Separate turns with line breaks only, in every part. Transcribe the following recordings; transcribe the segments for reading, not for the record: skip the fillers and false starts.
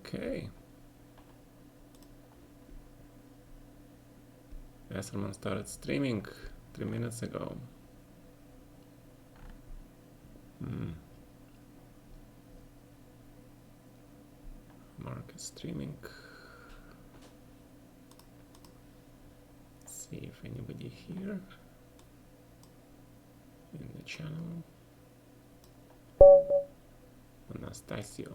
Okay. Esserman started streaming 3 minutes ago. Mark is streaming. Let's see if anybody here in the channel. Anastasio.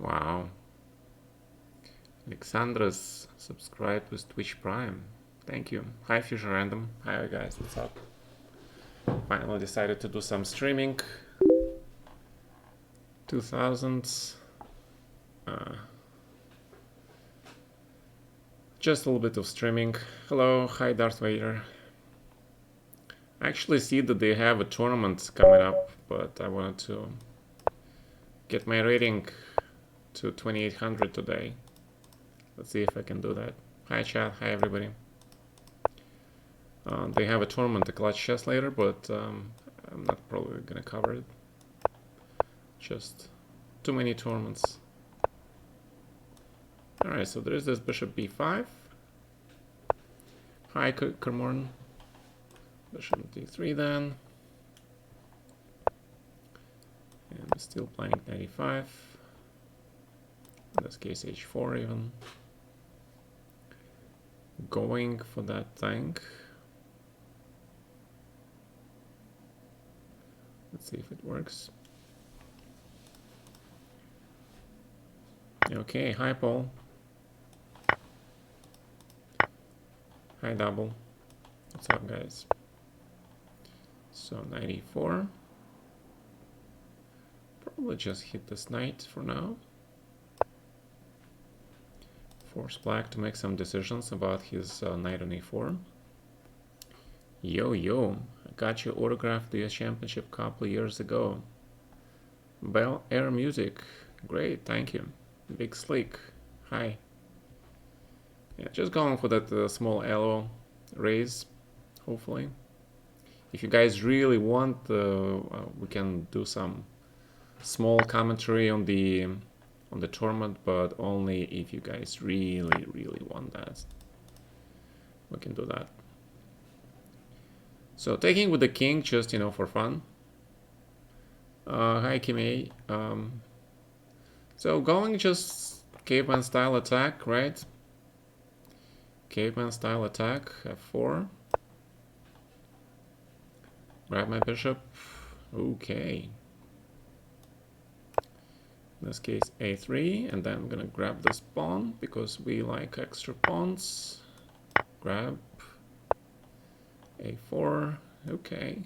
Wow. Alexandra's subscribed with Twitch Prime. Thank you. Hi Fusion Random. Hi guys, what's up? Finally decided to do some streaming. 2000s. Just a little bit of streaming. Hello, hi Darth Vader. I actually see that they have a tournament coming up, but I wanted to get my rating to 2800 today. Let's see if I can do that. Hi chat, hi everybody. They have a tournament, a clutch chess later, but I'm not probably gonna cover it. Just too many tournaments. Alright, so there is this bishop b5. Hi Kermorn. Bishop d3 then. And we're still playing 95. In this case h4 even. Going for that tank. Let's see if it works. Okay, hi Paul. Hi Double. What's up guys? So 94. Probably just hit this knight for now. Force Black to make some decisions about his knight on e4. Yo, I got your autograph the US Championship a couple of years ago. Bell Air Music, great, thank you. Big Slick, hi. Yeah, just going for that small elo raise, hopefully. If you guys really want, we can do some small commentary on the tournament, but only if you guys really want that. We can do that. So taking with the king, just, you know, for fun. Hi Kimei. So going just caveman style attack, right? Caveman style attack, f4. Grab my bishop. Okay. In this case a3, and then I'm gonna grab this pawn because we like extra pawns. Grab a4. Okay.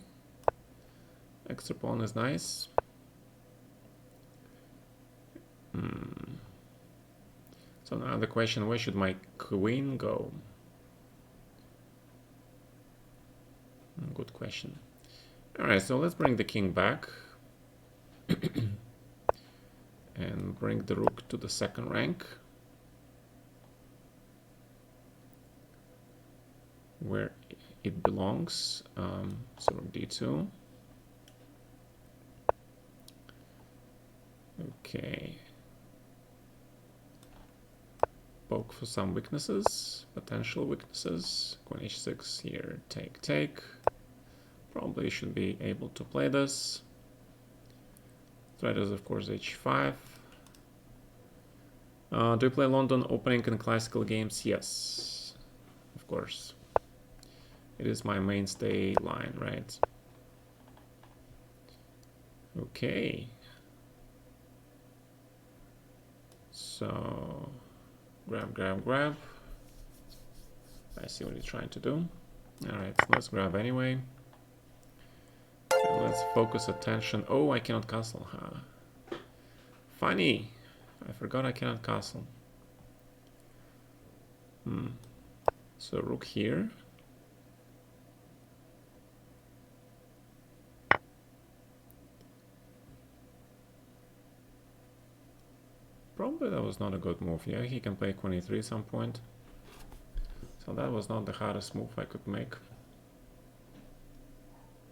Extra pawn is nice. So now the question, where should my queen go? Good question. Alright, so let's bring the king back. And bring the rook to the second rank. Where it belongs. So rook d2. Okay. Poke for some weaknesses, potential weaknesses. Queen h6 here, take. Probably should be able to play this. Threat is of course h5. Do you play London opening and classical games? Yes, of course. It is my mainstay line, right? Okay. So grab. I see what he's trying to do. All right, let's grab anyway. And let's focus attention. Oh, I cannot castle, huh? Funny. I forgot I cannot castle. So rook here. Probably that was not a good move. Yeah, he can play queen e3 at some point. So that was not the hardest move I could make.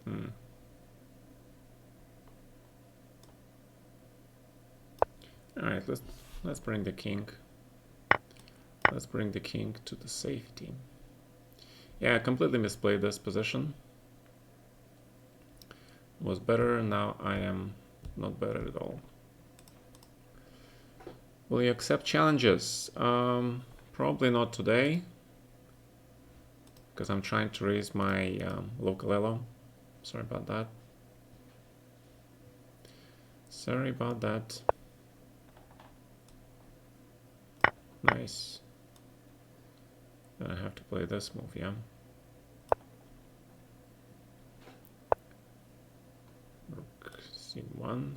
All right, let's bring the king. Let's bring the king to the safety. Yeah, I completely misplayed this position. Was better, now I am not better at all. Will you accept challenges? Probably not today, because I'm trying to raise my local elo. Sorry about that. Sorry about that. Nice. Then I have to play this move, yeah. Rook c1.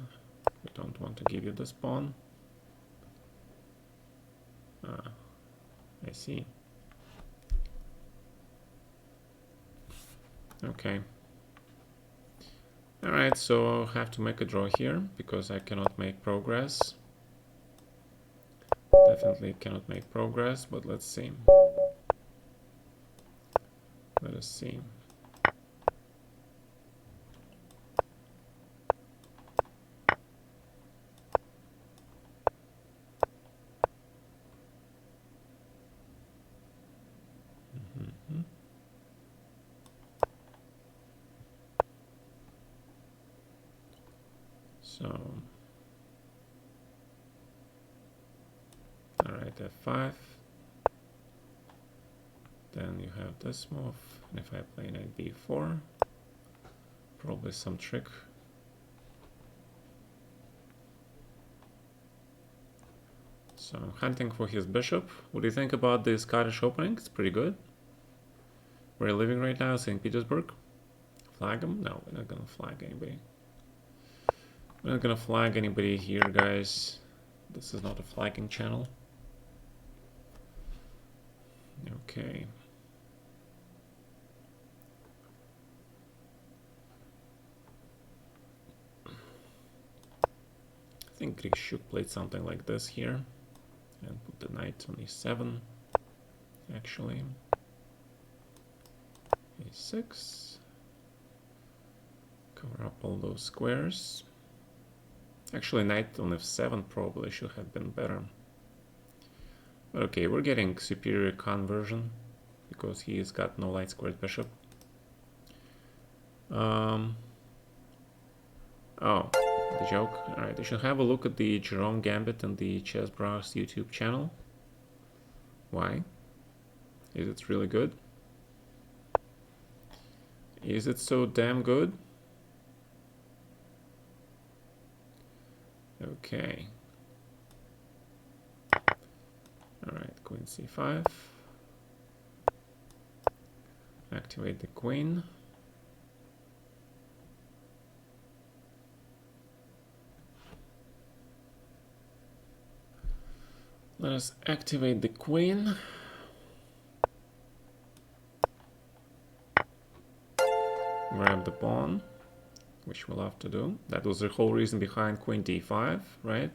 We don't want to give you this pawn. Ah, I see. Okay. Alright, so I have to make a draw here because I cannot make progress. Definitely cannot make progress, but let's see. Let us see. So, alright, f5. Then you have this move, and if I play knight b4, probably some trick. So I'm hunting for his bishop. What do you think about this Scottish opening? It's pretty good. Where are you living right now? St. Petersburg? Flag him? No, we're not gonna flag anybody. We're not gonna flag anybody here, guys. This is not a flagging channel. Okay. I think Grishuk played something like this here. And put the knight on e7, actually. e6. Cover up all those squares. Actually, knight on f7 probably should have been better. But okay, we're getting superior conversion because he's got no light squared bishop. Oh, the joke. Alright, you should have a look at the Jerome Gambit and the Chess Bros YouTube channel. Why? Is it really good? Is it so damn good? Okay. Alright, queen c5. Activate the queen. Let us activate the queen. Grab the pawn, which we'll have to do. That was the whole reason behind queen d5, right?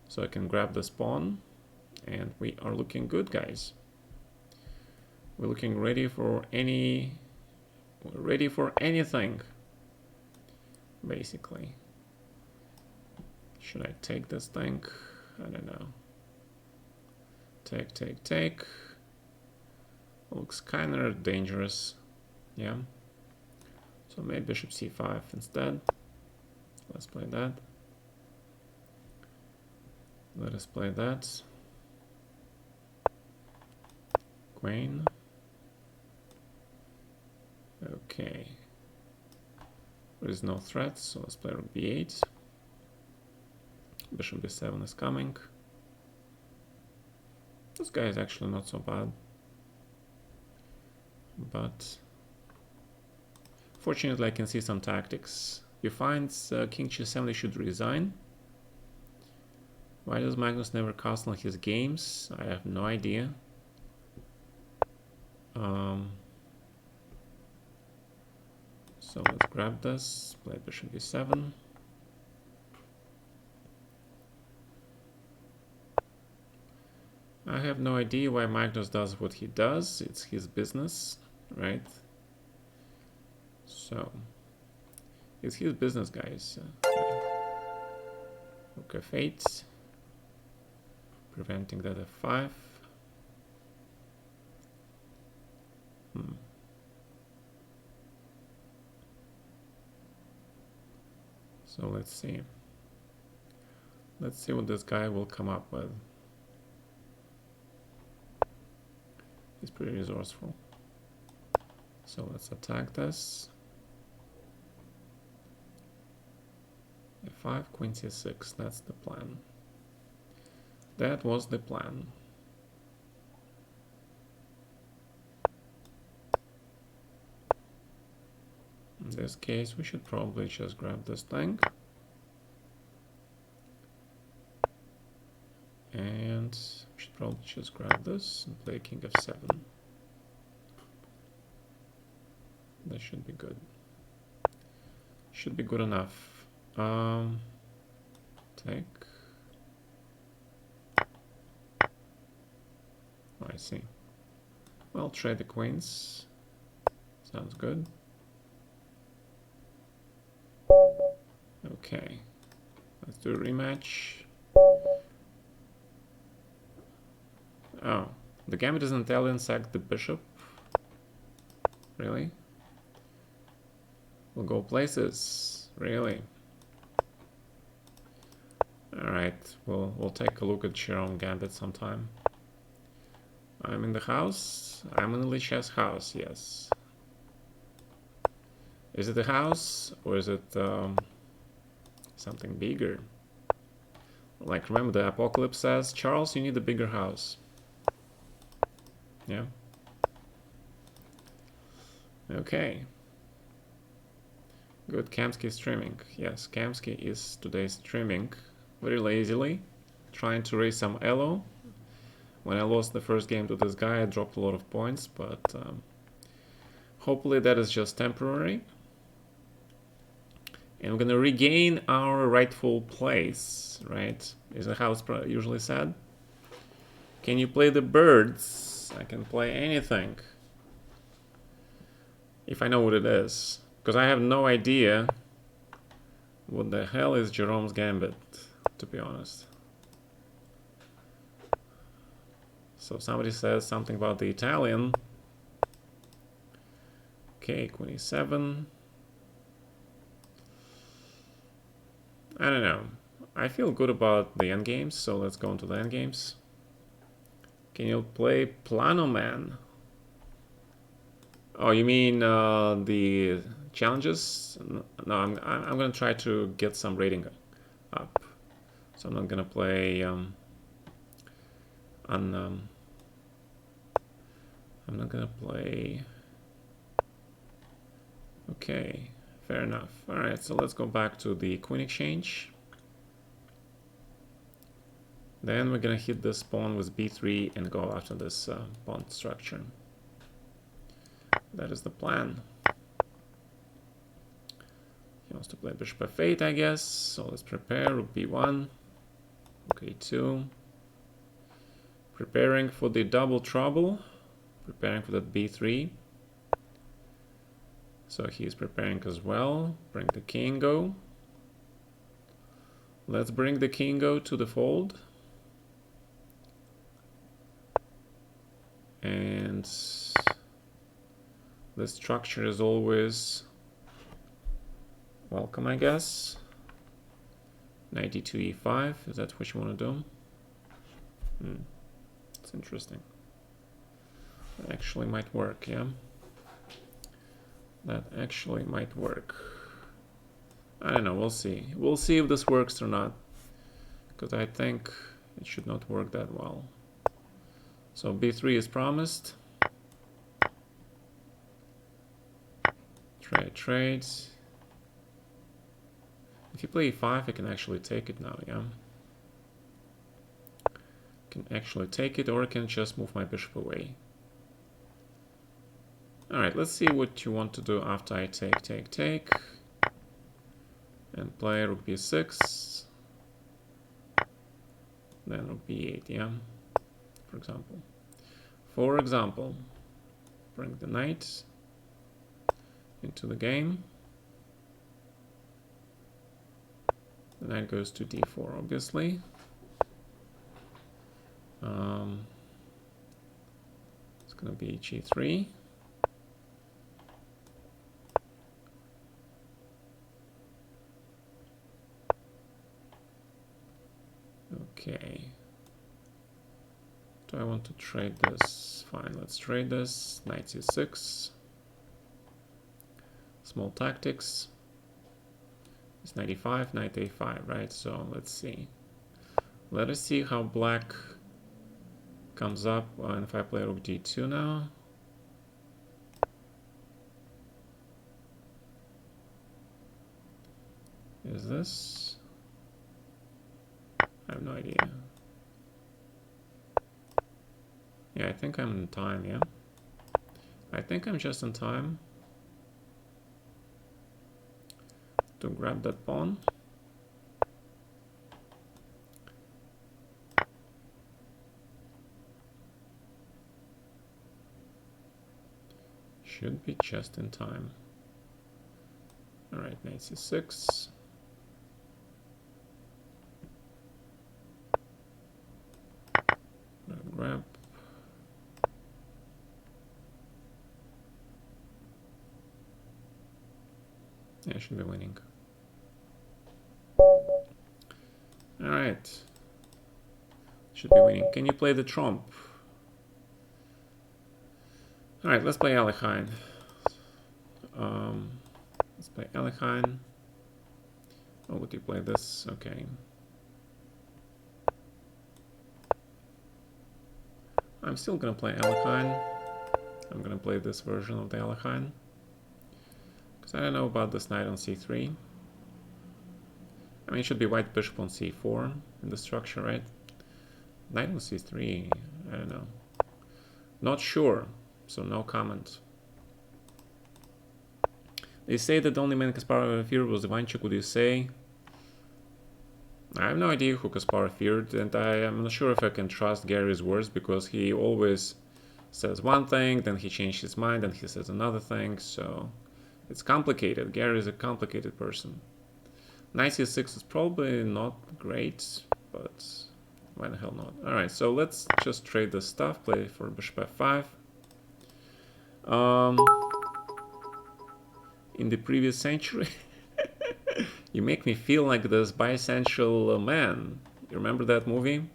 So I can grab this pawn, and we are looking good, guys. We're looking ready for anything, basically. Should I take this thing? I don't know. Take. Looks kind of dangerous. Yeah. So maybe bishop c5 instead. Let's play that. Let us play that. Queen. Okay. There is no threat, so let's play rook b8. Bishop b7 is coming. This guy is actually not so bad. But Fortunately, I can see some tactics. He finds king g7, he should resign. Why does Magnus never castle in his games? I have no idea. So let's grab this, play bishop b7. I have no idea why Magnus does what he does. It's his business, right? So, it's his business, guys. Rook f8. Preventing that f5. So let's see. Let's see what this guy will come up with. He's pretty resourceful. So let's attack this. f5, queen c6, that's the plan. That was the plan. In this case, we should probably just grab this thing. And we should probably just grab this and play king f7. That should be good. Should be good enough. Take. Oh, I see. Well, trade the queens. Sounds good. Okay. Let's do a rematch. Oh, the gambit doesn't Italian sack the bishop. Really? We'll go places. Really? Alright, we'll take a look at Jerome Gambit sometime. I'm in the house. I'm in the lichess house, yes. Is it a house or is it something bigger? Like, remember the apocalypse says, Charles, you need a bigger house. Yeah. Okay. Good, Kamsky streaming. Yes, Kamsky is today streaming very lazily, trying to raise some elo. When I lost the first game to this guy, I dropped a lot of points, but hopefully that is just temporary. And we're gonna regain our rightful place, right? Is the house usually said? Can you play the birds? I can play anything. If I know what it is. Because I have no idea what the hell is Jerome's Gambit, to be honest. So somebody says something about the Italian. Okay, queen e7. I don't know. I feel good about the endgames, so let's go into the endgames. Can you play Plano Man? Oh, you mean the challenges? No, I'm gonna try to get some rating up. So I'm not gonna play I'm not gonna play. Okay, fair enough. All right, so let's go back to the queen exchange. Then we're gonna hit this pawn with b3 and go after this pawn structure. That is the plan. He wants to play bishop f8, I guess. So let's prepare. Rook b1, rook a2. Preparing for the double trouble. Preparing for that b3. So he's preparing as well. Bring the king go. Let's bring the king go to the fold. And the structure is always welcome, I guess. Knight e2, e5. Is that what you want to do? It's interesting. That actually might work, yeah? That actually might work. I don't know, we'll see. We'll see if this works or not. Because I think it should not work that well. So b3 is promised. Trade. If you play e5, I can actually take it now, yeah? Can actually take it, or I can just move my bishop away. Alright, let's see what you want to do after I take. And play rook b6. Then rook b8, yeah? For example. Bring the knight into the game. The knight goes to d4, obviously. It's going to be g3. Okay. Do I want to trade this? Fine, let's trade this. Knight c6. Small tactics. It's knight e5, knight a5, right? So let's see. Let us see how black comes up if I play rook d2 now. Is this? I have no idea. Yeah, I think I'm in time, yeah. I think I'm just in time to grab that pawn. Should be just in time. Alright, knight c6. Grab. Yeah, I should be winning. Alright. Should be winning. Can you play the trump? Alright, let's play Alekhine. Let's play Alekhine. Oh, would you play this? Okay. I'm still gonna play Alekhine. I'm gonna play this version of the Alekhine. Because I don't know about this knight on c3. I mean, it should be white bishop on c4 in the structure, right? Knight on c3, I don't know. Not sure, so no comment. They say that the only man Kasparov feared was Ivanchuk. Would you say? I have no idea who Kasparov feared, and I am not sure if I can trust Gary's words, because he always says one thing, then he changes his mind, and he says another thing, so it's complicated. Gary is a complicated person. Knight c6 is probably not great, but why the hell not? Alright, so let's just trade this stuff, play for bishop f5. In the previous century, you make me feel like this bisexual man. You remember that movie?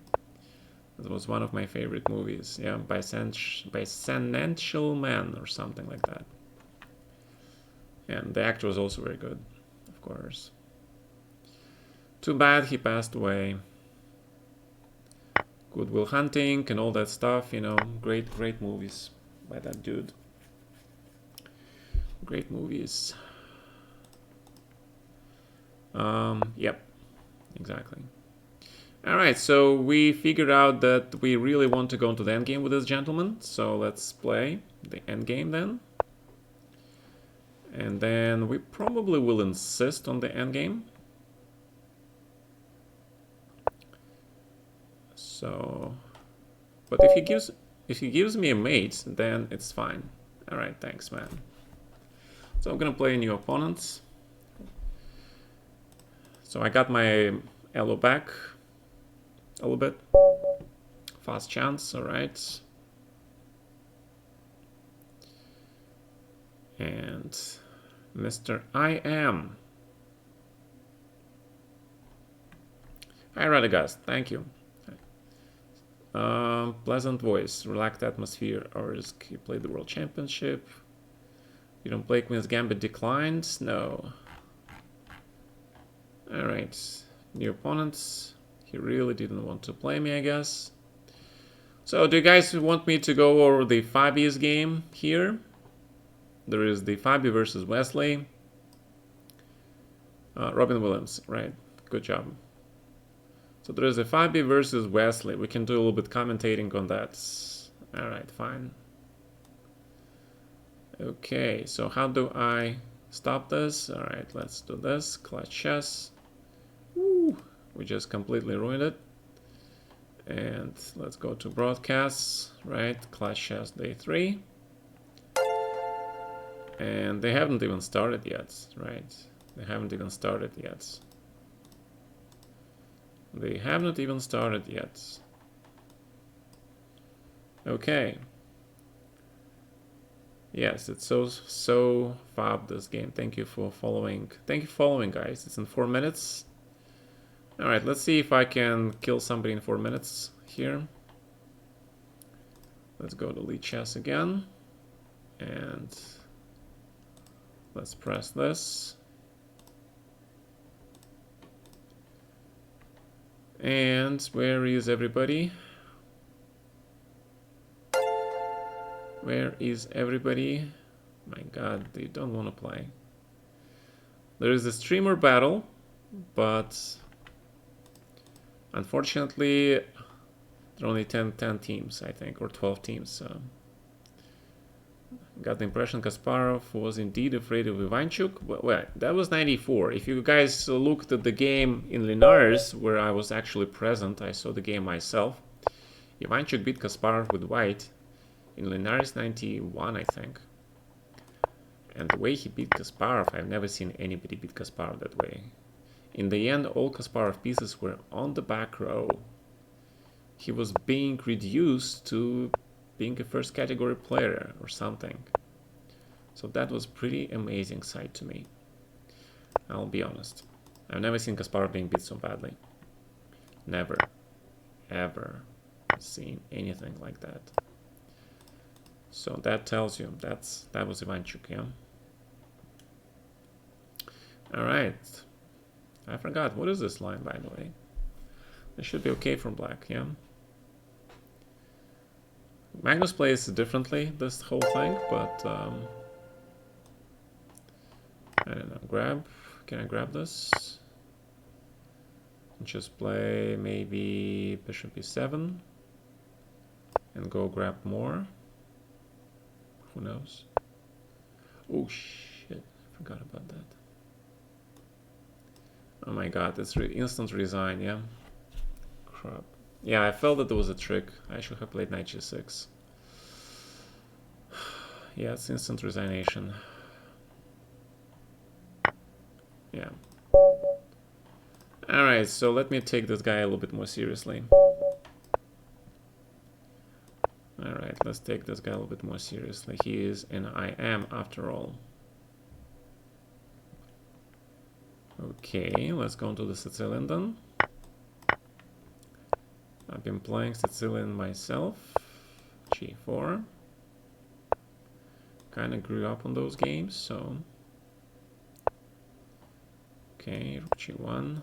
It was one of my favorite movies. Yeah, Bisexual Man or something like that. And the actor was also very good, of course. Too bad he passed away. Good Will Hunting and all that stuff, you know, great movies by that dude. Great movies. Yep, exactly. Alright, so we figured out that we really want to go into the endgame with this gentleman. So let's play the endgame then. And then we probably will insist on the endgame. So, but if he gives me a mate, then it's fine. Alright, thanks, man. So I'm gonna play a new opponent. So I got my elo back a little bit. Fast chance, alright. And Mr. I Am. Hi, Radagast, thank you. Pleasant voice, relaxed atmosphere, or you played the World Championship. You don't play Queen's Gambit declined? No. Alright, new opponents. He really didn't want to play me, I guess. So, do you guys want me to go over the 5 years game here? There is the Fabi versus Wesley. Robin Williams, right? Good job. So there is a Fabi versus Wesley. We can do a little bit commentating on that. All right, fine. Okay, so how do I stop this? All right, let's do this. Clutch chess. Woo, we just completely ruined it. And let's go to broadcasts, right? Clutch chess day 3. And they haven't even started yet, right? They haven't even started yet. They haven't even started yet. Okay. Yes, it's so fab, this game. Thank you for following. Thank you for following, guys. It's in 4 minutes. All right, let's see if I can kill somebody in 4 minutes here. Let's go to lichess again. And let's press this. And where is everybody? Where is everybody? My God, they don't want to play. There is a streamer battle, but unfortunately, there are only 10 teams, I think, or 12 teams. Got the impression Kasparov was indeed afraid of Ivanchuk. Well, that was 94. If you guys looked at the game in Linares, where I was actually present, I saw the game myself. Ivanchuk beat Kasparov with white in Linares 91, I think. And the way he beat Kasparov, I've never seen anybody beat Kasparov that way. In the end, all Kasparov pieces were on the back row. He was being reduced to being a first category player or something. So that was pretty amazing sight to me. I'll be honest. I've never seen Kasparov being beat so badly. Never, ever seen anything like that. So that tells you that was Ivanchuk, yeah. All right. I forgot, what is this line, by the way? It should be okay for black, yeah. Magnus plays differently this whole thing, but I don't know. Can I grab this? Just play maybe bishop e7 and go grab more. Who knows? Oh shit, I forgot about that. Oh my god, it's instant resign, yeah? Crap. Yeah, I felt that there was a trick. I should have played knight g6. Yeah, it's instant resignation. Yeah. Alright, so let me take this guy a little bit more seriously. Alright, let's take this guy a little bit more seriously. He is an I am after all. Okay, let's go into the Sicilian then. I've been playing Sicilian myself. G4. Kind of grew up on those games, so... Okay, rook G1.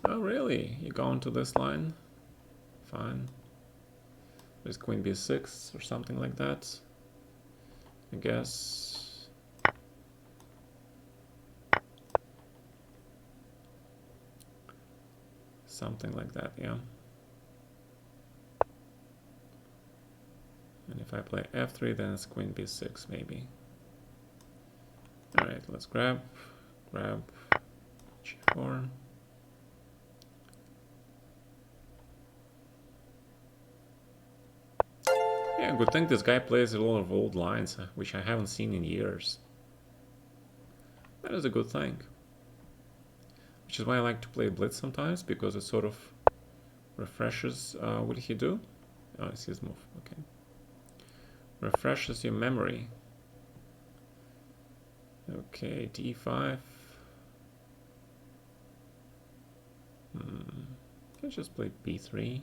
Oh, really? You go into this line? Fine. There's queen b6 or something like that, I guess. Something like that, yeah. And if I play f3, then it's queen b6 maybe. Alright, let's grab g4. Yeah, good thing this guy plays a lot of old lines, which I haven't seen in years. That is a good thing. Which is why I like to play Blitz sometimes, because it sort of refreshes... what did he do? Oh, it's his move, okay. Refreshes your memory. Okay, d5. Let's just play b3.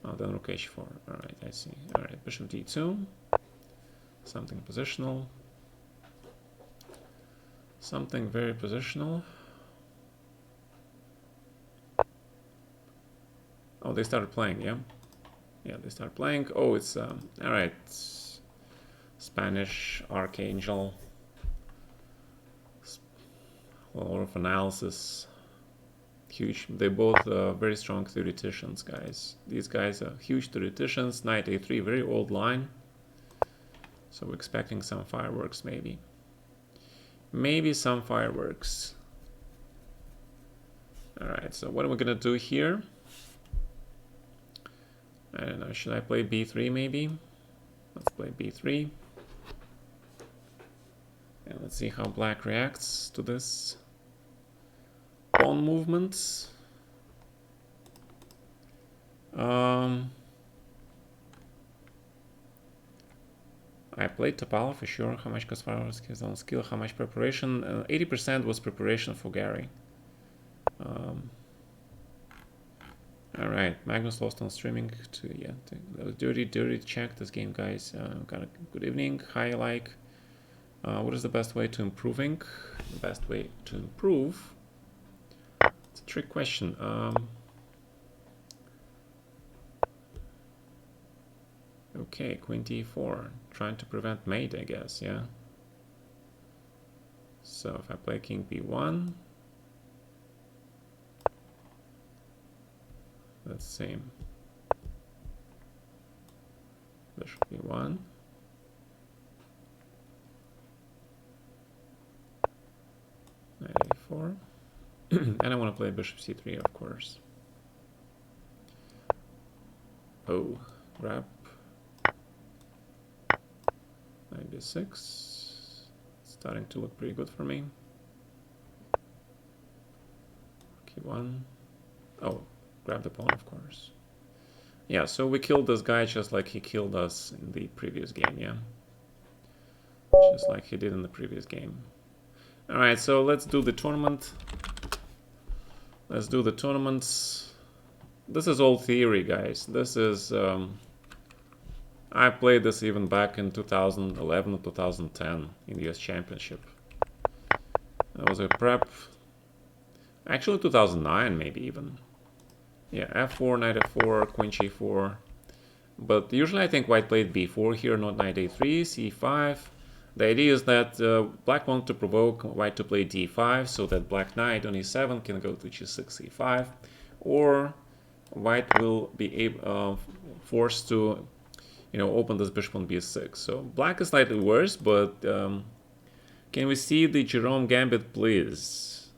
Oh, then rook h4. Alright, I see. Alright, bishop d2. Something positional. Something very positional. Oh, they started playing, yeah? Yeah, they start playing. Oh, it's all right. Spanish Archangel. A lot of analysis. Huge. They both very strong theoreticians, guys. These guys are huge theoreticians. Knight a3, very old line. So we're expecting some fireworks, maybe. Maybe some fireworks. All right. So what are we gonna do here? I don't know. Should I play b3 maybe? Let's play b3. And let's see how black reacts to this. Pawn movements. I played Topala for sure. How much Kasparov's his own skill? How much preparation? 80% was preparation for Gary. All right, Magnus lost on streaming to that was dirty check this game, guys. Got a good evening. Hi, like. What is the best way to improving? The best way to improve. It's a trick question. Okay, Queen d4, trying to prevent mate, I guess. Yeah. So if I play King b1, let's see. Bishop b1. Knight a4. And I want to play bishop c3, of course. Oh, grab. Knight b6. Starting to look pretty good for me. K1. Oh, grab the pawn, of course. Yeah, so we killed this guy just like he killed us in the previous game, yeah? Just like he did in the previous game. Alright, so let's do the tournament. Let's do the tournaments. This is all theory, guys. This is... I played this even back in 2011 or 2010 in the US Championship. That was a prep. Actually 2009 maybe even. Yeah, f4, knight f4, queen g4. But usually I think white played b4 here, not knight a3, c5. The idea is that black wants to provoke white to play d5 so that black knight on e7 can go to g6, c5. Or white will be forced to, open this bishop on b6. So black is slightly worse, but can we see the Jerome Gambit, please?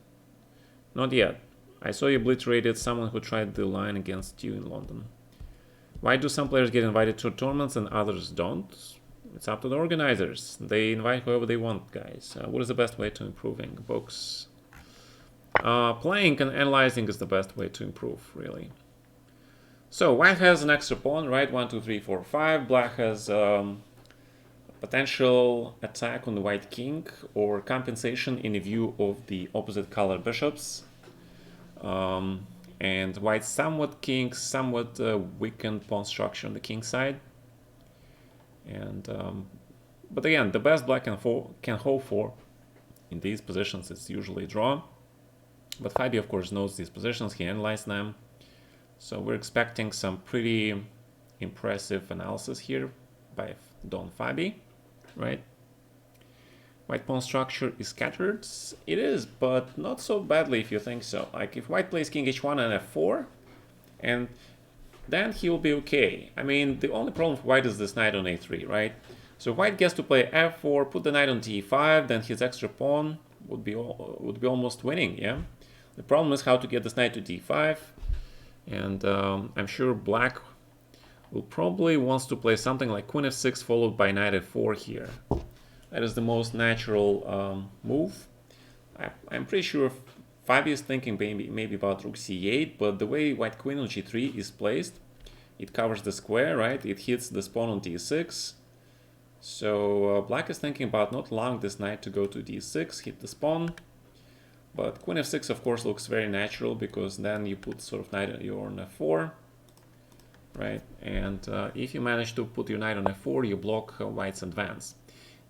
Not yet. I saw you obliterated someone who tried the line against you in London. Why do some players get invited to tournaments and others don't? It's up to the organizers. They invite whoever they want, guys. What is the best way to improving? Books. Playing and analyzing is the best way to improve, really. So white has an extra pawn, right? 1, 2, 3, 4, 5. Black has potential attack on the white king or compensation in view of the opposite color bishops. And white somewhat weakened pawn structure on the king side. And but again, the best black can hope for in these positions is usually draw. But Fabi, of course, knows these positions. He analyzed them. So we're expecting some pretty impressive analysis here by Don Fabi, right? White pawn structure is scattered. It is, but not so badly if you think so. Like if white plays king h1 and f4, and then he will be okay. I mean, the only problem for white is this knight on a3, right? So white gets to play f4, put the knight on d5, then his extra pawn would be almost winning, yeah? The problem is how to get this knight to d5, and I'm sure black will probably wants to play something like queen f6 followed by knight f4 here. That is the most natural move. I'm pretty sure Fabi is thinking maybe about rook c8, but the way white queen on g3 is placed, it covers the square, right? It hits the pawn on d6. So black is thinking about not allowing this knight to go to d6, hit the pawn. But queen f6, of course, looks very natural because then you put sort of knight on f4, right? And if you manage to put your knight on f4, you block white's advance.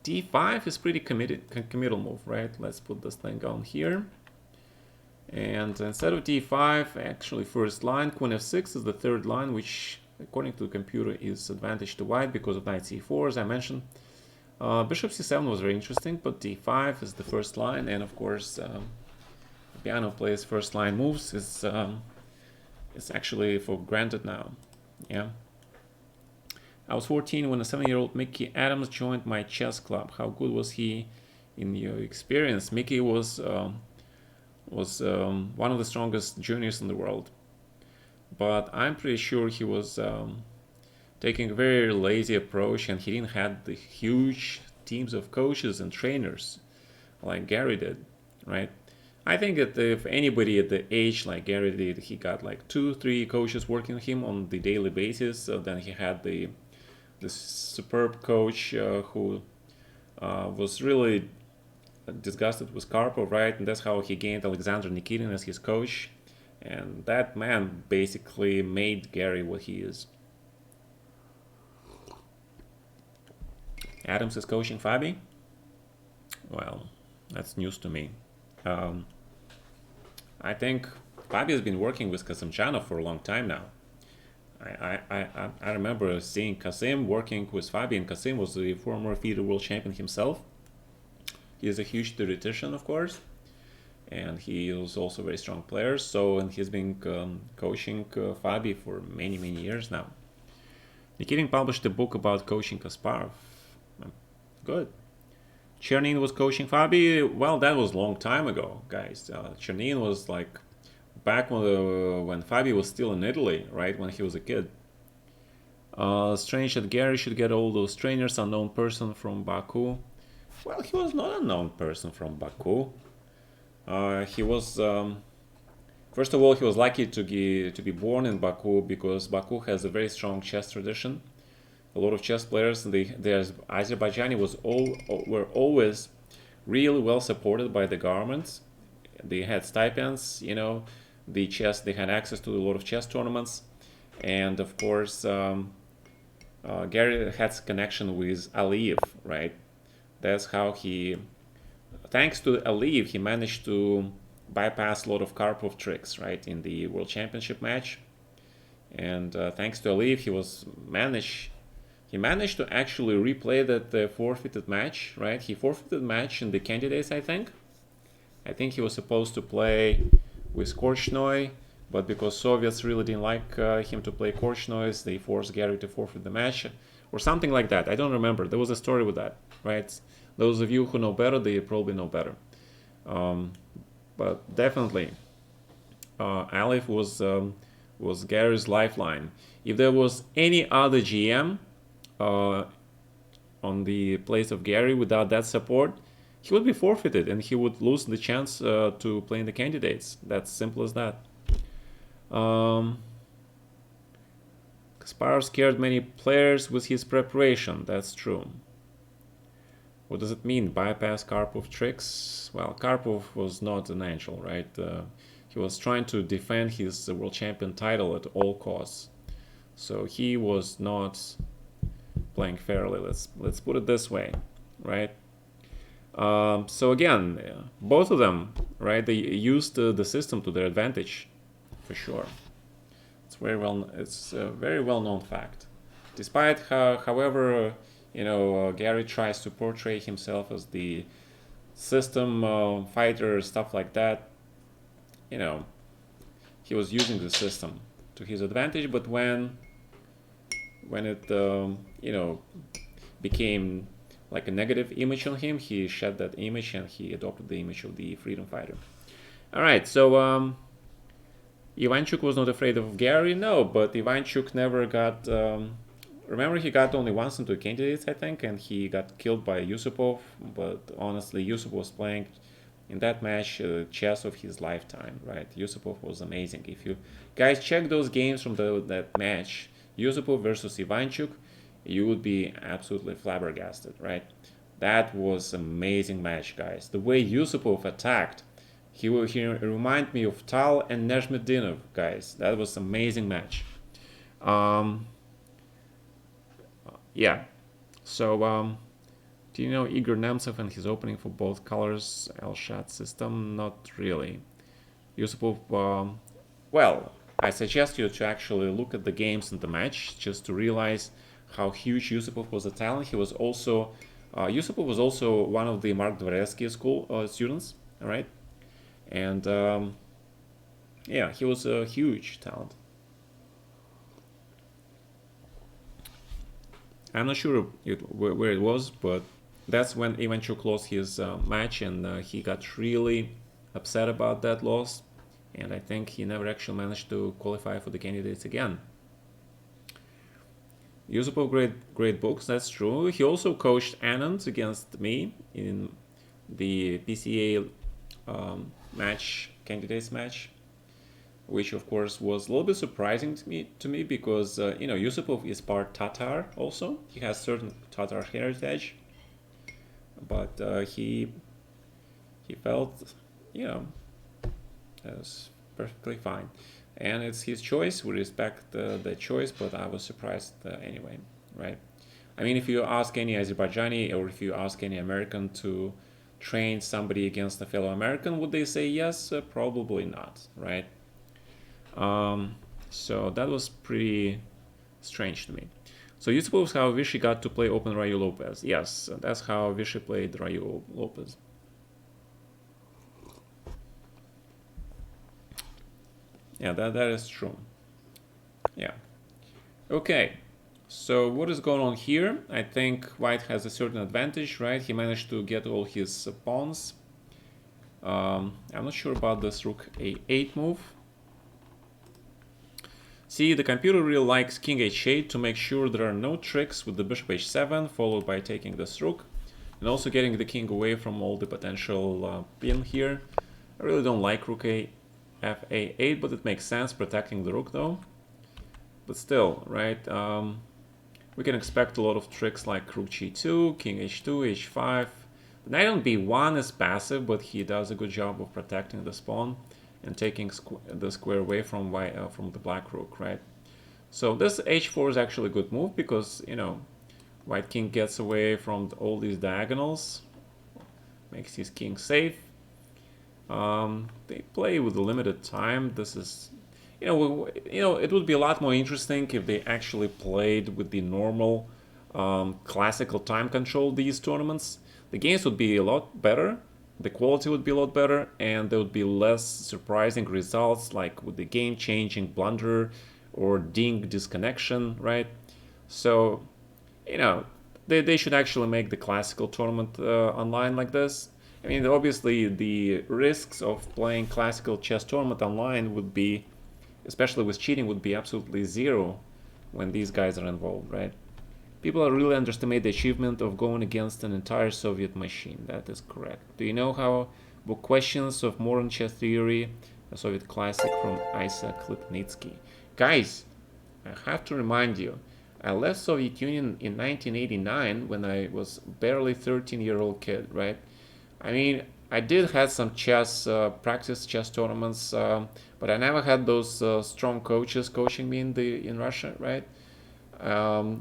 d5 is pretty committal move, right? Let's put this thing on here. And instead of d5, actually first line, queen f6 is the third line, which according to the computer, is advantage to white because of knight c4, as I mentioned. Bishop c7 was very interesting, but d5 is the first line, and of course, piano plays first line moves is it's actually for granted now. Yeah. I was 14 when a 7-year-old Mickey Adams joined my chess club. How good was he in your experience? Mickey was one of the strongest juniors in the world, but I'm pretty sure he was taking a very lazy approach, and he didn't have the huge teams of coaches and trainers like Gary did, right? I think that if anybody at the age like Gary did, he got like 2-3 coaches working with him on the daily basis. So then he had the superb coach who was really disgusted with Karpov, right? And that's how he gained Alexander Nikitin as his coach. And that man basically made Gary what he is. Adams is coaching Fabi? Well, that's news to me. I think Fabi has been working with Kasimdzhanov for a long time now. I remember seeing Kasim working with Fabi, and Kasim was the former FIDE world champion himself. He is a huge theoretician, of course, and he is also a very strong player. So, and he's been coaching Fabi for many years now. Nikitin published a book about coaching Kasparov. Good. Chernin was coaching Fabi. Well, that was a long time ago, guys. Chernin was like back when Fabi was still in Italy, right, when he was a kid. Strange that Gary should get all those trainers, unknown person from Baku. Well, he was not a known person from Baku. He was, first of all, he was lucky to be born in Baku, because Baku has a very strong chess tradition. A lot of chess players, there's Azerbaijani were always really well supported by the governments. They had stipends, you know, they had access to a lot of chess tournaments, and of course, Gary had connection with Aliyev, right? That's how thanks to Aliyev, he managed to bypass a lot of Karpov tricks, right, in the World Championship match. And thanks to Aliyev, he managed to actually replay that forfeited match, right? He forfeited match in the candidates, I think. I think he was supposed to play with Korchnoi, but because Soviets really didn't like him to play Korchnoi, they forced Gary to forfeit the match, or something like that. I don't remember. There was a story with that, right? Those of you who know better, they probably know better. But definitely, Aliyev was Gary's lifeline. If there was any other GM on the place of Gary without that support, he would be forfeited and he would lose the chance to play in the candidates. That's simple as that. Kasparov scared many players with his preparation. That's true. What does it mean, bypass Karpov tricks? Well, Karpov was not an angel, right? He was trying to defend his world champion title at all costs. So he was not playing fairly, let's put it this way, right? So again, both of them, right, they used the system to their advantage, for sure. It's a very well-known fact. Despite however, Gary tries to portray himself as the system fighter, stuff like that, he was using the system to his advantage. But when it became like a negative image on him, he shed that image and he adopted the image of the freedom fighter. All right, so Ivanchuk was not afraid of Gary, no, but Ivanchuk never got. Remember, he got only once into candidates, I think, and he got killed by Yusupov. But honestly, Yusupov was playing in that match chess of his lifetime, right? Yusupov was amazing. If you guys check those games from that match, Yusupov versus Ivanchuk, you would be absolutely flabbergasted, right? That was an amazing match, guys. The way Yusupov attacked, he reminded me of Tal and Nezhmedinov, guys. That was an amazing match. Yeah. So, do you know Igor Nemtsov and his opening for both colors L-shot system? Not really. Yusupov, well, I suggest you to actually look at the games in the match just to realize how huge Yusupov was a talent. He was also Yusupov was also one of the Mark Dvoretsky school students, all right, and yeah, he was a huge talent. I'm not sure where it was, but that's when Ivanchuk lost his match, and he got really upset about that loss. And I think he never actually managed to qualify for the candidates again. Yusupov, great books, that's true. He also coached Anand against me in the PCA candidates match, which of course was a little bit surprising to me because Yusupov is part Tatar also. He has certain Tatar heritage, but he felt you know that was perfectly fine, and it's his choice. We respect the choice, but I was surprised anyway, right? I mean, if you ask any Azerbaijani or if you ask any American to train somebody against a fellow American, would they say yes? Probably not, right? Um, so that was pretty strange to me. So you suppose how Vichy got to play open Rayo Lopez? Yes, that's how Vichy played Rayo Lopez. Yeah, that is true. Yeah. Okay. So what is going on here? I think White has a certain advantage, right? He managed to get all his pawns. I'm not sure about this rook a8 move. See, the computer really likes king h8 to make sure there are no tricks with the bishop h7, followed by taking this rook, and also getting the king away from all the potential pin here. I really don't like rook fa8, but it makes sense protecting the rook though. But still, right, we can expect a lot of tricks like rook g2, king h2, h5. The knight on b1 is passive, but he does a good job of protecting the pawn and taking the square away from the black rook, right? So this h4 is actually a good move because, white king gets away from all these diagonals, makes his king safe. They play with a limited time. This is, it would be a lot more interesting if they actually played with the normal classical time control these tournaments. The games would be a lot better, the quality would be a lot better, and there would be less surprising results like with the game-changing blunder or ding disconnection, right? So, they should actually make the classical tournament online like this. I mean, obviously, the risks of playing classical chess tournament online would be, especially with cheating, would be absolutely zero when these guys are involved, right? People really underestimate the achievement of going against an entire Soviet machine. That is correct. Do you know how book Questions of Modern Chess Theory, a Soviet classic from Isaac Lipnitsky? Guys, I have to remind you, I left Soviet Union in 1989 when I was barely 13-year-old kid, right? I mean, I did have some chess practice chess tournaments, but I never had those strong coaches coaching me in Russia, right?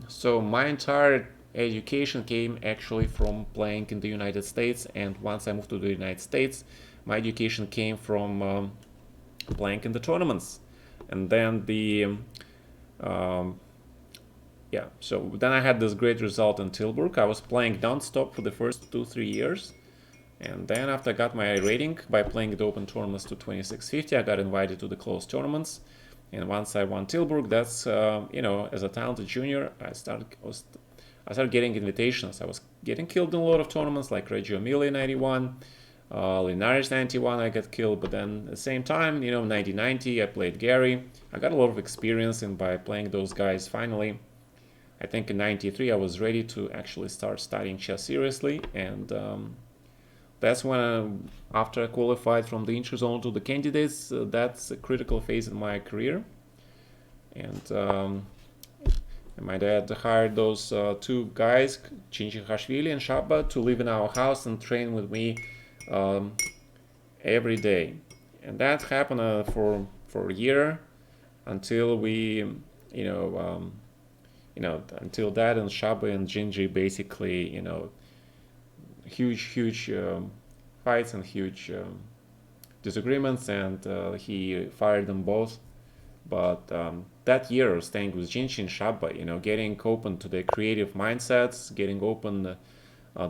So my entire education came actually from playing in the United States, and once I moved to the United States, my education came from playing in the tournaments, and then um, yeah. So then I had this great result in Tilburg. I was playing non-stop for the first 2-3 years. And then after I got my rating by playing the open tournaments to 2650, I got invited to the closed tournaments. And once I won Tilburg, that's, as a talented junior, I started getting invitations. I was getting killed in a lot of tournaments like Reggio Emilia 91, Linares 91, I got killed. But then at the same time, 1990, I played Gary. I got a lot of experience, and by playing those guys, finally, I think in 93, I was ready to actually start studying chess seriously. And that's when, after I qualified from the intro zone to the candidates, that's a critical phase in my career. And my dad hired those two guys, Chinchihashvili and Shaba, to live in our house and train with me um, every day. And that happened for a year until we, until Dad and Shaba and Jinji basically, huge fights and huge disagreements, and he fired them both But that year, staying with Jinshin Shabba, you know, getting open to their creative mindsets, getting open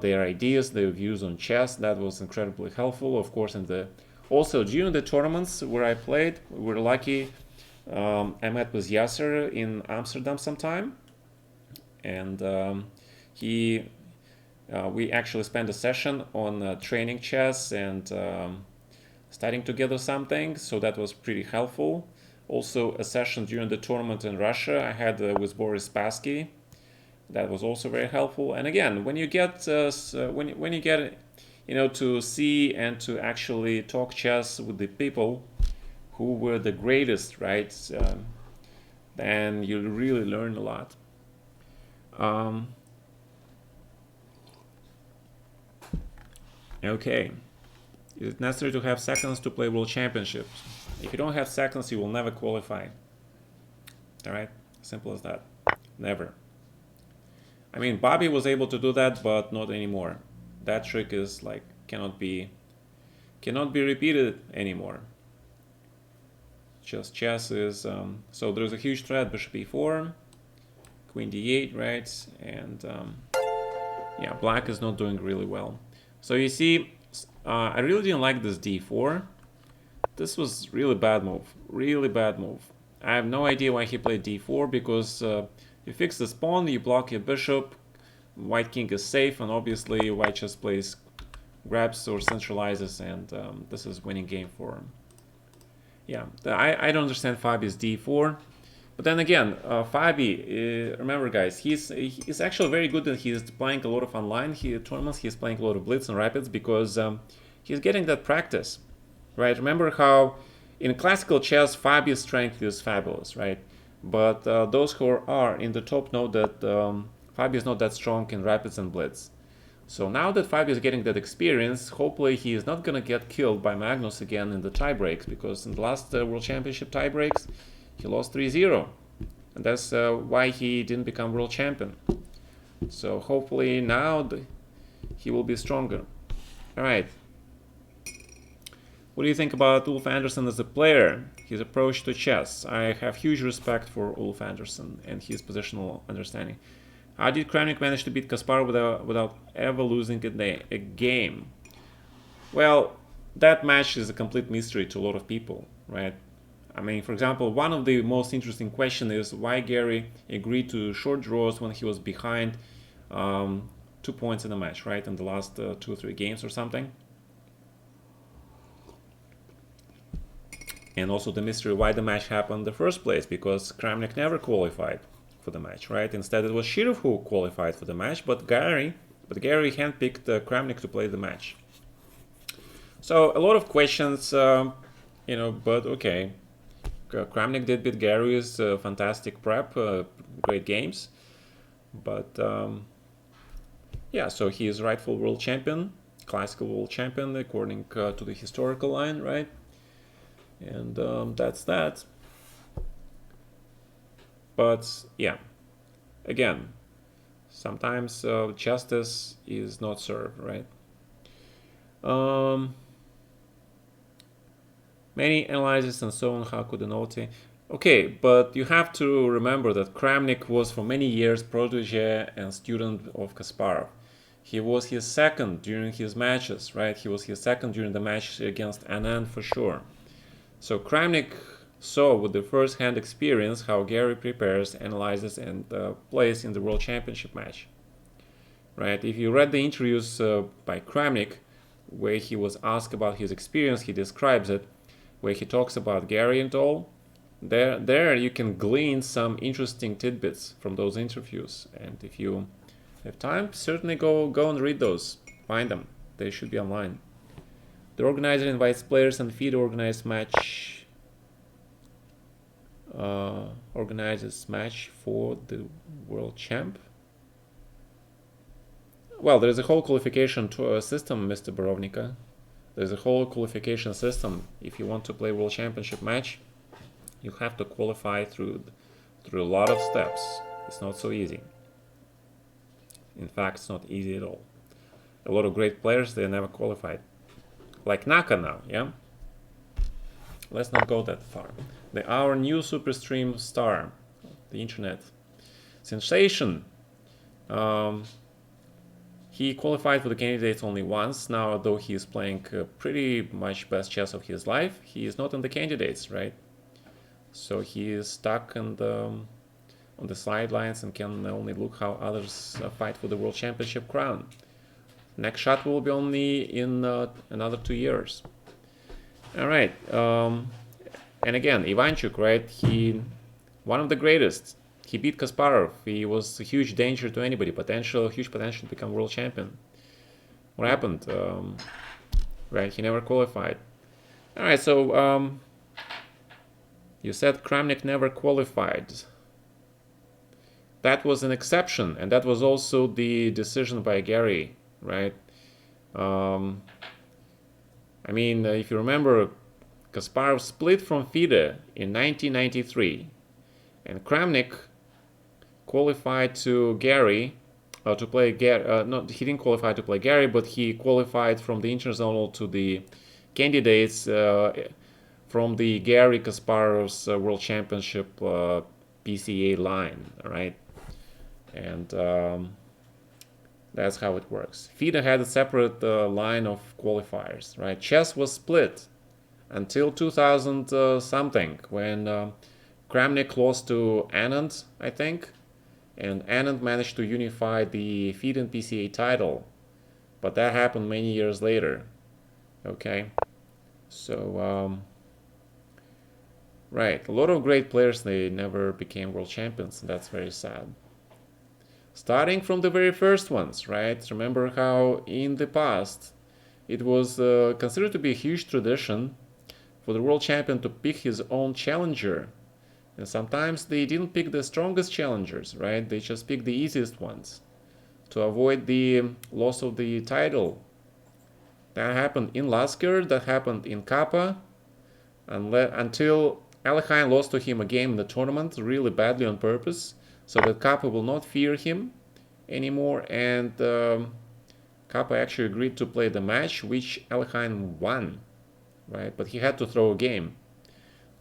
their ideas, their views on chess, that was incredibly helpful. Of course, also during the tournaments where I played, we were lucky. I met with Yasser in Amsterdam sometime, and he we actually spent a session on training chess and studying together something, so that was pretty helpful. Also, a session during the tournament in Russia I had with Boris Spassky. That was also very helpful. And again, when you get when you get to see and to actually talk chess with the people who were the greatest, right? Then you really learn a lot. Okay. Is it necessary to have seconds to play World Championships? If you don't have seconds, you will never qualify. Alright? Simple as that. Never. I mean, Bobby was able to do that, but not anymore. That trick is like cannot be repeated anymore. Just chess is so there's a huge threat. Bishop e4, Queen d8, right? And yeah, Black is not doing really well. So you see, I really didn't like this d4. This was really bad move. Really bad move. I have no idea why he played d4, because you fix this pawn, you block your bishop, white king is safe, and obviously white just plays, grabs or centralizes, and this is winning game for him. Yeah, I don't understand Fabi's d4. But then again, Fabi, remember guys, he's actually very good, and he's playing a lot of online tournaments. He's playing a lot of Blitz and Rapids because he's getting that practice, right? Remember how in classical chess, Fabi's strength is fabulous, right? But those who are in the top know that Fabi is not that strong in Rapids and Blitz. So now that Fabi is getting that experience, hopefully he is not going to get killed by Magnus again in the tiebreaks, because in the last World Championship tiebreaks, he lost 3-0. And that's why he didn't become world champion. So hopefully now he will be stronger. Alright. What do you think about Ulf Andersson as a player? His approach to chess. I have huge respect for Ulf Andersson and his positional understanding. How did Kramnik manage to beat Kasparov without ever losing a game? Well, that match is a complete mystery to a lot of people, right? I mean, for example, one of the most interesting questions is why Gary agreed to short draws when he was behind 2 points in the match, right? In the last 2 or 3 games or something. And also the mystery why the match happened in the first place, because Kramnik never qualified for the match, right? Instead, it was Shirov who qualified for the match, but Gary handpicked Kramnik to play the match. So a lot of questions, but okay. Kramnik did beat Gary's fantastic prep, great games. But yeah, so he is rightful world champion, classical world champion according to the historical line, right? And that's that. But yeah, again, sometimes justice is not served, right? Many analyzes and so on, how could an OT? Okay, but you have to remember that Kramnik was for many years protege and student of Kasparov. He was his second during his matches, right? He was his second during the match against Anand for sure. So Kramnik saw with the first-hand experience how Gary prepares, analyzes, and plays in the World Championship match. Right? If you read the interviews by Kramnik, where he was asked about his experience, he describes it, where he talks about Gary and all. There you can glean some interesting tidbits from those interviews. And if you have time, certainly go and read those. Find them. They should be online. The organizer invites players and feed organized match. Organizes match for the world champ. Well, there's a whole qualification system, Mr. Borovnica. There's a whole qualification system. If you want to play world championship match, you have to qualify through a lot of steps. It's not so easy. In fact, it's not easy at all. A lot of great players, they never qualified. Like Naka now, yeah? let's not go that far. Our new superstream star, the internet sensation. He qualified for the candidates only once. Now, though he is playing pretty much best chess of his life, he is not in the candidates, right? So he is stuck on the sidelines and can only look how others fight for the World Championship crown. Next shot will be only in another 2 years. All right. And again, Ivanchuk, right? One of the greatest. He beat Kasparov. He was a huge danger to anybody. Huge potential to become world champion. What happened? Right, he never qualified. All right, so you said Kramnik never qualified. That was an exception, and that was also the decision by Gary, right? I mean, if you remember, Kasparov split from FIDE in 1993, and Kramnik qualified to Gary to play Gary. No, he didn't qualify to play Gary, but he qualified from the interzonal to the candidates from the Gary Kasparov's World Championship PCA line, right? And that's how it works. FIDE had a separate line of qualifiers, right? Chess was split until 2000 something when Kramnik lost to Anand, I think, and Anand managed to unify the FIDE and PCA title, but that happened many years later. Okay, so right, a lot of great players, they never became world champions, and that's very sad. Starting from the very first ones, right? Remember how in the past it was considered to be a huge tradition for the world champion to pick his own challenger. And sometimes they didn't pick the strongest challengers, right? They just picked the easiest ones to avoid the loss of the title. That happened in Lasker, that happened in Kappa, until Alekhine lost to him a game in the tournament really badly on purpose, so that Kappa will not fear him anymore, and Kappa actually agreed to play the match, which Alekhine won, right? But he had to throw a game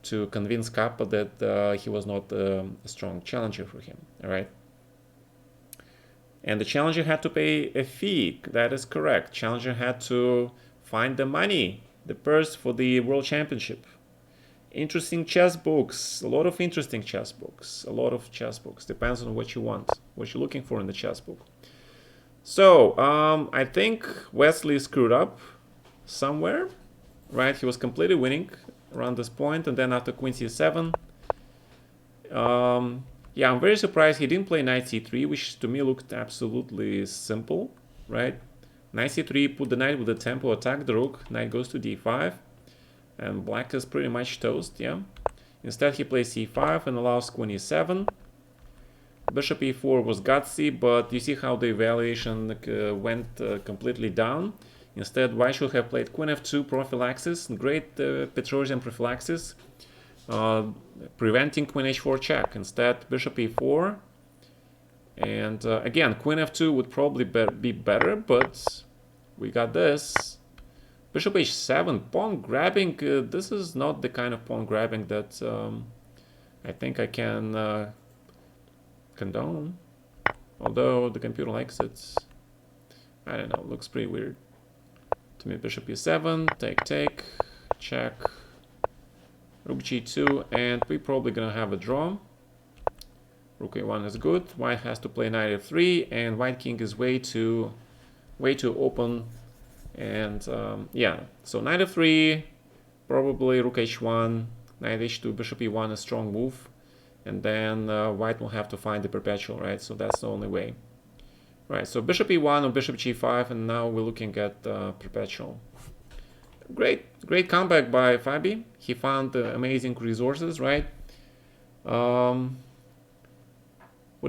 to convince Kappa that he was not a strong challenger for him, all right? And the challenger had to pay a fee, that is correct. Challenger had to find the money, the purse for the World Championship. Interesting chess books, a lot of interesting chess books, depends on what you want, what you're looking for in the chess book. So, I think Wesley screwed up somewhere, right? He was completely winning around this point, and then after queen c7, yeah, I'm very surprised he didn't play knight c3, which to me looked absolutely simple, right? Knight c3, put the knight with the tempo, attack the rook, knight goes to d5, and black is pretty much toast, yeah. Instead he plays c5 and allows queen e7. Bishop e4 was gutsy, but you see how the evaluation went completely down. Instead, white should have played queen f2 prophylaxis, great Petrosian prophylaxis, preventing queen h4 check. Instead, bishop e4, and again, queen f2 would probably be better, but we got this. Bishop h7, pawn grabbing, this is not the kind of pawn grabbing that I think I can condone, although the computer likes it. I don't know, looks pretty weird to me. Bishop e7, take, check, rook g2, and we're probably gonna have a draw. Rook a1 is good. White has to play knight f3, and white king is way too open. And yeah, so knight f3, probably rook h1, knight h2, bishop e1 is a strong move, and then white will have to find the perpetual, right? So that's the only way. Right, so bishop e1 or bishop g5, and now we're looking at perpetual. Great comeback by Fabi. He found amazing resources, right? What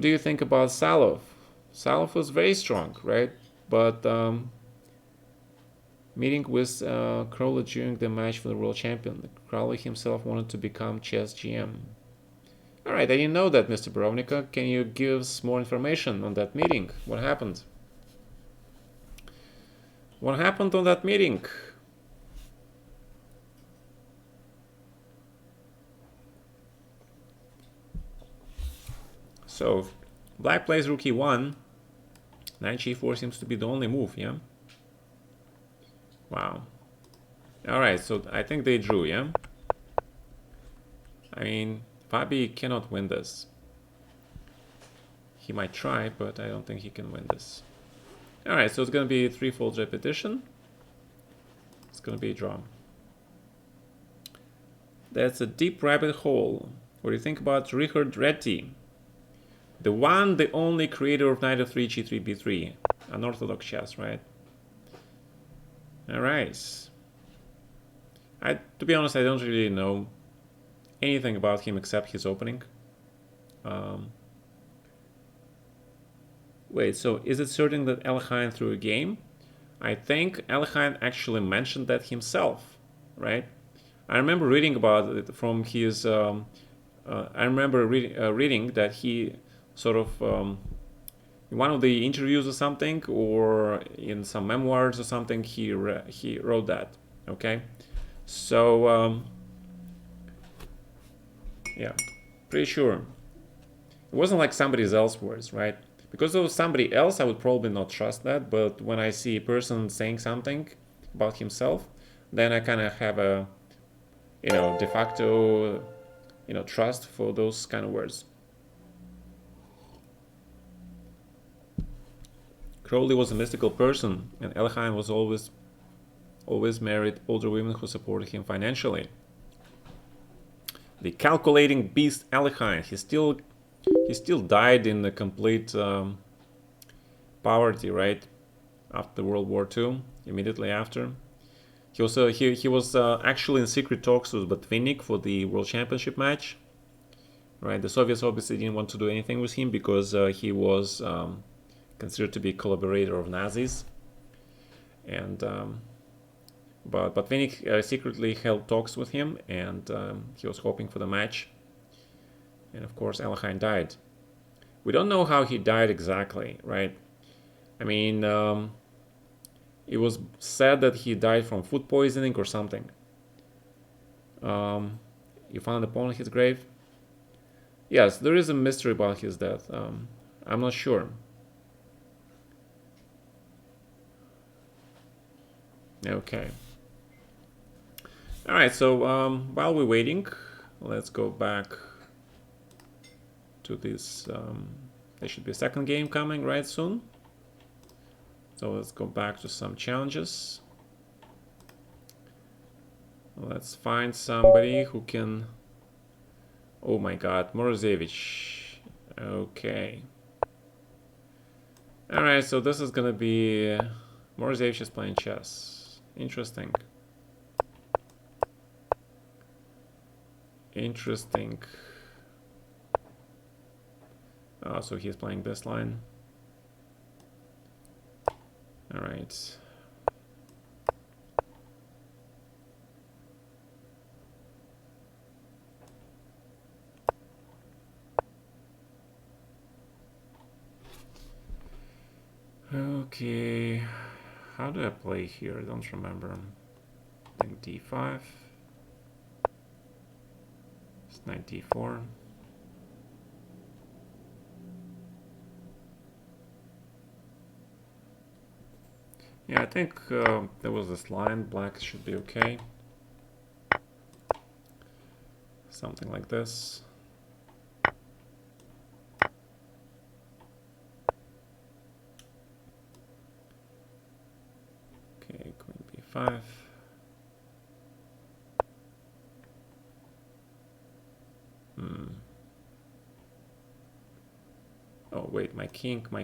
do you think about Salov? Salov was very strong, right? But meeting with Crowley during the match for the world champion, Crowley himself wanted to become chess GM. All right, I didn't know that, Mr. Borovnica. Can you give us more information on that meeting? What happened? What happened on that meeting? So black plays rook e1. Knight g4 seems to be the only move, yeah? Wow. Alright, so I think they drew, yeah? I mean, Fabi cannot win this. He might try, but I don't think he can win this. Alright, so it's gonna be a threefold repetition. It's gonna be a draw. That's a deep rabbit hole. What do you think about Richard Reti? The one, the only creator of knight f3, g3, b3. Unorthodox chess, right? Alright. To be honest, I don't really know anything about him except his opening. Wait, so is it certain that Elhain threw a game? I think Elhain actually mentioned that himself, right? I remember reading about it from his. I remember reading that he sort of in one of the interviews or something, or in some memoirs or something, he wrote that. Okay, so yeah, pretty sure it wasn't like somebody else's words, right? Because if it was somebody else, I would probably not trust that. But when I see a person saying something about himself, then I kind of have a, de facto, trust for those kind of words. Crowley was a mystical person, and Elhain was always married older women who supported him financially. The calculating beast Elhain, he still died in a complete poverty, right? After World War II, immediately after. He was actually in secret talks with Botvinnik for the World Championship match. Right, the Soviets obviously didn't want to do anything with him because he was considered to be a collaborator of Nazis. And but Botvinnik secretly held talks with him, and he was hoping for the match. And of course, Elhain died. We don't know how he died exactly, right? I mean, it was said that he died from food poisoning or something. You found a pawn in his grave? Yes, there is a mystery about his death. I'm not sure. Okay. All right, so while we're waiting, let's go back to this. There should be a second game coming right soon. So let's go back to some challenges. Let's find somebody who can... Oh my god, Morozevich. Okay. Alright, so this is gonna be... Morozevich is playing chess. Interesting. Interesting. Oh, so he's playing this line. Alright. Okay, how do I play here? I don't remember. I think d5. It's knight d4. Yeah, I think there was this line. Black should be okay. Something like this. Okay, queen b5. Oh wait, my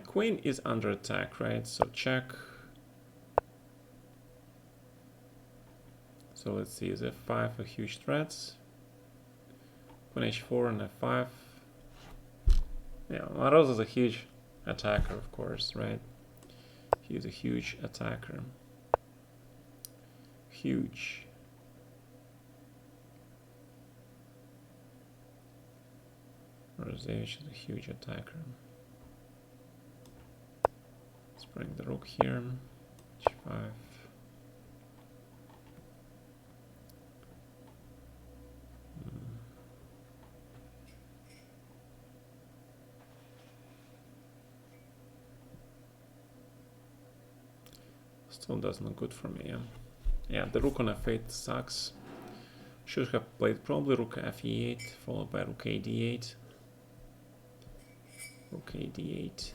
queen is under attack, right? So check. So let's see, is f5 a huge threat? Queen h4 and f5. Yeah, Maros is a huge attacker, of course, right? He's a huge attacker. Huge. Morozevich is a huge attacker. Let's bring the rook here. h5. Still does not good for me, yeah. Yeah, the rook on f8 sucks. Should have played probably rook fe8, followed by rook a d8. Rook a d8.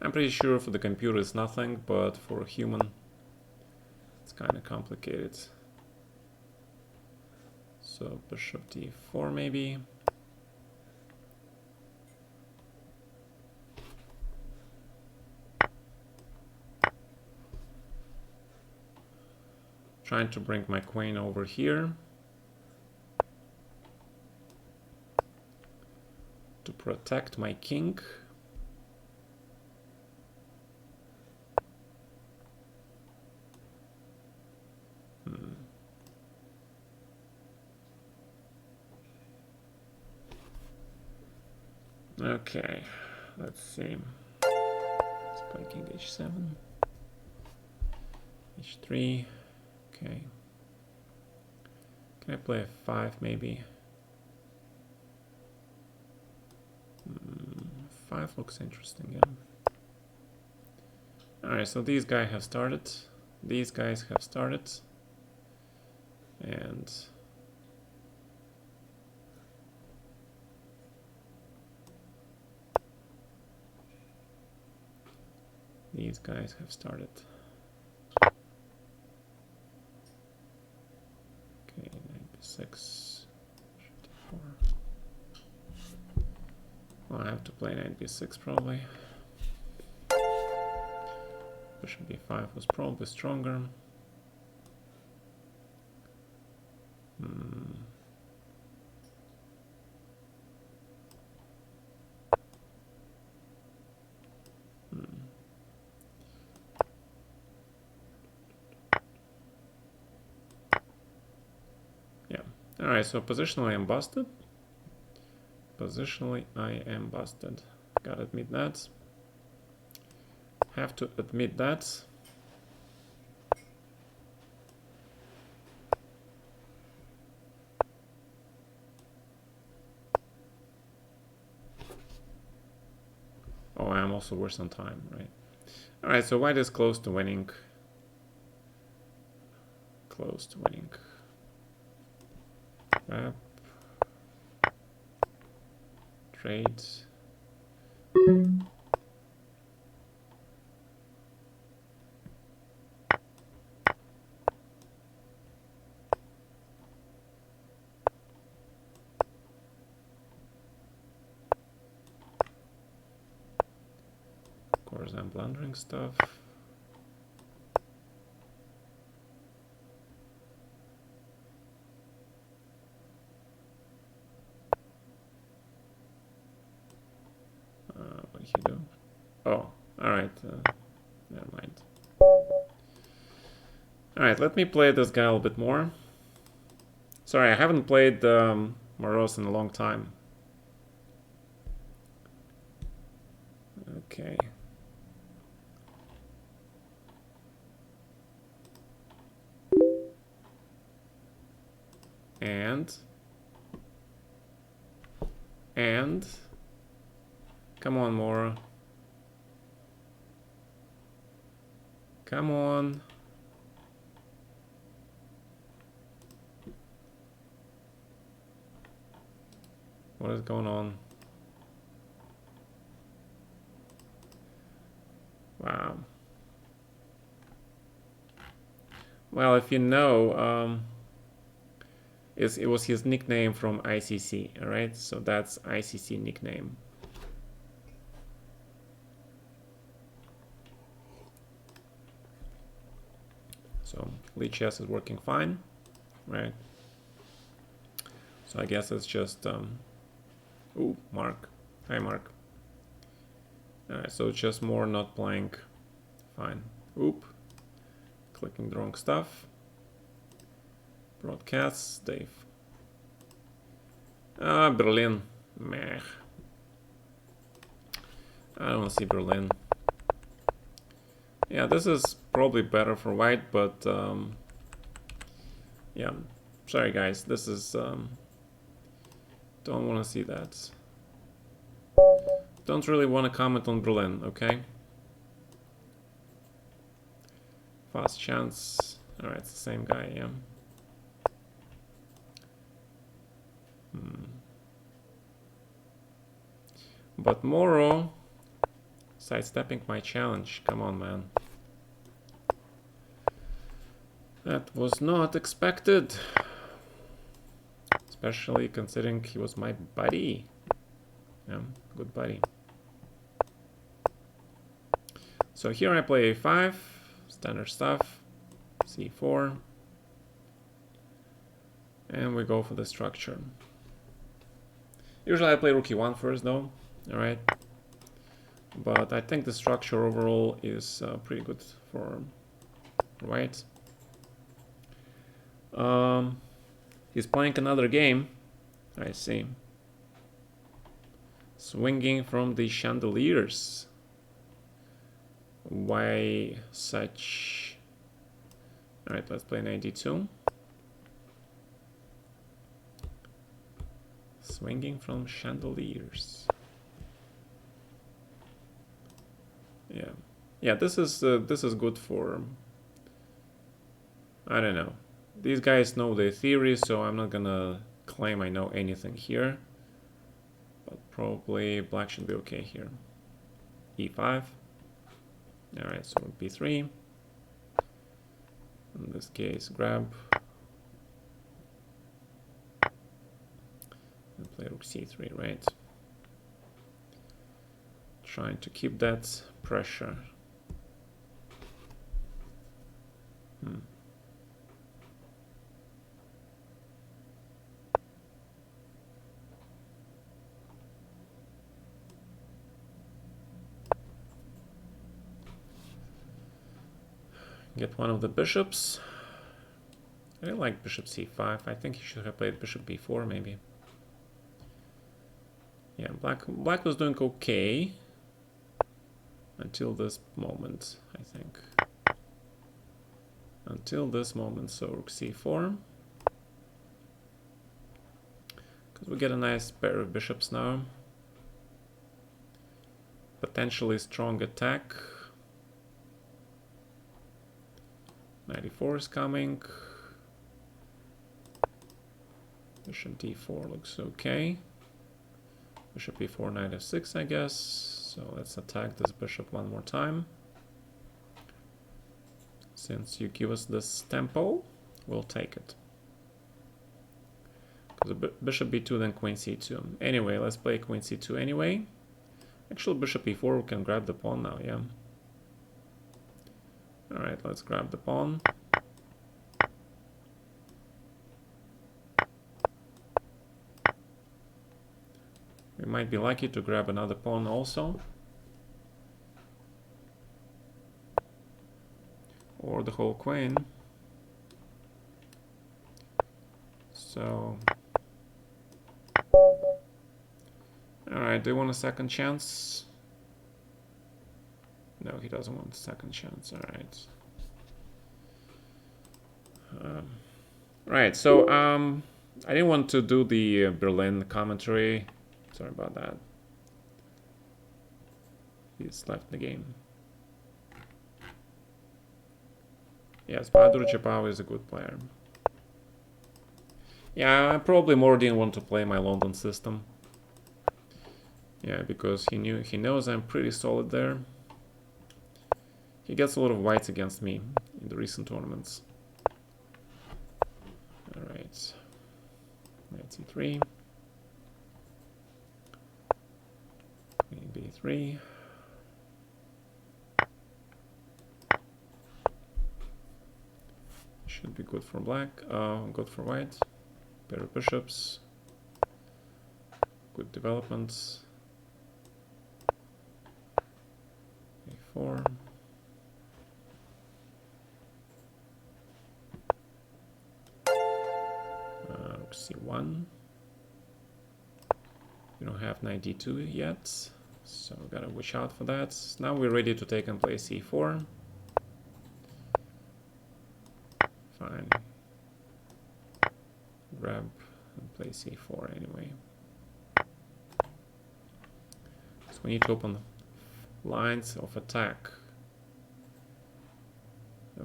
I'm pretty sure for the computer it's nothing, but for a human it's kind of complicated. So bishop d4 maybe. Trying to bring my queen over here to protect my king. Okay, let's see. Let's play king h7, h3. Okay. Can I play f5 maybe? 5 looks interesting, yeah. Alright, so these guys have started. These guys have started. And these guys have started. Okay, knight b6, d4. Well, I have to play knight b6 probably. Bishop b5 was probably stronger. Yeah. Alright, so positionally I'm busted. Positionally I am busted. Gotta admit that. Have to admit that. Oh, I'm also worse on time, right? Alright, so white is close to winning. Close to winning. Trade. Of course, I'm blundering stuff. What did he do? Oh, alright. Never mind. Alright, let me play this guy a little bit more. Sorry, I haven't played Morose in a long time. Okay. And come on, Mora. Come on. What is going on? Wow. Well, if you know, it was his nickname from ICC, all right? So that's ICC nickname. So lichess is working fine, right? So I guess it's just, ooh, Mark. Hi, Mark. All right, so it's just more not playing fine. Oop. Clicking the wrong stuff. Broadcasts, Dave. Berlin. Meh. I don't see Berlin. Yeah, this is probably better for white, but yeah, sorry guys, this is don't want to see that. Don't really want to comment on Berlin, okay? fast chance. Alright, it's the same guy, yeah. But Moro sidestepping my challenge. Come on, man. That was not expected. Especially considering he was my buddy. Yeah, good buddy. So here I play a5, standard stuff, c4. And we go for the structure. Usually I play rook e1 first though, alright. But I think the structure overall is pretty good for white. He's playing another game, I see. Swinging from the chandeliers. Why such? Alright, let's play knight d2. Swinging from chandeliers. Yeah. This is good for. I don't know. These guys know their theory, so I'm not gonna claim I know anything here. But probably black should be okay here. e5. Alright, so b3. In this case, grab. And play rook c3, right? Trying to keep that pressure. Get one of the bishops. I didn't like bishop c5. I think he should have played bishop b4 maybe. Yeah, black was doing okay until this moment, I think. Until this moment, so rook c4. Because we get a nice pair of bishops now. Potentially strong attack. Knight e4 is coming. Bishop d4 looks okay. Bishop e4, knight f6, I guess. So let's attack this bishop one more time. Since you give us this tempo, we'll take it. Because bishop b2, then queen c2. Anyway, let's play queen c2 anyway. Actually, bishop e4, we can grab the pawn now, yeah. Alright, let's grab the pawn. We might be lucky to grab another pawn also. Or the whole queen. So... Alright, do you want a second chance? No, he doesn't want a second chance, alright. Right, so I didn't want to do the Berlin commentary. Sorry about that. He's left the game. Yes, Bahadur Chapaw is a good player. Yeah, I probably more didn't want to play my London system. Yeah, because he knows I'm pretty solid there. He gets a lot of whites against me in the recent tournaments. Alright. Knight c3. Queen b3. Should be good for black. Good for white. Pair of bishops. Good developments. a4. Rook c1. We don't have knight d2 yet, so we gotta watch out for that. Now we're ready to take and play c4. Fine. Grab and play c4 anyway. So we need to open lines of attack.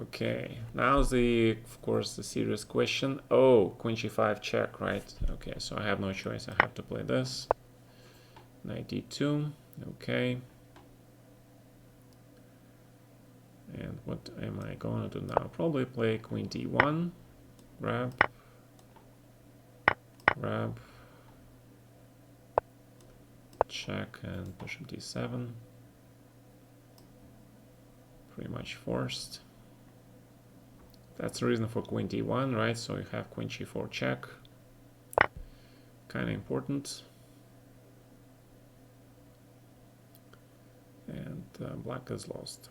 Okay, now the, of course, the serious question. Oh, queen g5 check, right? Okay, so I have no choice. I have to play this. Knight d2. Okay. And what am I going to do now? Probably play queen d1. Grab. Grab. Check and bishop d7. Pretty much forced. That's the reason for queen d1, right? So you have queen g4 check. Kind of important. And black is lost.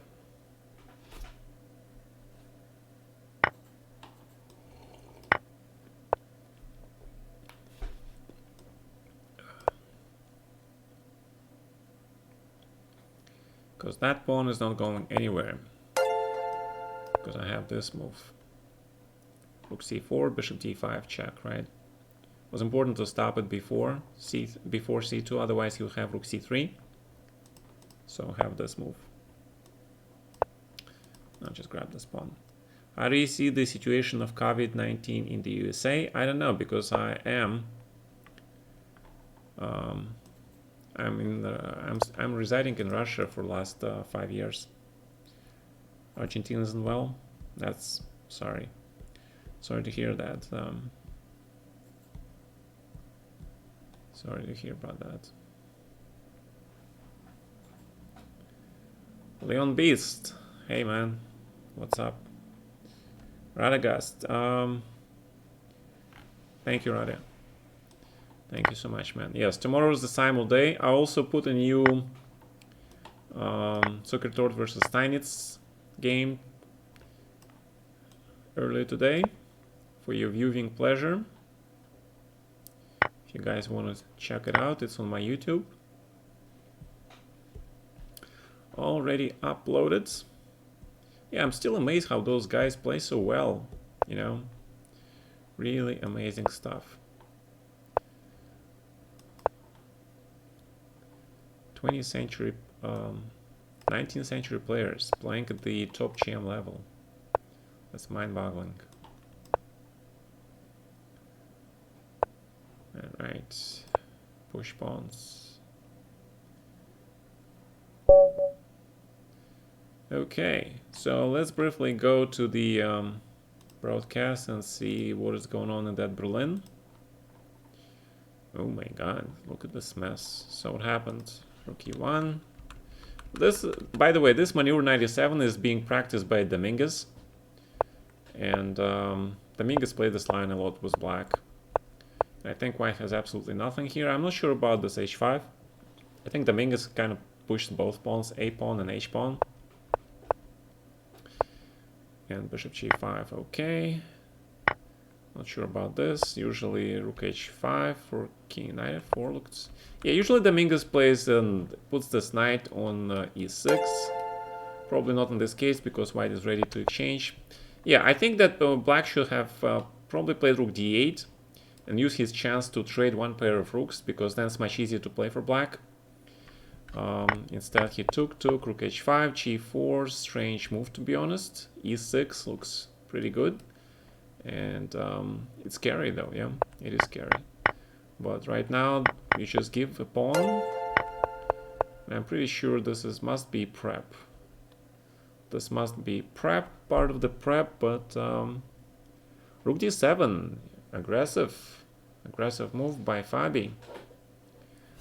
Because that pawn is not going anywhere. Because I have this move. Rook c4, bishop d5 check, right? It was important to stop it before c2, otherwise you have rook c3. So I have this move. Now just grab this pawn. How do you see the situation of COVID-19 in the USA? I don't know, because I am I'm residing in Russia for the last 5 years. Argentina isn't well. That's sorry to hear that. Sorry to hear about that. Leon Beast, hey man, what's up? Radagast, thank you, Rada. Thank you so much, man. Yes, tomorrow is the simul day. I also put a new Zuckertort versus Steinitz game earlier today for your viewing pleasure. If you guys want to check it out, it's on my YouTube. Already uploaded. Yeah, I'm still amazed how those guys play so well, you know. Really amazing stuff. 20th century, 19th century players playing at the top GM level. That's mind-boggling. Alright, push pawns. Okay, so let's briefly go to the broadcast and see what is going on in that Berlin. Oh my god, look at this mess. So what happened? Rook e1. This, by the way, this maneuver 97 is being practiced by Dominguez. And Dominguez played this line a lot with black. I think white has absolutely nothing here. I'm not sure about this h5. I think Dominguez kind of pushed both pawns, a pawn and h pawn. And bishop g5, okay. Not sure about this. Usually rook h5 for king knight f4 looks. Yeah, usually Dominguez plays and puts this knight on e6. Probably not in this case because white is ready to exchange. Yeah, I think that black should have probably played rook d8 and use his chance to trade one pair of rooks, because then it's much easier to play for black. Instead he took rook h5, g4, strange move to be honest. e6 looks pretty good. And it's scary though, yeah, it is scary. But right now you just give a pawn. And I'm pretty sure this must be prep. This must be prep, part of the prep, but rook d7, aggressive move by Fabi.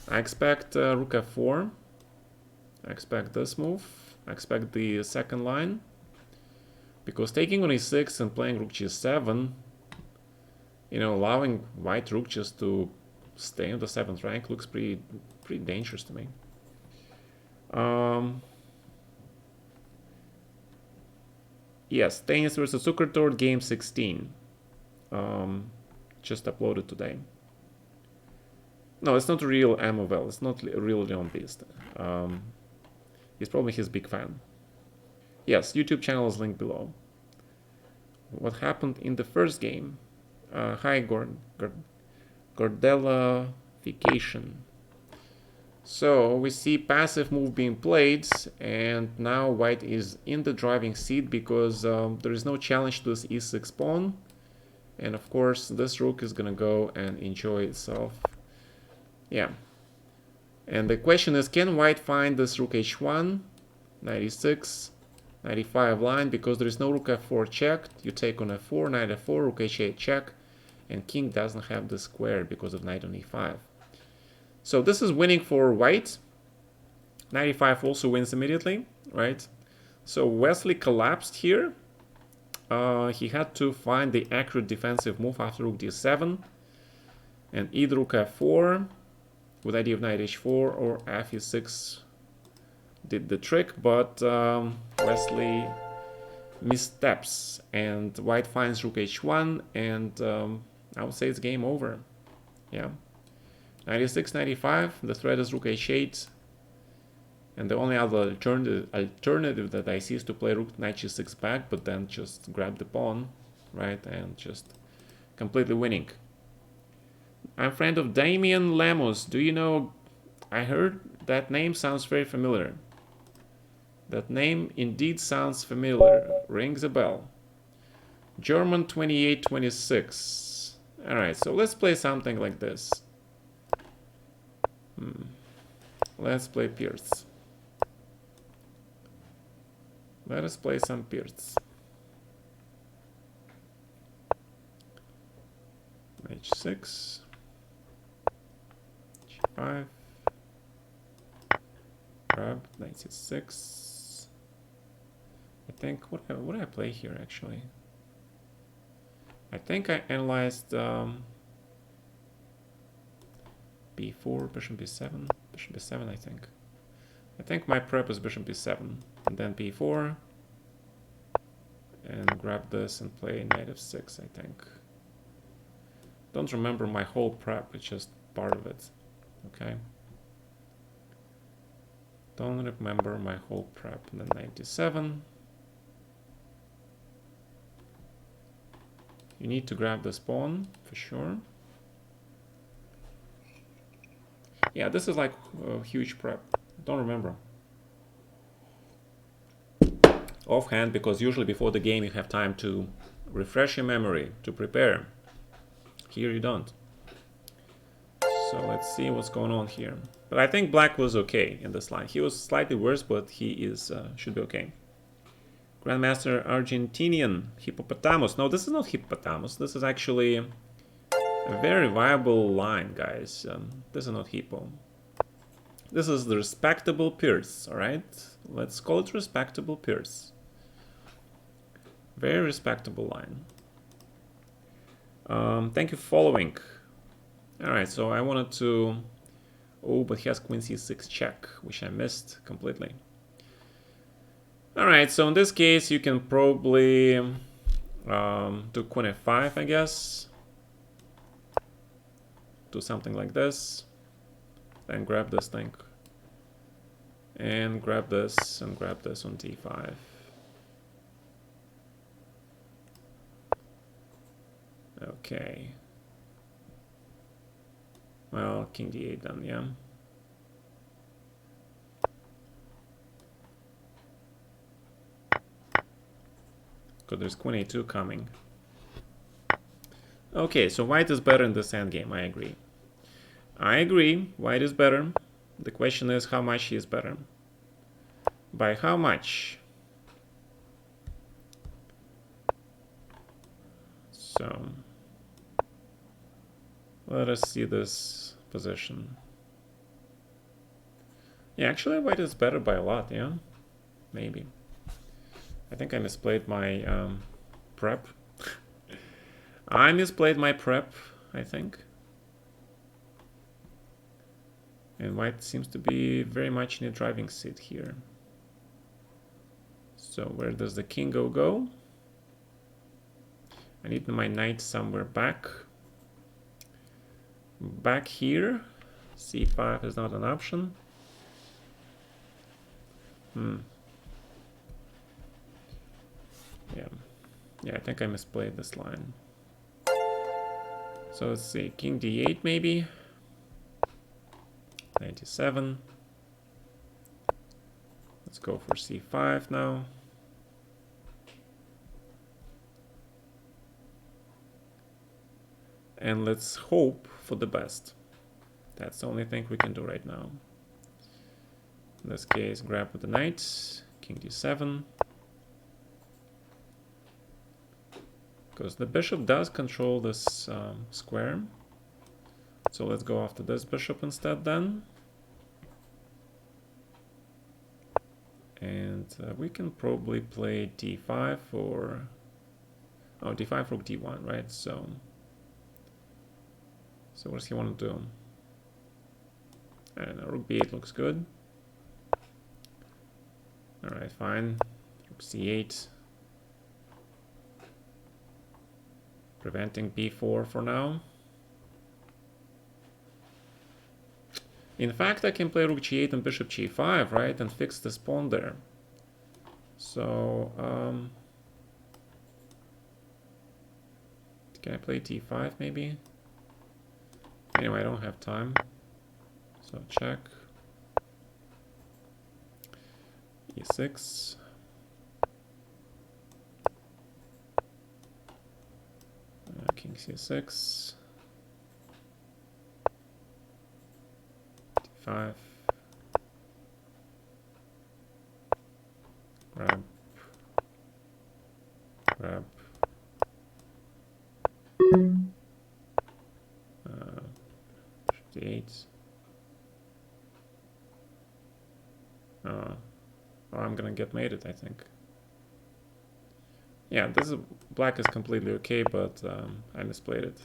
I expect rook f4. I expect this move. I expect the second line. Because taking on e6 and playing rook g7, you know, allowing white rook just to stay on the 7th rank looks pretty dangerous to me. Yes, Tennis versus Zuckertort game 16. Just uploaded today. No, it's not real Amovel. It's not real Leon Beast. He's probably his big fan. Yes, YouTube channel is linked below. What happened in the first game? Hi, Gordelification. So we see passive move being played, and now white is in the driving seat because there is no challenge to this e6 pawn. And of course, this rook is gonna go and enjoy itself. Yeah. And the question is, can white find this rook h1, 96, 95 line, because there is no rook f4 checked. You take on f4, knight f4, rook h8 check, and king doesn't have the square because of knight on e5. So this is winning for white. 95 also wins immediately, right? So Wesley collapsed here. He had to find the accurate defensive move after rook d7, and either rook f4 with idea of knight h4 or f e6 did the trick, but Wesley missteps, and white finds rook h1, and I would say it's game over. Yeah, 96, 95, the threat is rook h8, and the only other alternative that I see is to play rook knight g6 back, but then just grab the pawn, right, and just completely winning. I'm friend of Damian Lemos. Do you know? I heard that name sounds very familiar. That name indeed sounds familiar. Rings a bell. German 2826. Alright, so let's play something like this. Let's play Pierce. Let us play some Pierce. H6. G5. Grab, knight c6. I think, what did I play here actually? I think I analyzed b4, bishop b7, bishop b7 I think. I think my prep is bishop b7, and then b4, and grab this and play knight f6 I think. Don't remember my whole prep, it's just part of it, okay? Don't remember my whole prep. And then knight d7. You need to grab this pawn for sure. Yeah, this is like a huge prep. Don't remember offhand, because usually before the game you have time to refresh your memory, to prepare. Here you don't. So let's see what's going on here. But I think black was okay in this line. He was slightly worse, but he is should be okay. Grandmaster Argentinian Hippopotamus. No, this is not Hippopotamus. This is actually a very viable line, guys. This is not Hippo. This is the respectable Pierce, alright? Let's call it respectable Pierce. Very respectable line. Thank you for following. Alright, so I wanted to... Oh, but he has queen c6 check, which I missed completely. Alright, so in this case you can probably do queen f5, I guess. Do something like this. Then grab this thing. And grab this and grab this on d5. Okay. Well, king d8 then, yeah. Because there's queen a2 coming. Okay, so white is better in this endgame, I agree. I agree, white is better. The question is how much he is better. By how much? So, let us see this position. Yeah, actually white is better by a lot, yeah? Maybe. I think I misplayed my prep. I misplayed my prep, I think. And white seems to be very much in a driving seat here. So where does the king go? I need my knight somewhere back. Back here. c5 is not an option. Yeah, I think I misplayed this line. So let's see, king d8 maybe. 97. Let's go for c5 now. And let's hope for the best. That's the only thing we can do right now. In this case, grab with the knight, king d7. Because the bishop does control this square. So let's go after this bishop instead then. And we can probably play d5 or... Oh, d5 rook d1, right? So what does he want to do? I don't know, rook b8 looks good. Alright, fine. Rook c8. Preventing b4 for now. In fact, I can play rook g8 and bishop g5, right? And fix this pawn there. So, can I play d5 maybe? Anyway, I don't have time. So check. e6. King c6. d5. Grab. Grab. d8. Oh, I'm gonna get mated, I think. Yeah, this is, black is completely okay, but I misplayed it.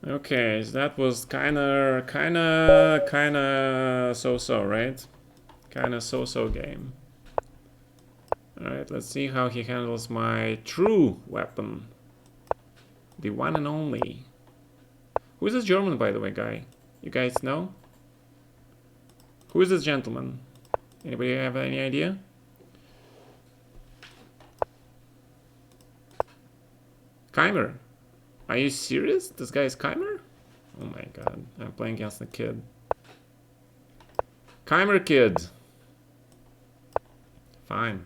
Okay, so that was kinda so-so, right? Kinda so-so game. Alright, let's see how he handles my true weapon. The one and only. Who is this German, by the way, guy? You guys know? Who is this gentleman? Anybody have any idea? Keimer. Are you serious? This guy is Keimer? Oh my god, I'm playing against the kid. Keimer kid. Fine.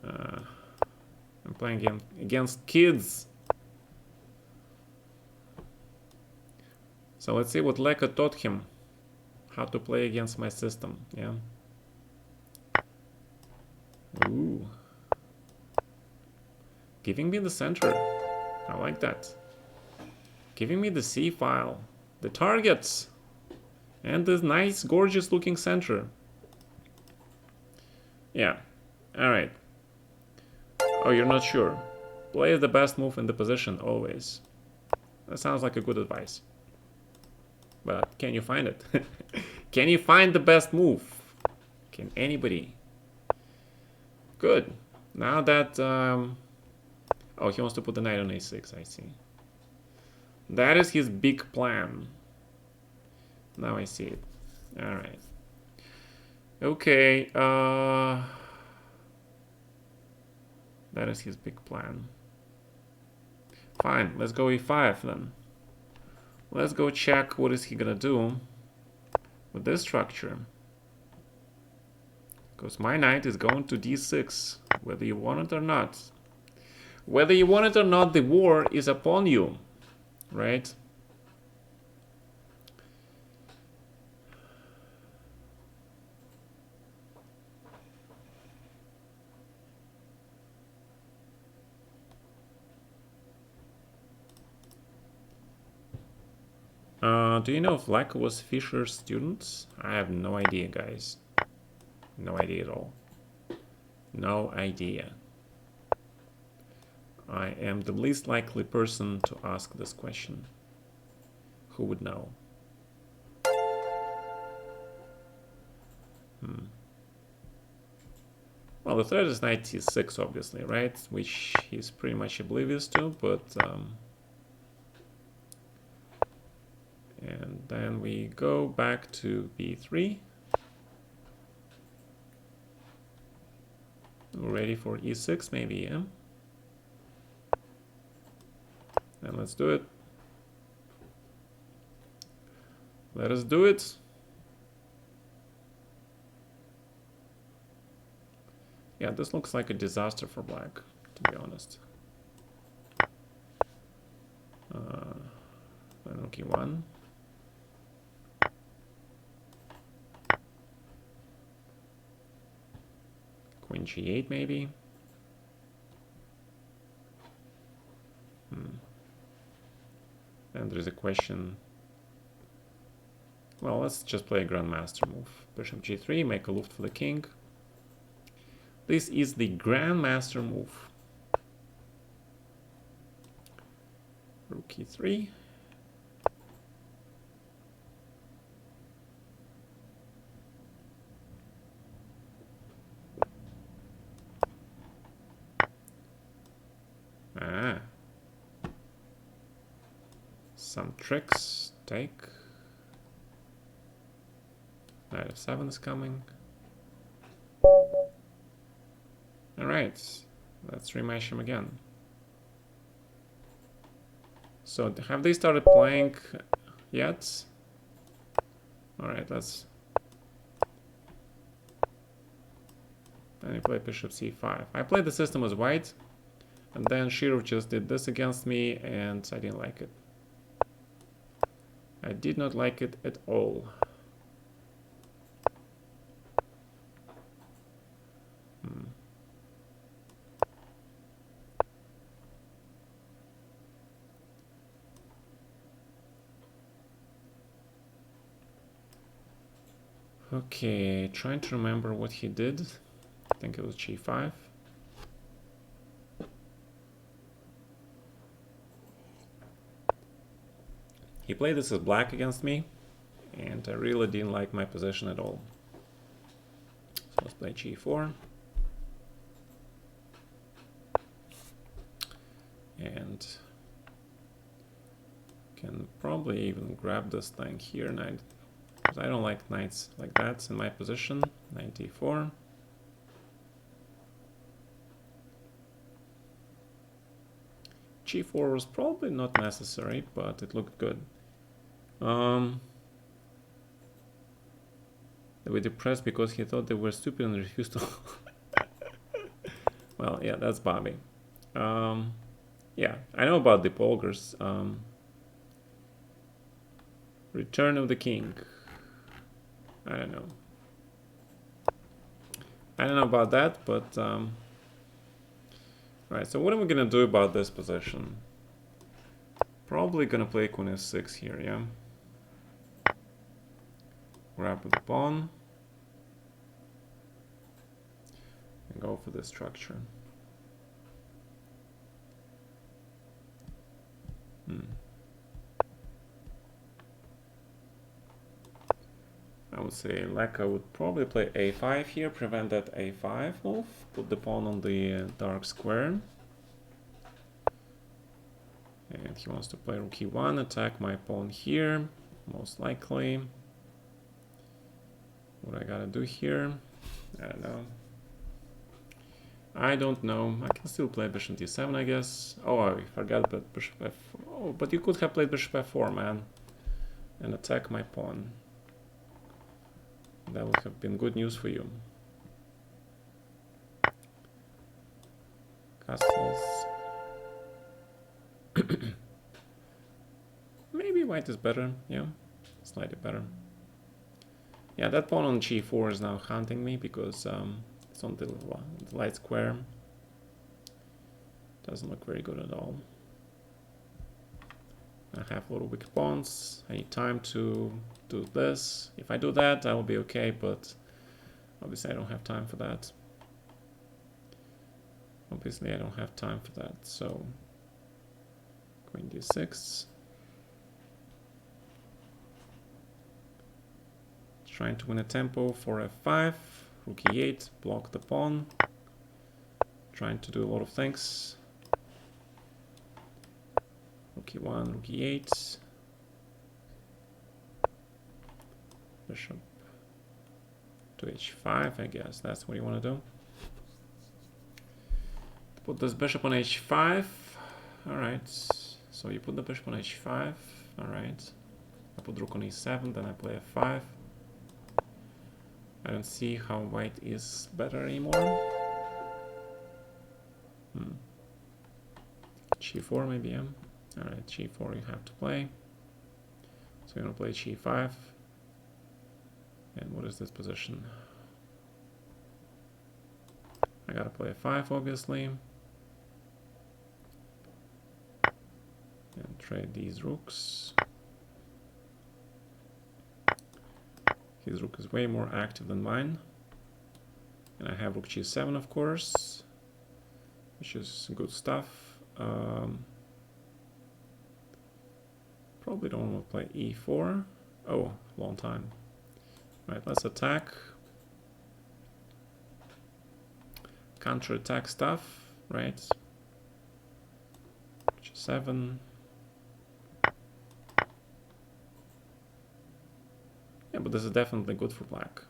I'm playing against kids. So let's see what Leka taught him. How to play against my system, yeah. Ooh. Giving me the center. I like that. Giving me the C file. The targets. And this nice, gorgeous looking center. Yeah. Alright. Oh, you're not sure. Play the best move in the position, always. That sounds like a good advice. But can you find it? Can you find the best move? Can anybody? Good. Now that... Oh, he wants to put the knight on a6, I see. That is his big plan. Now I see it. Alright. Okay, that is his big plan. Fine, let's go e5 then. Let's go check what is he gonna do with this structure. Because my knight is going to d6, whether you want it or not. Whether you want it or not, the war is upon you, right? Do you know if Leka was Fischer's student? I have no idea, guys. No idea at all. No idea. I am the least likely person to ask this question. Who would know? Well, the threat is knight c6, obviously, right? Which he's pretty much oblivious to, but... and then we go back to b3. We're ready for e6, maybe, yeah? And let's do it. Let us do it. Yeah, this looks like a disaster for black, to be honest. Rook e1. Queen g8, maybe. And there's a question. Well, let's just play a grandmaster move. Bishop g3, make a luft for the king. This is the grandmaster move. Rook e3. Some tricks. Take. Knight f7 is coming. Alright, let's rematch him again. So, have they started playing yet? Alright, let's... Then he played bishop c5. I played the system as white, and then Shirov just did this against me, and I didn't like it. I did not like it at all. Okay, trying to remember what he did. I think it was g5. He played this as black against me, and I really didn't like my position at all. So let's play g4. And can probably even grab this thing here, knight, because I don't like knights like that in my position. Knight d4. g4 was probably not necessary, but it looked good. They were depressed because he thought they were stupid and refused to. Well, yeah, that's Bobby. Yeah, I know about the Polgars. Return of the King. I don't know. I don't know about that, but right. So what am I gonna do about this position? Probably gonna play Queen f6 here, yeah. Grab with the pawn and go for the structure. I would say Leka would probably play a5 here, prevent that a5 move, put the pawn on the dark square. And he wants to play rook e1, attack my pawn here, most likely. What I gotta do here? I don't know. I don't know. I can still play bishop d7, I guess. Oh, I forgot about bishop f4. Oh, but you could have played bishop f4, man, and attack my pawn. That would have been good news for you. Castles. Maybe white is better, yeah, slightly better. Yeah, that pawn on g4 is now hunting me because it's on the light square. Doesn't look very good at all. I have a lot of weak pawns. I need time to do this. If I do that, I will be okay, but obviously I don't have time for that. Obviously, I don't have time for that, so queen d6. Trying to win a tempo for f5, rook e8, block the pawn. Trying to do a lot of things. Rook e1, rook e8. Bishop to h5, I guess that's what you want to do. Put this bishop on h5. Alright, so you put the bishop on h5. Alright, I put rook on e7, then I play f5. I don't see how white is better anymore. G4 maybe, yeah. Alright, G4 you have to play. So you're gonna play G5. And what is this position? I gotta play f5 obviously. And trade these rooks. His rook is way more active than mine. And I have rook g7, of course, which is good stuff. Probably don't want to play e4. Oh, long time. Right, let's attack. Counter-attack stuff, right? G7. Yeah, but this is definitely good for black.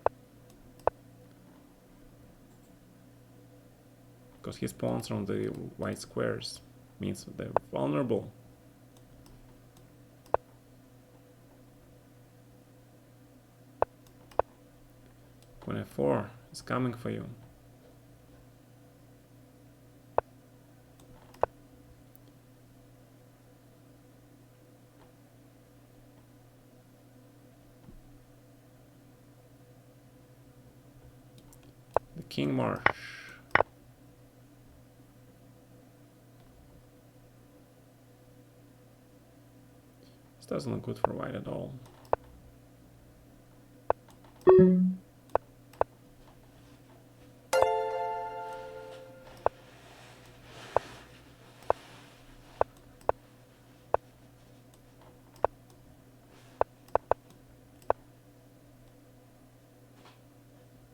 Because his pawns are on the white squares. Means that they're vulnerable. Queen f4 is coming for you. The king march. This doesn't look good for white at all.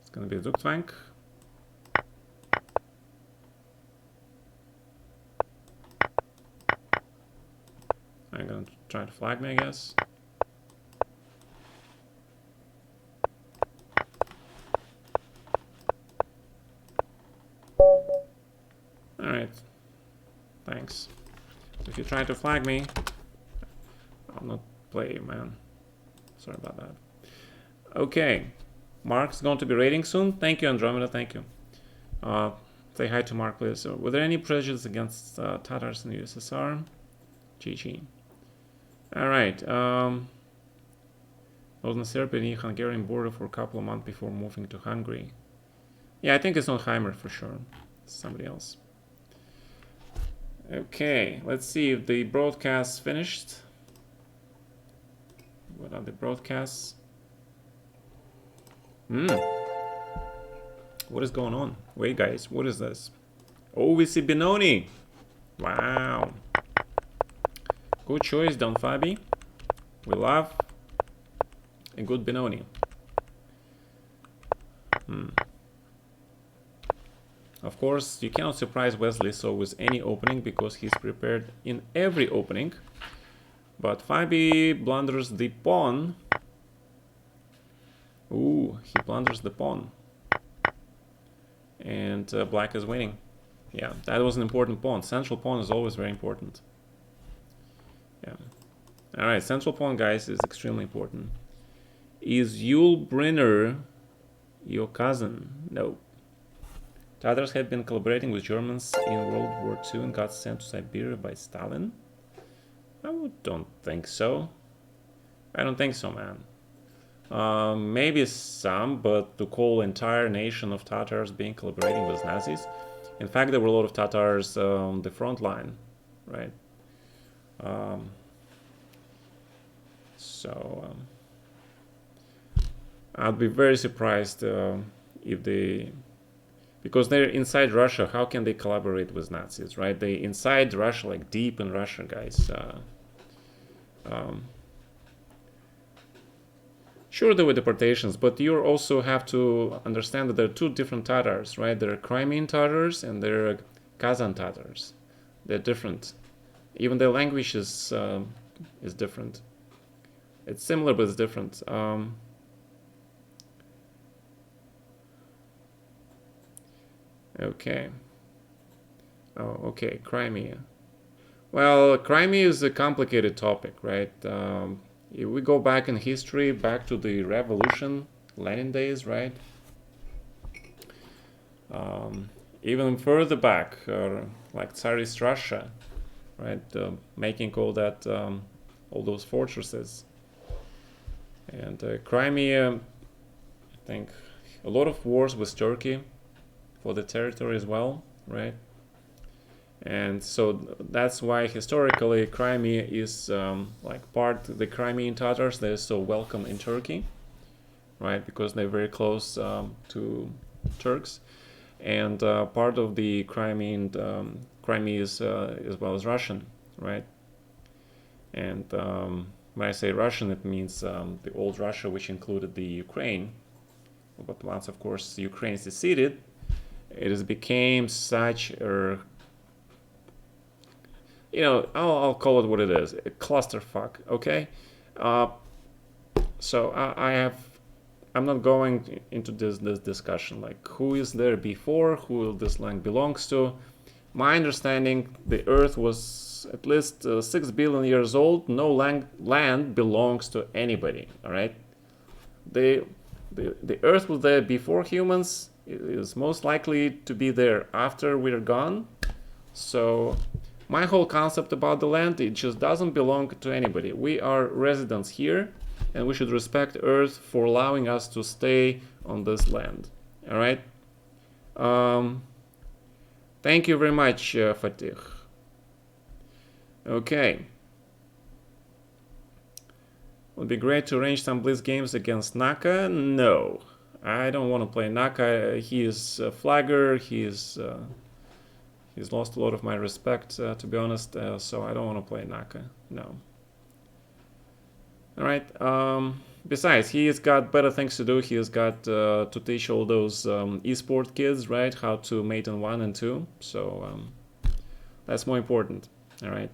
It's gonna be a Zugzwang. I'm gonna try to flag me, I guess. Alright. Thanks. So if you try to flag me, I'll not play you, man. Sorry about that. Okay. Mark's going to be raiding soon. Thank you, Andromeda. Thank you. Say hi to Mark, please. So, were there any prejudices against Tatars in the USSR? GG. Alright. I was in Serbia and Hungarian border for a couple of months before moving to Hungary. Yeah, I think it's not Heimer for sure. It's somebody else. Okay, let's see if the broadcast finished. What are the broadcasts? What is going on? Wait, guys, what is this? Oh, we see Benoni. Wow. Good choice, Don Fabi. We love a good Benoni. Of course, you cannot surprise Wesley so with any opening because he's prepared in every opening. But Fabi blunders the pawn. Ooh, he blunders the pawn. And black is winning. Yeah, that was an important pawn. Central pawn is always very important. Yeah. Alright, central pawn, guys, is extremely important. Is Yul Brynner your cousin? No. Tatars had been collaborating with Germans in World War II and got sent to Siberia by Stalin? I don't think so. I don't think so, man. Maybe some, but to call entire nation of Tatars being collaborating with Nazis. In fact, there were a lot of Tatars on the front line, right? I'd be very surprised if the... because they're inside Russia. How can they collaborate with Nazis, right? They inside Russia, like deep in Russia, guys. Sure, there were deportations, but you also have to understand that there are two different Tatars, right? There are Crimean Tatars and there are Kazan Tatars. They're different. Even their language is different. It's similar, but it's different. Okay. Oh, okay, Crimea. Well, Crimea is a complicated topic, right? If we go back in history, back to the revolution, Lenin days, right? Even further back, like Tsarist Russia, right? Making all that, all those fortresses. And Crimea, I think a lot of wars with Turkey for the territory as well, right? And so that's why historically Crimea is like the Crimean Tatars, they're so welcome in Turkey, right? Because they're very close to Turks. And part of the Crimean, Crimea is as well as Russian, right? And when I say Russian, it means the old Russia, which included the Ukraine. But once, of course, Ukraine seceded, it has became such a, I'll call it what it is, a clusterfuck, okay? So I'm not going into this discussion, like who is there before, who this land belongs to. My understanding, the Earth was at least 6 billion years old. No land belongs to anybody, all right? The Earth was there before humans. It is most likely to be there after we're gone. So my whole concept about the land, it just doesn't belong to anybody. We are residents here, and we should respect Earth for allowing us to stay on this land. All right? Thank you very much, Fatih. Okay. Would be great to arrange some Blitz games against Naka. No, I don't want to play Naka. He is a flagger. He's lost a lot of my respect, to be honest. So I don't want to play Naka. No. All right. Besides, he has got better things to do. He has got to teach all those esport kids, right, how to mate in 1 and 2. So that's more important. All right.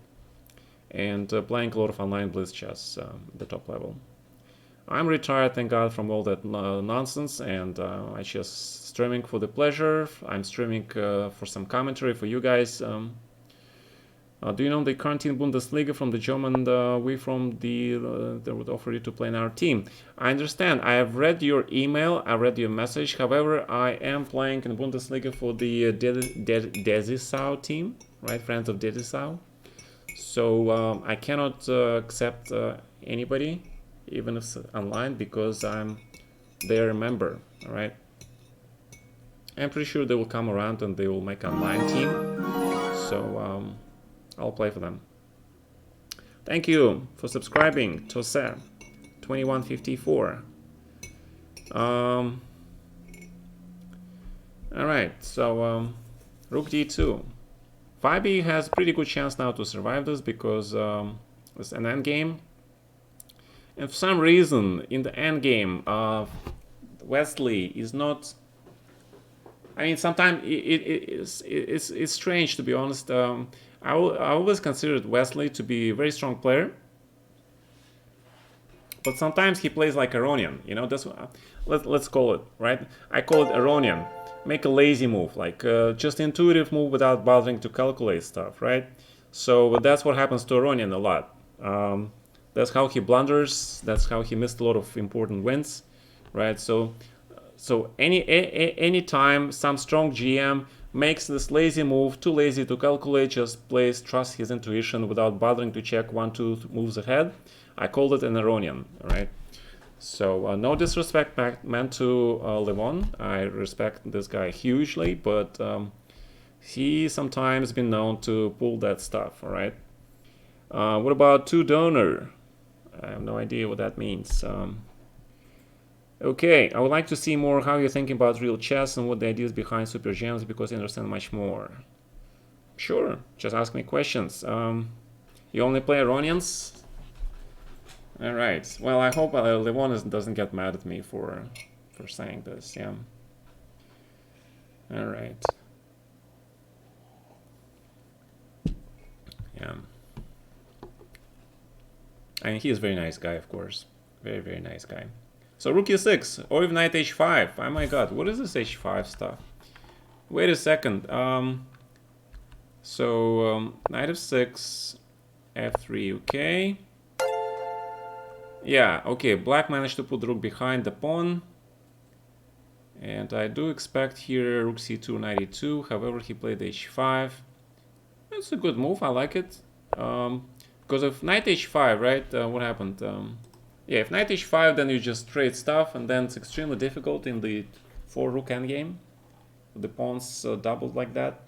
And playing a lot of online Blitz chess at the top level. I'm retired, thank God, from all that nonsense, and I just streaming for the pleasure. I'm streaming for some commentary for you guys. Do you know the quarantine Bundesliga from the German? We from the they would offer you to play in our team. I understand. I have read your email. I read your message. However, I am playing in Bundesliga for the Desisau team, right? Friends of Desisau. So I cannot accept anybody, even if it's online, because I'm their member. All right. I'm pretty sure they will come around and they will make an online team. So I'll play for them. Thank you for subscribing, Tose 2154. All right. So Rook D2. 5e has a pretty good chance now to survive this because it's an endgame. And for some reason, in the endgame, Wesley is not... I mean, sometimes it's strange, to be honest. I always considered Wesley to be a very strong player. But sometimes he plays like Aronian, that's what, let's call it, right? I call it Aronian. Make a lazy move, like just intuitive move without bothering to calculate stuff, right? So that's what happens to Aronian a lot. That's how he blunders. That's how he missed a lot of important wins, right? So any time some strong GM makes this lazy move, too lazy to calculate, just plays, trusts his intuition without bothering to check 1-2 moves ahead, I call it an Aronian, right? So no disrespect meant to Levon. I respect this guy hugely, but he sometimes been known to pull that stuff, all right? What about 2 donor? I have no idea what that means. Okay, I would like to see more how you're thinking about real chess and what the ideas behind super gems because I understand much more. Sure, just ask me questions. You only play Iranians? Alright, well I hope Levon doesn't get mad at me for saying this, yeah. Alright. Yeah. I mean, he is a very nice guy, of course. Very, very nice guy. So rook e6, or even knight h5. Oh my god, what is this h5 stuff? Wait a second. Knight f6, f3, okay. Yeah, okay, black managed to put the rook behind the pawn. And I do expect here rook c2, knight e2. However, he played h5. That's a good move, I like it. Because of knight h5, right? What happened? Yeah, if knight h5, then you just trade stuff, and then it's extremely difficult in the 4-rook endgame. The pawns doubled like that.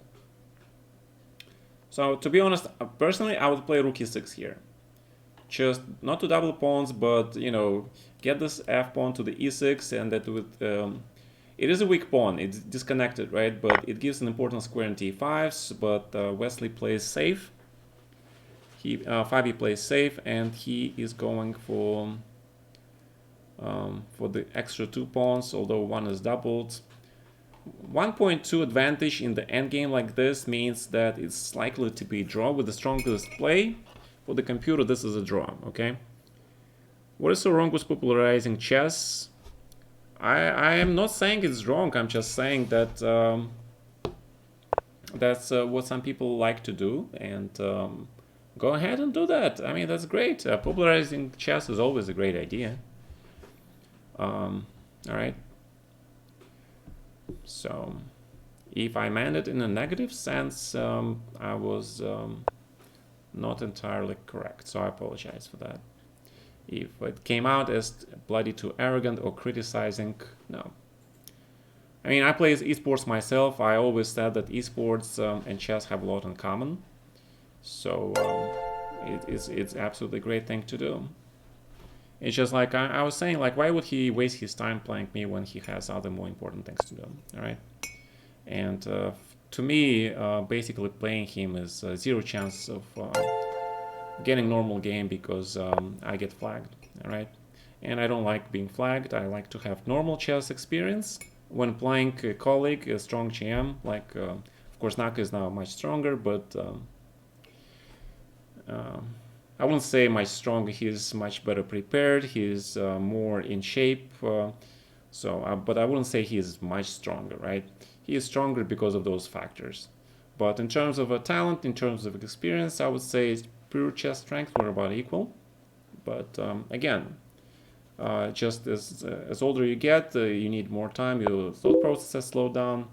So, to be honest, personally, I would play rook e6 here. Just not to double pawns, but, you know, get this f pawn to the e6, and that would... it is a weak pawn, it's disconnected, right? But it gives an important square in t5s, but Wesley plays safe. He 5e plays safe, and he is going for the extra 2 pawns, although one is doubled. 1.2 advantage in the endgame like this means that it's likely to be a draw with the strongest play. For the computer, this is a draw, okay? What is so wrong with popularizing chess? I am not saying it's wrong, I'm just saying that that's what some people like to do, and go ahead and do that. I mean, that's great. Popularizing chess is always a great idea. All right. So, if I meant it in a negative sense, I was not entirely correct. So I apologize for that. If it came out as bloody too arrogant or criticizing, no. I mean, I play esports myself. I always said that esports and chess have a lot in common. So it's absolutely a great thing to do. It's just like I was saying, like, why would he waste his time playing me when he has other more important things to do, all right? And to me, basically playing him is zero chance of getting normal game because I get flagged, all right? And I don't like being flagged. I like to have normal chess experience when playing a colleague, a strong GM. Like, of course, Naka is now much stronger, but I wouldn't say much stronger. He's much better prepared. He's more in shape. But I wouldn't say he's much stronger, right? He is stronger because of those factors. But in terms of talent, in terms of experience, I would say pure chess strength we're about equal. But again, just as older you get, you need more time. Your thought process has slowed down,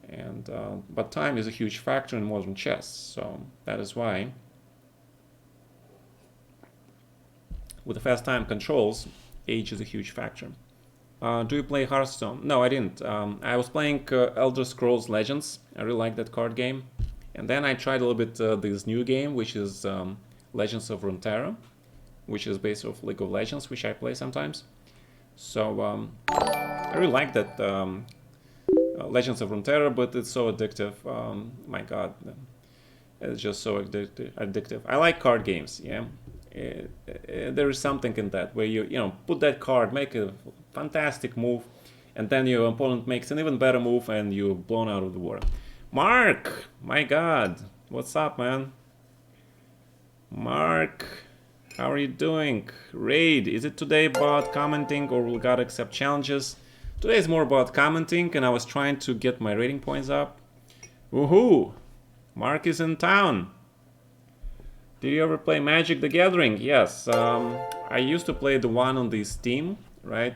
and but time is a huge factor in modern chess. So that is why, with the fast time controls, age is a huge factor. Do you play Hearthstone? No, I didn't. I was playing Elder Scrolls Legends. I really like that card game. And then I tried a little bit this new game, which is Legends of Runeterra, which is based off League of Legends, which I play sometimes. So I really like that Legends of Runeterra, but it's so addictive. My God, it's just so addictive. I like card games, yeah. There is something in that where you know put that card, make a fantastic move, and then your opponent makes an even better move, and you're blown out of the water. Mark, my God, what's up, man? Mark, how are you doing? Raid, is it today about commenting or will God accept challenges? Today is more about commenting, and I was trying to get my rating points up. Woohoo! Mark is in town. Did you ever play Magic the Gathering? Yes. I used to play the one on the Steam, right?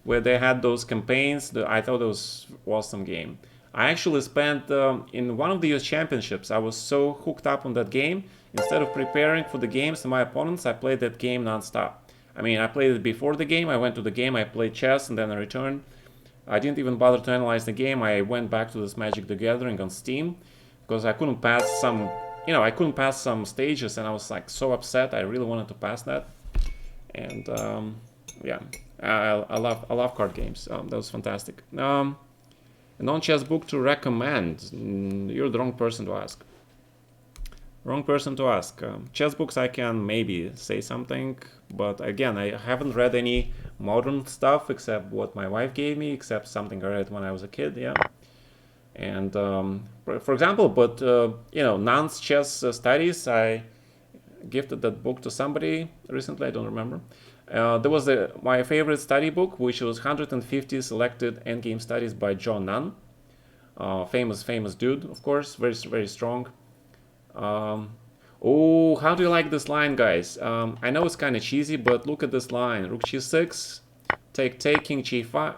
Where they had those campaigns. I thought it was an awesome game. I actually spent in one of the US championships. I was so hooked up on that game. Instead of preparing for the games and my opponents, I played that game non-stop. I mean, I played it before the game. I went to the game. I played chess, and then I returned. I didn't even bother to analyze the game. I went back to this Magic the Gathering on Steam because I couldn't pass some. You know, I couldn't pass some stages, and I was like so upset. I really wanted to pass that, and yeah, I love card games. That was fantastic. A non-chess book to recommend. You're the wrong person to ask. Wrong person to ask. Chess books, I can maybe say something, but again, I haven't read any modern stuff except what my wife gave me, except something I read when I was a kid. Yeah. And for example, but Nan's chess studies, I gifted that book to somebody recently. I don't remember. There was my favorite study book, which was 150 selected endgame studies by John Nunn, famous dude, of course, very very strong. Oh, how do you like this line, guys? I know it's kind of cheesy, but look at this line: Rook g6, take king g5.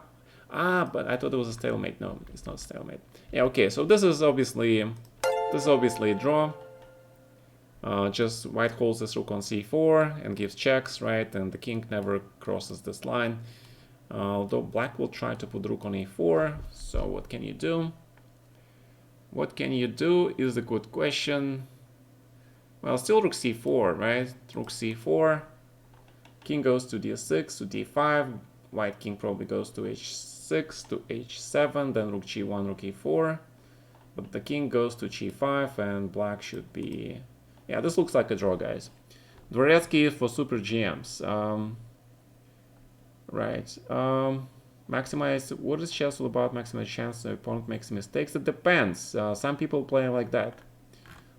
Ah, but I thought it was a stalemate. No, it's not a stalemate. Yeah, okay. So this is obviously a draw. Just white holds this rook on c4 and gives checks, right? And the king never crosses this line. Although black will try to put rook on e4. So what can you do? What can you do is a good question. Well, still rook c4, right? Rook c4. King goes to d6 to d5. White king probably goes to h6 to h7. Then rook g1, rook e4. But the king goes to g5 and black should be... Yeah, this looks like a draw, guys. Dvoretsky for super GMs. Right. Maximize. What is chess all about? Maximize chance the opponent makes mistakes. It depends. Some people play like that.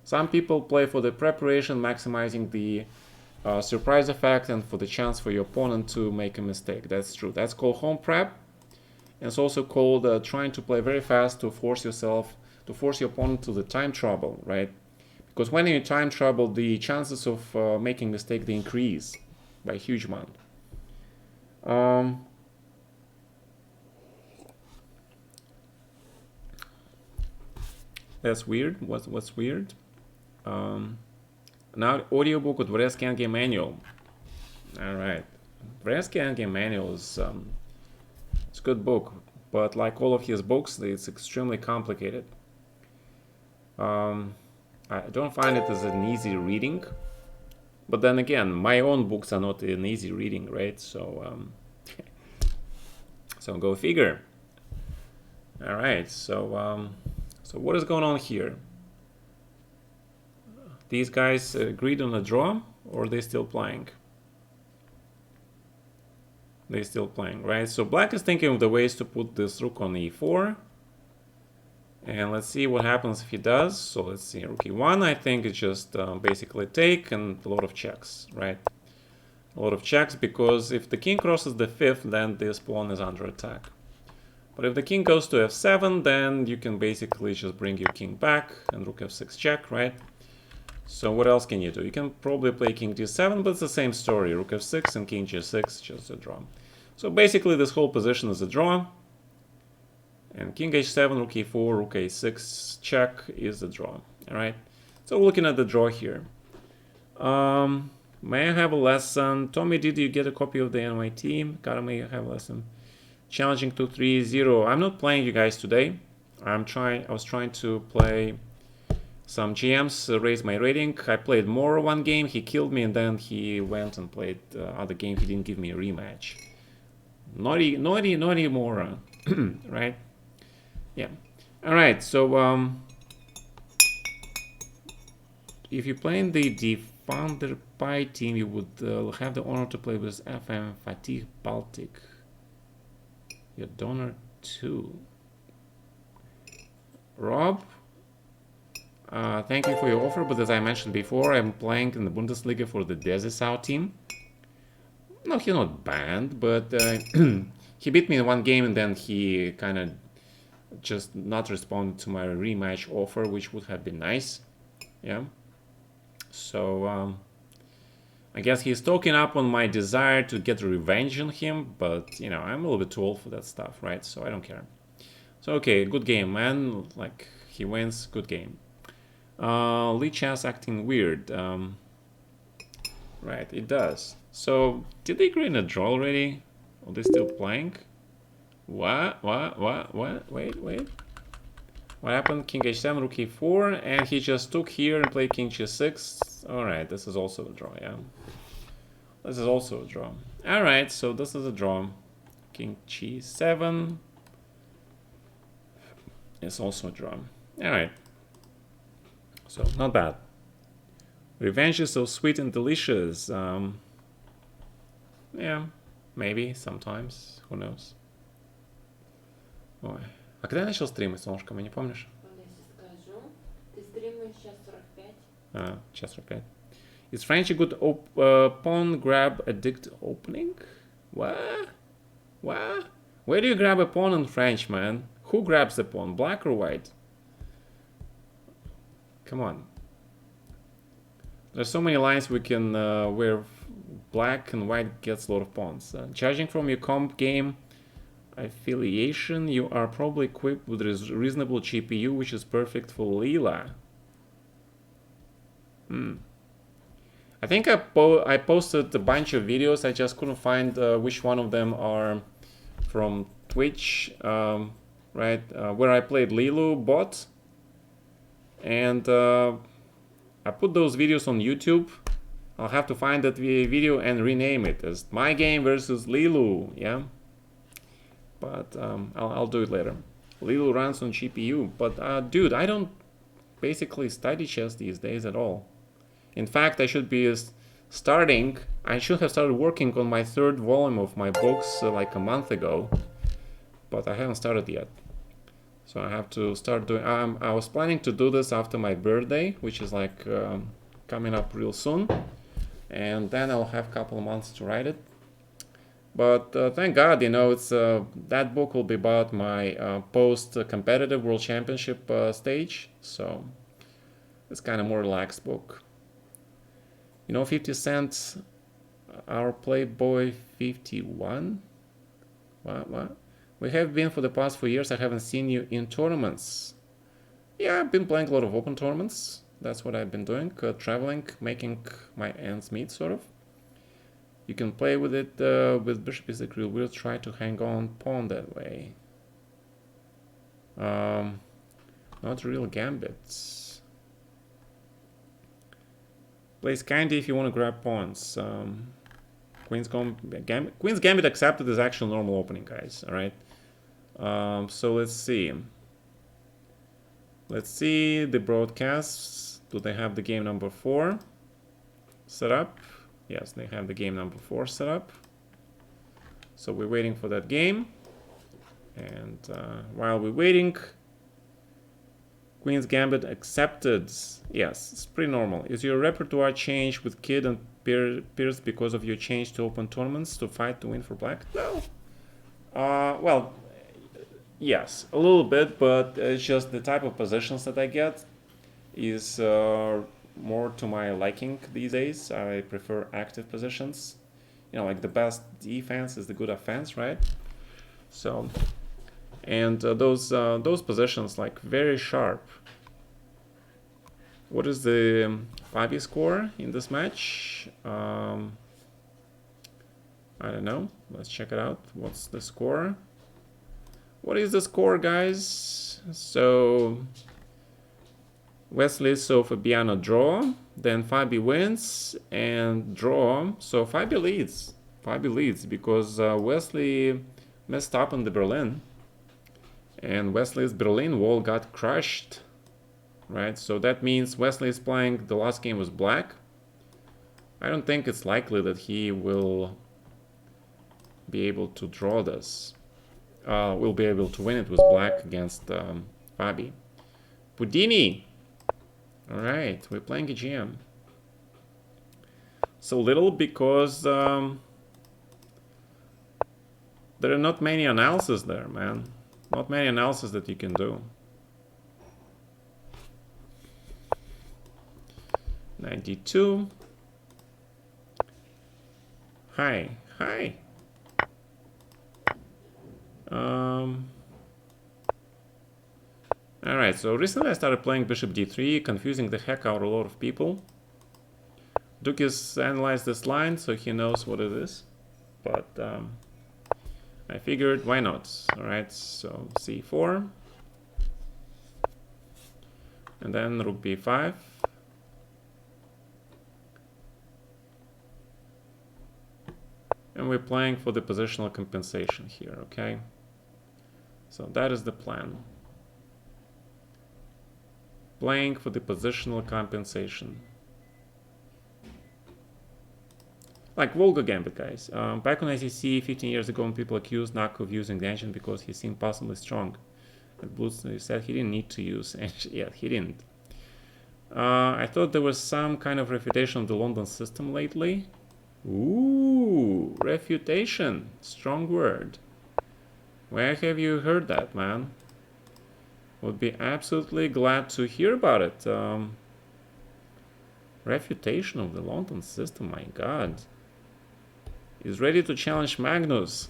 Some people play for the preparation, maximizing the surprise effect and for the chance for your opponent to make a mistake. That's true. That's called home prep. And it's also called trying to play very fast to force your opponent to the time trouble, right? Because when you're in time trouble, the chances of making mistake, they increase by a huge amount. That's weird. What's weird? Now audiobook with Dvoretsky Endgame Manual. All right, Dvoretsky Endgame Manual is it's a good book, but like all of his books, it's extremely complicated. I don't find it as an easy reading, but then again, my own books are not an easy reading, right? So, so go figure. All right, so what is going on here? These guys agreed on a draw, or are they still playing? They're still playing, right? So black is thinking of the ways to put this rook on e4. And let's see what happens if he does. So let's see, rook e1, I think it's just basically take and a lot of checks, right? A lot of checks, because if the king crosses the 5th, then this pawn is under attack. But if the king goes to f7, then you can basically just bring your king back and rook f6 check, right? So what else can you do? You can probably play king d7, but it's the same story. Rook f6 and king g6, just a draw. So basically this whole position is a draw. And king h7, rook e4, rook a6 check is the draw. All right. So we're looking at the draw here. May I have a lesson? Tommy, did you get a copy of the NYT? Gata, may I have a lesson? Challenging 2-3-0. I'm not playing you guys today. I was trying to play some GMs, raise my rating. I played more one game. He killed me, and then he went and played other game. He didn't give me a rematch. Naughty more, right? Yeah. All right. So if you play in the Defender Pi team, you would have the honor to play with FM Fatih Baltic. Your donor 2. Rob, thank you for your offer, but as I mentioned before, I'm playing in the Bundesliga for the Desisau team. No, he's not banned, but he beat me in one game, and then he kind of just not responded to my rematch offer, which would have been nice. Yeah. So I guess he's talking up on my desire to get revenge on him, but you know, I'm a little bit too old for that stuff, right? So I don't care. So okay, good game, man. Like, he wins, good game. Lichess acting weird. Right, it does. So did they agree on a draw already? Are they still playing? What? Wait. What happened? King h7, rook e4, and he just took here and played king g6. All right, this is also a draw, yeah. This is also a draw. Alright, so this is a draw. King g7 is also a draw. Alright. So, not bad. Revenge is so sweet and delicious. Yeah, maybe, sometimes. Who knows? Ой. А когда я начал стримить, солнышко, не помнишь?
Скажу. Ты стримишь сейчас 45.
Час 45. Is French a good pawn grab addict opening? What? What? Where do you grab a pawn in French, man? Who grabs the pawn, black or white? Come on. There's so many lines we can where black and white gets a lot of pawns. Judging from your comp game affiliation, you are probably equipped with a reasonable GPU, which is perfect for Leela. I think I posted a bunch of videos. I just couldn't find which one of them are from Twitch, right? Where I played Lilu bot, and I put those videos on YouTube. I'll have to find that video and rename it as My Game versus Lilu, yeah? But I'll do it later. Lilu runs on GPU, but dude, I don't basically study chess these days at all. In fact, I should be I should have started working on my third volume of my books like a month ago, but I haven't started yet. So I have to start doing, I was planning to do this after my birthday, which is like coming up real soon. And then I'll have a couple of months to write it. But thank God, you know, it's that book will be about my post-competitive World Championship stage. So it's kind of more relaxed book. You know, 50 Cent, our Playboy 51? What? We have been for the past 4 years. I haven't seen you in tournaments. Yeah, I've been playing a lot of open tournaments. That's what I've been doing. Traveling, making my ends meet, sort of. You can play with it with bishop is the we'll try to hang on pawn that way. Not real gambits. Plays candy if you want to grab pawns. Queen's Gambit accepted is actual normal opening, guys. All right. So let's see. Let's see the broadcasts. Do they have the game number 4 set up? Yes, they have the game number 4 set up. So we're waiting for that game. And while we're waiting, Queen's Gambit accepted. Yes, it's pretty normal. Is your repertoire changed with Kid and Pierce because of your change to open tournaments to fight to win for black? No. Well, yes, a little bit, but it's just the type of positions that I get is more to my liking these days. I prefer active positions. You know, like the best defense is the good offense, right? So, and those positions like very sharp. What is the 5e score in this match? I don't know. Let's check it out. What's the score? What is the score, guys? So Wesley, so Fabiano draw, then Fabi wins and draw. So Fabi leads. Fabi leads because Wesley messed up in the Berlin, and Wesley's Berlin wall got crushed. Right, so that means Wesley is playing. The last game was black. I don't think it's likely that he will be able to draw this. Will be able to win it with black against Fabi. Pudini. All right, we're playing a GM. So little because there are not many analyses there, man. Not many analyses that you can do. 92. Hi. Alright, so recently I started playing bishop d3, confusing the heck out of a lot of people. Duke has analyzed this line, so he knows what it is. But I figured, why not? Alright, so c4. And then rook b5. And we're playing for the positional compensation here, okay? So that is the plan. Playing for the positional compensation. Like Volga Gambit, guys. Back on ICC 15 years ago, when people accused Nak of using the ancient because he seemed possibly strong. And Blues said he didn't need to use ancient. Yeah, he didn't. I thought there was some kind of refutation of the London system lately. Ooh, refutation. Strong word. Where have you heard that, man? Would be absolutely glad to hear about it. Refutation of the London system, my god. Is ready to challenge Magnus.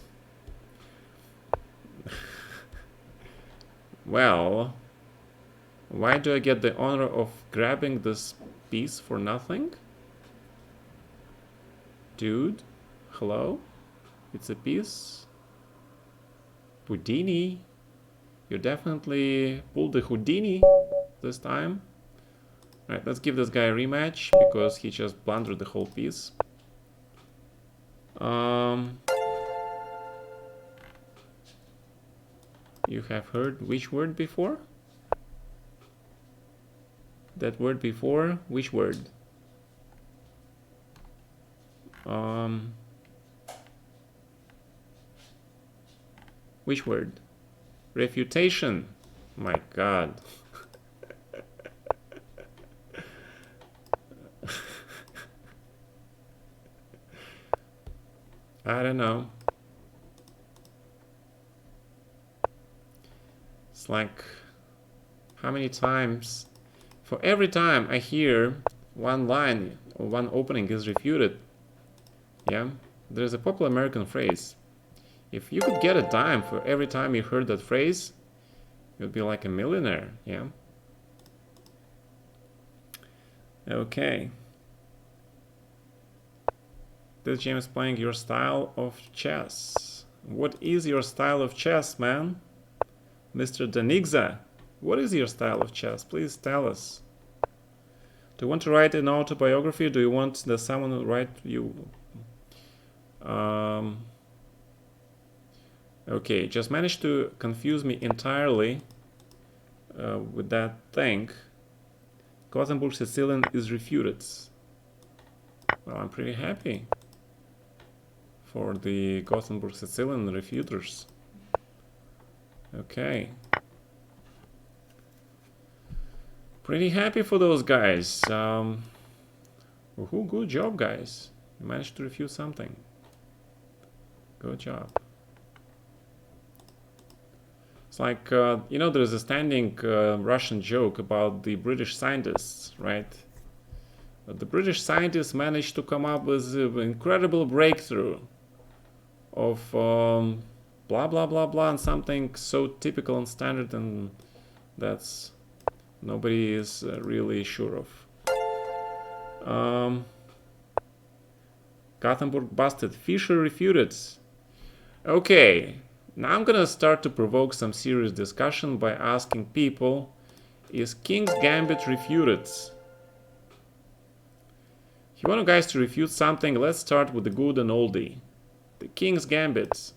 Well, why do I get the honor of grabbing this piece for nothing? Dude, hello? It's a piece. Houdini. You definitely pulled the Houdini this time. Alright, let's give this guy a rematch because he just blundered the whole piece. You have heard which word before? That word before? Which word? Which word? Refutation. My god. I don't know. It's like, how many times? For every time I hear one line or one opening is refuted, yeah, there's a popular American phrase. If you could get a dime for every time you heard that phrase, you'd be like a millionaire, yeah? Okay. This game is playing your style of chess. What is your style of chess, man? Mr. Danigza, what is your style of chess? Please tell us. Do you want to write an autobiography? Do you want that someone will write you? Okay, just managed to confuse me entirely with that thing. Gothenburg Sicilian is refuted. Well, I'm pretty happy for the Gothenburg Sicilian refuters. Okay. Pretty happy for those guys. Good job, guys. You managed to refute something. Good job. It's like, you know, there's a standing Russian joke about the British scientists, right? The British scientists managed to come up with an incredible breakthrough of blah, blah, blah, blah, and something so typical and standard, and that's nobody is really sure of. Gothenburg busted. Fischer refuted. Okay. Now I'm gonna start to provoke some serious discussion by asking people, is King's Gambit refuted? If you want guys to refute something, let's start with the good and oldie. The King's Gambit.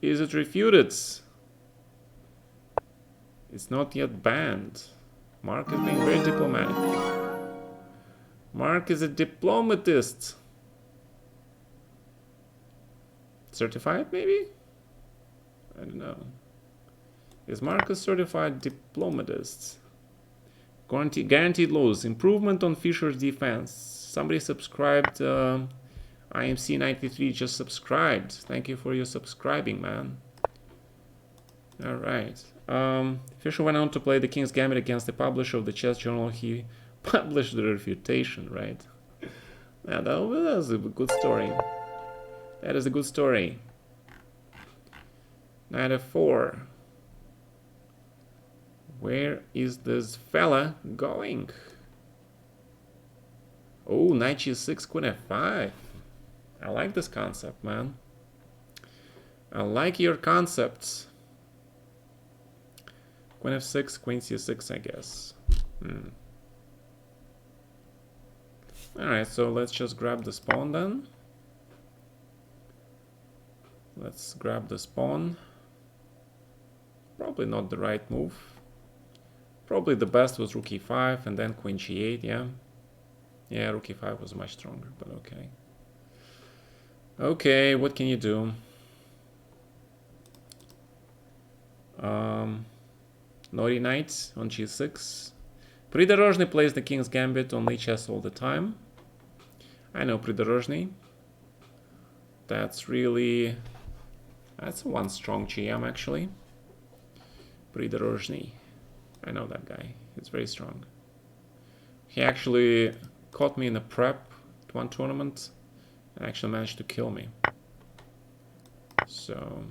Is it refuted? It's not yet banned. Mark is being very diplomatic. Mark is a diplomatist. Certified, maybe? I don't know. Is Mark a certified diplomatist? Guaranteed loss. Improvement on Fischer's defense. Somebody subscribed. IMC93 just subscribed. Thank you for your subscribing, man. Alright. Fischer went on to play the King's Gambit against the publisher of the chess journal. He published the refutation, right? Yeah, that was a good story. That is a good story. Knight f4. Where is this fella going? Oh, knight g6, queen f5. I like this concept, man. I like your concepts. Queen f6, queen c6, I guess. Alright, so let's just grab this pawn then. Let's grab this pawn. Probably not the right move. Probably the best was rook e5 and then queen g8, yeah. Yeah, rook e5 was much stronger, but okay. Okay, what can you do? Naughty knight on g6. Придорожный plays the king's gambit on lichess all the time. I know Придорожный. That's one strong GM actually. Придорожный. I know that guy. He's very strong. He actually caught me in a prep at one tournament and actually managed to kill me. So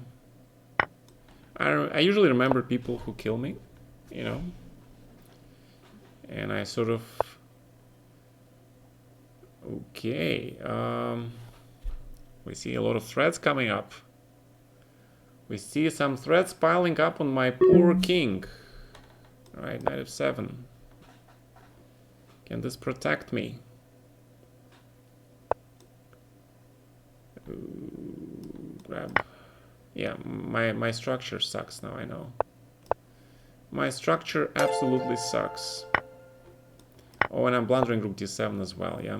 I usually remember people who kill me, you know, and I sort of okay. We see a lot of threats coming up. We see some threats piling up on my poor king. All right, knight f7. Can this protect me? Ooh, grab. Yeah, my structure sucks now, I know. My structure absolutely sucks. Oh, and I'm blundering rook d7 as well, yeah.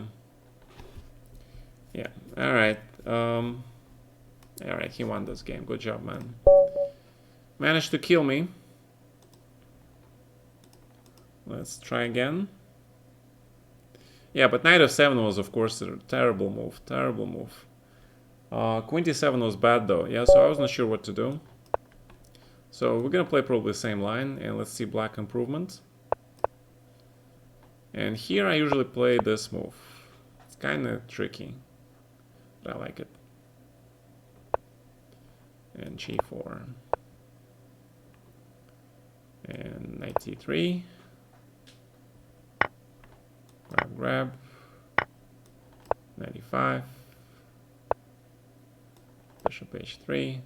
Yeah, alright. Alright, he won this game. Good job, man. Managed to kill me. Let's try again. Yeah, but knight f7 was, of course, a terrible move. Terrible move. Queen d7 was bad, though. Yeah, so I wasn't sure what to do. So we're gonna play probably the same line, and let's see black improvement. And here I usually play this move. It's kind of tricky, but I like it. And g4. And knight t3. Grab. Knight e5. Bishop h3.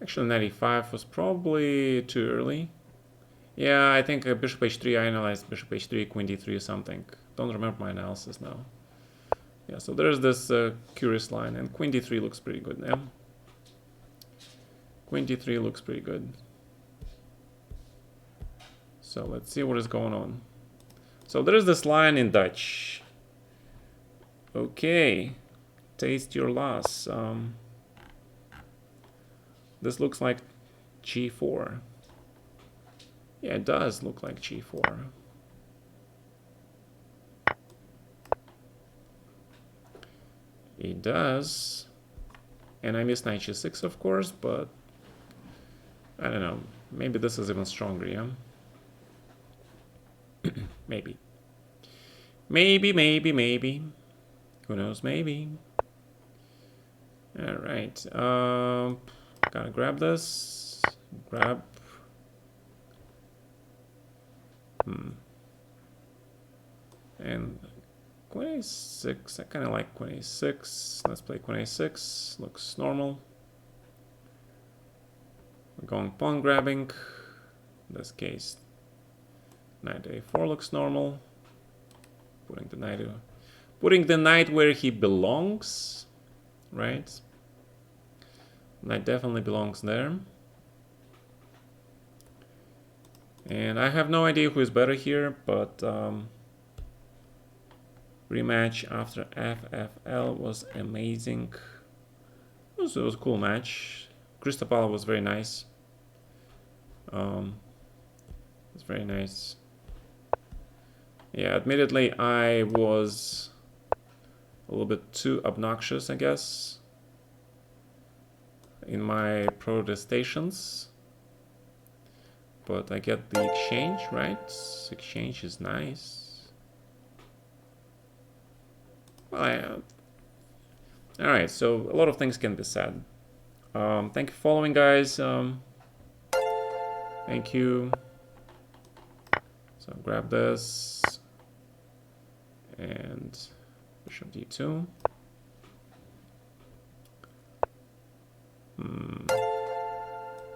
Actually, knight e5 was probably too early. Yeah, I think bishop h3, I analyzed bishop h3, queen d3 or something. Don't remember my analysis now. Yeah, so there's this curious line, and queen d3 looks pretty good now. Queen d3 looks pretty good. So let's see what is going on. So there is this line in Dutch. Okay, taste your loss. This looks like g4. Yeah, it does look like g4. It does. And I missed knight g6, of course, but I don't know. Maybe this is even stronger, yeah? Maybe. Maybe. Who knows, maybe. Alright. Gotta grab this. Grab. And queen a6. I kind of like queen a6. Let's play queen a6. Looks normal. We're going pawn grabbing. In this case, knight a4 looks normal. Putting the knight where he belongs, right? Knight definitely belongs there. And I have no idea who is better here, but rematch after FFL was amazing. It was a cool match. Cristobal was very nice. It's very nice. Yeah, admittedly, I was a little bit too obnoxious, I guess, in my protestations. But I get the exchange, right? Exchange is nice. Well, alright, so a lot of things can be said. Thank you for following, guys. Thank you. So grab this. And bishop d2.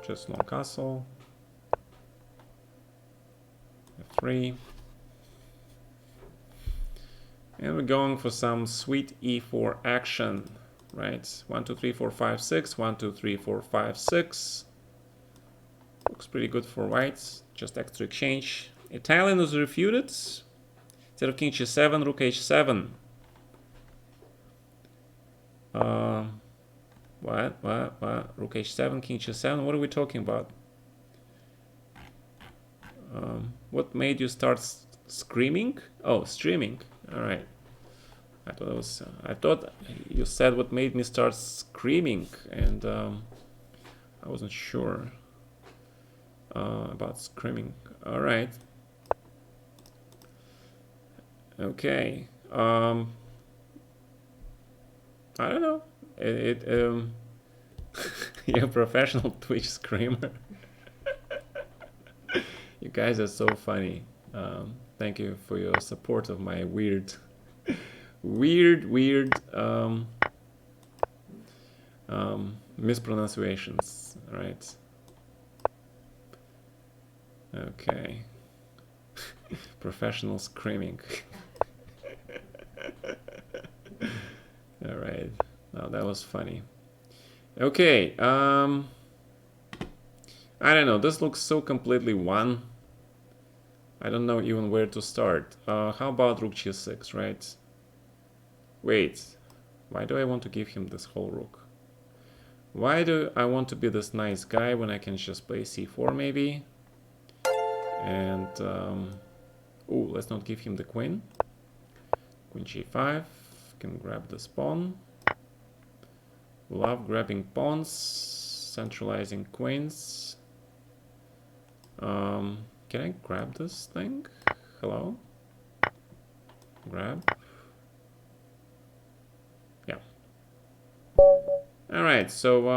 Just long castle. f3. And we're going for some sweet e4 action, right? 1, 2, 3, 4, 5, 6. 1, 2, 3, 4, 5, 6. Looks pretty good for whites. Just extra exchange. Italian was refuted. Instead of king g7, rook h7. What? Rook h7, king g7. What are we talking about? What made you start screaming? Oh, streaming. All right. I thought it was. I thought you said what made me start screaming, and I wasn't sure about screaming. All right. Okay. I don't know. You're a professional Twitch screamer. You guys are so funny. Thank you for your support of my weird mispronunciations. Right. Okay. Professional screaming. All right. Now that was funny. Okay. I don't know. This looks so completely one. I don't know even where to start. How about rook g6, right? Wait. Why do I want to give him this whole rook? Why do I want to be this nice guy when I can just play c4 maybe? And let's not give him the queen. Queen g5. Can grab this pawn. Love grabbing pawns, centralizing queens. Can I grab this thing? Hello? Grab. Yeah. All right. So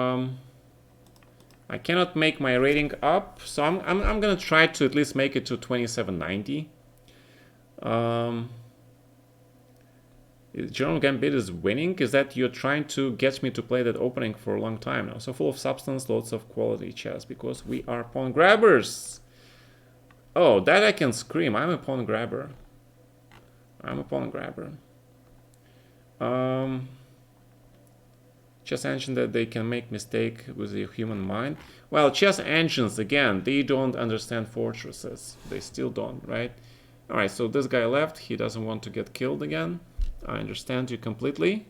I cannot make my rating up, so I'm gonna try to at least make it to 2790. General Gambit is winning. Is that you're trying to get me to play that opening for a long time now? So full of substance, lots of quality chess, because we are pawn grabbers. Oh, that I can scream. I'm a pawn grabber. I'm a pawn grabber. Chess engine that they can make mistake with the human mind. Well, chess engines, again, they don't understand fortresses. They still don't, right? All right, so this guy left. He doesn't want to get killed again. I understand you completely.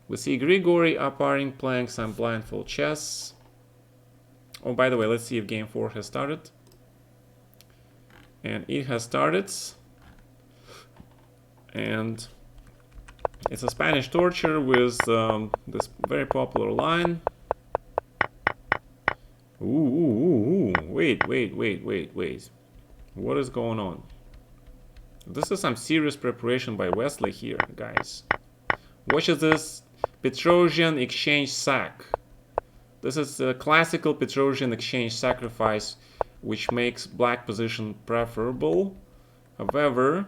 We see Grigory umpiring, playing some blindfold chess. Oh, by the way, let's see if game 4 has started. And it has started. And it's a Spanish torture with this very popular line. Ooh. Wait. What is going on? This is some serious preparation by Wesley here, guys. Watch this Petrosian exchange sack. This is a classical Petrosian exchange sacrifice, which makes black position preferable. However,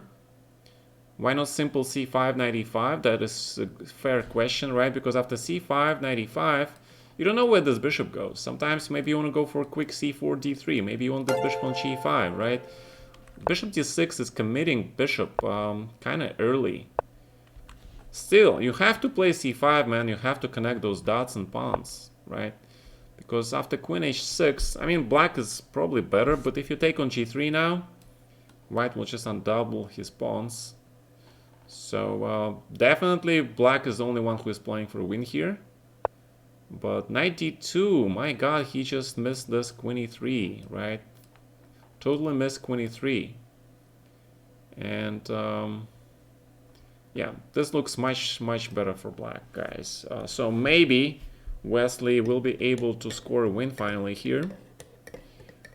why not simple c5 95? That is a fair question, right? Because after c5 95, you don't know where this bishop goes. Sometimes maybe you want to go for a quick c4 d3. Maybe you want the bishop on g5, right? Bishop d6 is committing bishop kind of early. Still, you have to play c5, man. You have to connect those dots and pawns, right? Because after queen h6, I mean, black is probably better, but if you take on g3 now, white will just undouble his pawns. So definitely black is the only one who is playing for a win here. But knight d2, my god, he just missed this queen e3, right? Totally missed queen e3. And yeah, this looks much better for black, guys. So maybe Wesley will be able to score a win finally here.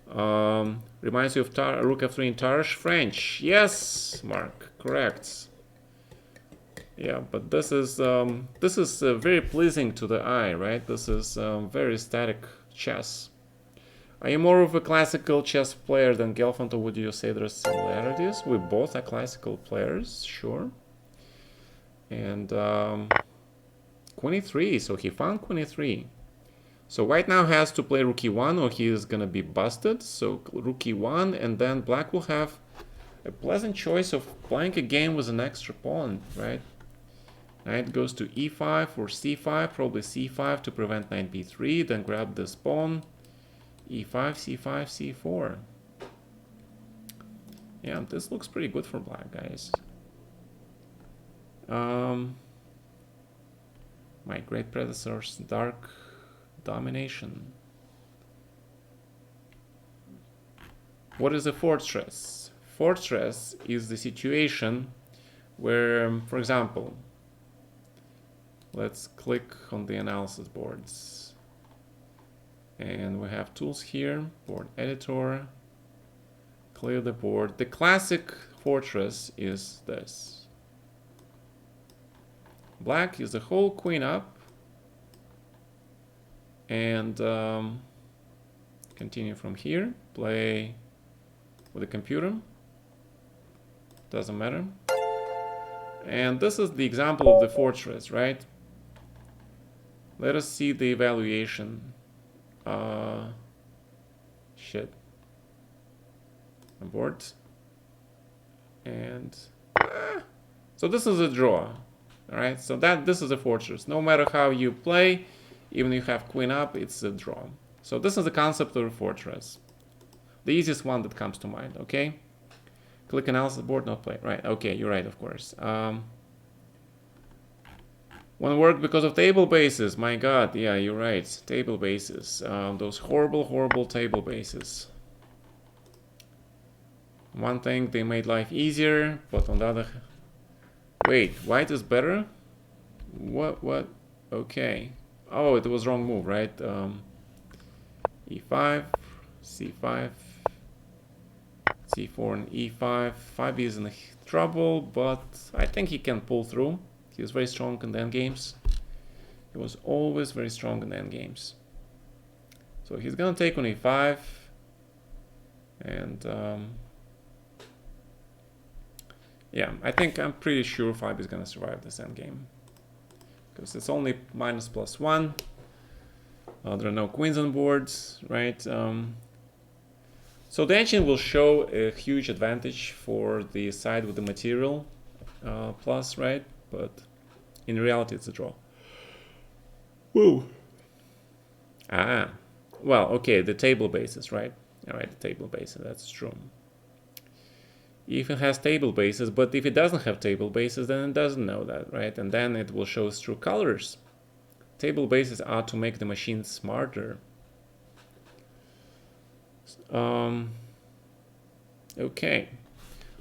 Reminds you of rook f3 in Tarsh French. Yes, Mark, correct. Yeah, but this is very pleasing to the eye, right? This is very static chess. Are you more of a classical chess player than Gelfand, or would you say there are similarities? We both are classical players, sure. And queen e3, so he found queen e3. So white now has to play rook e1 or he is gonna be busted. So rook e1, and then black will have a pleasant choice of playing a game with an extra pawn, right? Knight goes to e5 or c5, probably c5 to prevent knight b3, then grab this pawn, e5, c5, c4. Yeah, this looks pretty good for black, guys. My great predecessor's dark domination. What is a fortress? Fortress is the situation where, for example, let's click on the analysis boards. And we have tools here, board editor, clear the board. The classic fortress is this. Black is the whole queen up. And continue from here, play with the computer, doesn't matter. And this is the example of the fortress, right? Let us see the evaluation. Shit. Abort. And so this is a draw. Alright, so this is a fortress. No matter how you play, even if you have queen up, it's a draw. So this is the concept of a fortress. The easiest one that comes to mind, okay? Click analysis board, not play. Right, okay, you're right, of course. Won't work because of table bases. My god, yeah, you're right. Table bases. Those horrible, horrible table bases. One thing, they made life easier, but on the other... Wait, white is better? What? Okay. Oh, it was wrong move, right? e5, c5, c4 and e5. 5 is in trouble, but I think he can pull through. He was very strong in the endgames. He was always very strong in the endgames. So he's gonna take on e5, and yeah, I'm pretty sure 5 is gonna survive this endgame because it's only minus +1. There are no queens on boards, right? So the engine will show a huge advantage for the side with the material plus, right? But in reality, it's a draw. Whoa. Well, okay, the table bases, right? All right, the table bases, that's true. If it has table bases, but if it doesn't have table bases, then it doesn't know that, right? And then it will show true colors. Table bases are to make the machine smarter. Okay.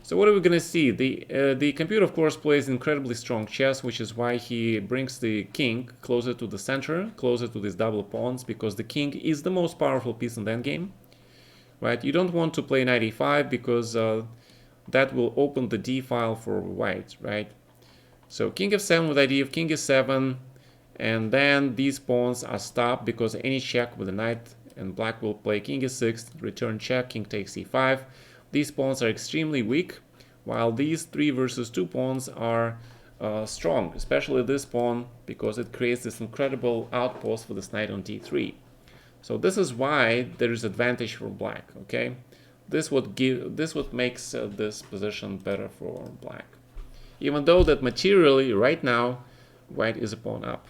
So what are we gonna see? The computer, of course, plays incredibly strong chess, which is why he brings the king closer to the center, closer to these double pawns, because the king is the most powerful piece in the endgame, right? You don't want to play knight e5 because that will open the d file for white, right? So king f7 with the idea of king e7, and then these pawns are stopped because any check with the knight, and black will play king e6, return check, king takes e5. These pawns are extremely weak, while these 3 versus 2 pawns are strong, especially this pawn, because it creates this incredible outpost for this knight on d3. So this is why there is advantage for black, okay? This what makes this position better for black. Even though that materially, right now, white is a pawn up.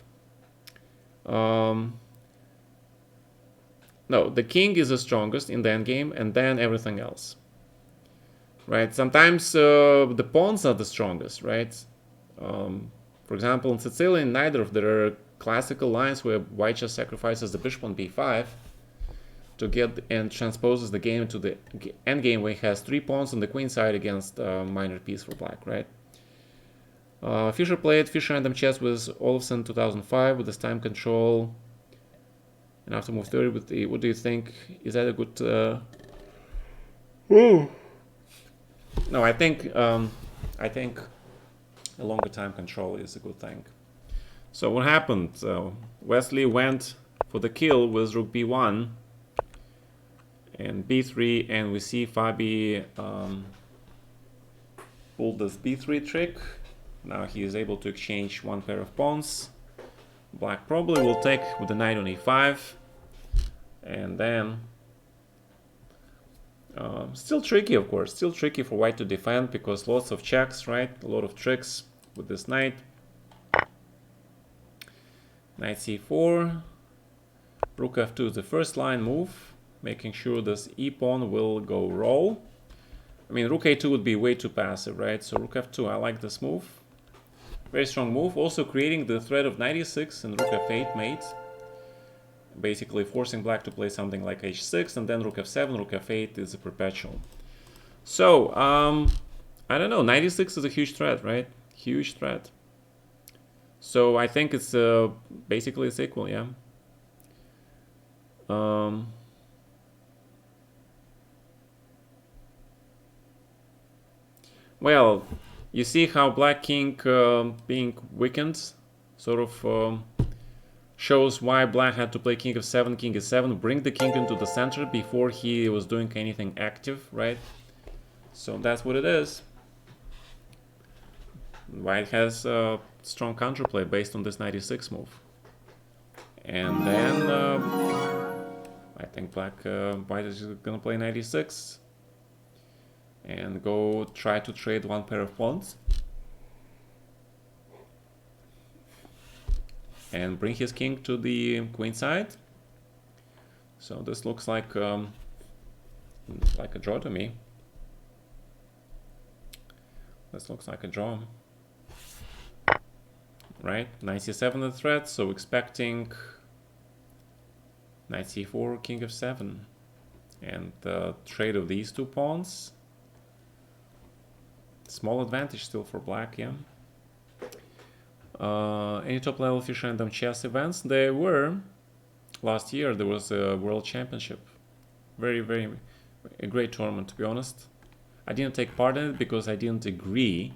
No, the king is the strongest in the endgame, and then everything else. Right? Sometimes the pawns are the strongest, right? For example, in Sicilian, neither of there are classical lines where white just sacrifices the bishop on b5 to get and transposes the game to the endgame where he has 3 pawns on the queen side against a minor piece for black, right? Fischer played Fischer random chess with Olofsson 2005 with this time control and after move 30 with the, what do you think? Is that a good No, I think a longer time control is a good thing. So what happened? Wesley went for the kill with rook b1 and b3, and we see Fabi pulled this b3 trick. Now he is able to exchange one pair of pawns. Black probably will take with the knight on e5, and then Still tricky, of course. Still tricky for white to defend because lots of checks, right? A lot of tricks with this knight. Knight c4. Rook f2 is the first line move, making sure this e-pawn will go roll. I mean, rook a2 would be way too passive, right? So rook f2, I like this move. Very strong move. Also creating the threat of knight e6 and rook f8 mate. Basically forcing black to play something like h6, and then rook f7, rook f8 is a perpetual. So, I don't know. Knight e6 is a huge threat, right? Huge threat. So I think it's basically it's equal, yeah. Well, you see how black king being weakened sort of shows why black had to play king f7, king e7, bring the king into the center before he was doing anything active, right? So that's what it is. White has a strong counterplay based on this knight e6 move. And then I think white is gonna play knight e6 and go try to trade one pair of pawns and bring his king to the queen side. So this looks like a draw to me. This looks like a draw, right? Knight c7 the threat, so expecting knight c4, king f7, and the trade of these two pawns. Small advantage still for black, yeah. Any top level fish random chess events? There were. Last year there was a world championship. Very a great tournament, to be honest. I didn't take part in it because I didn't agree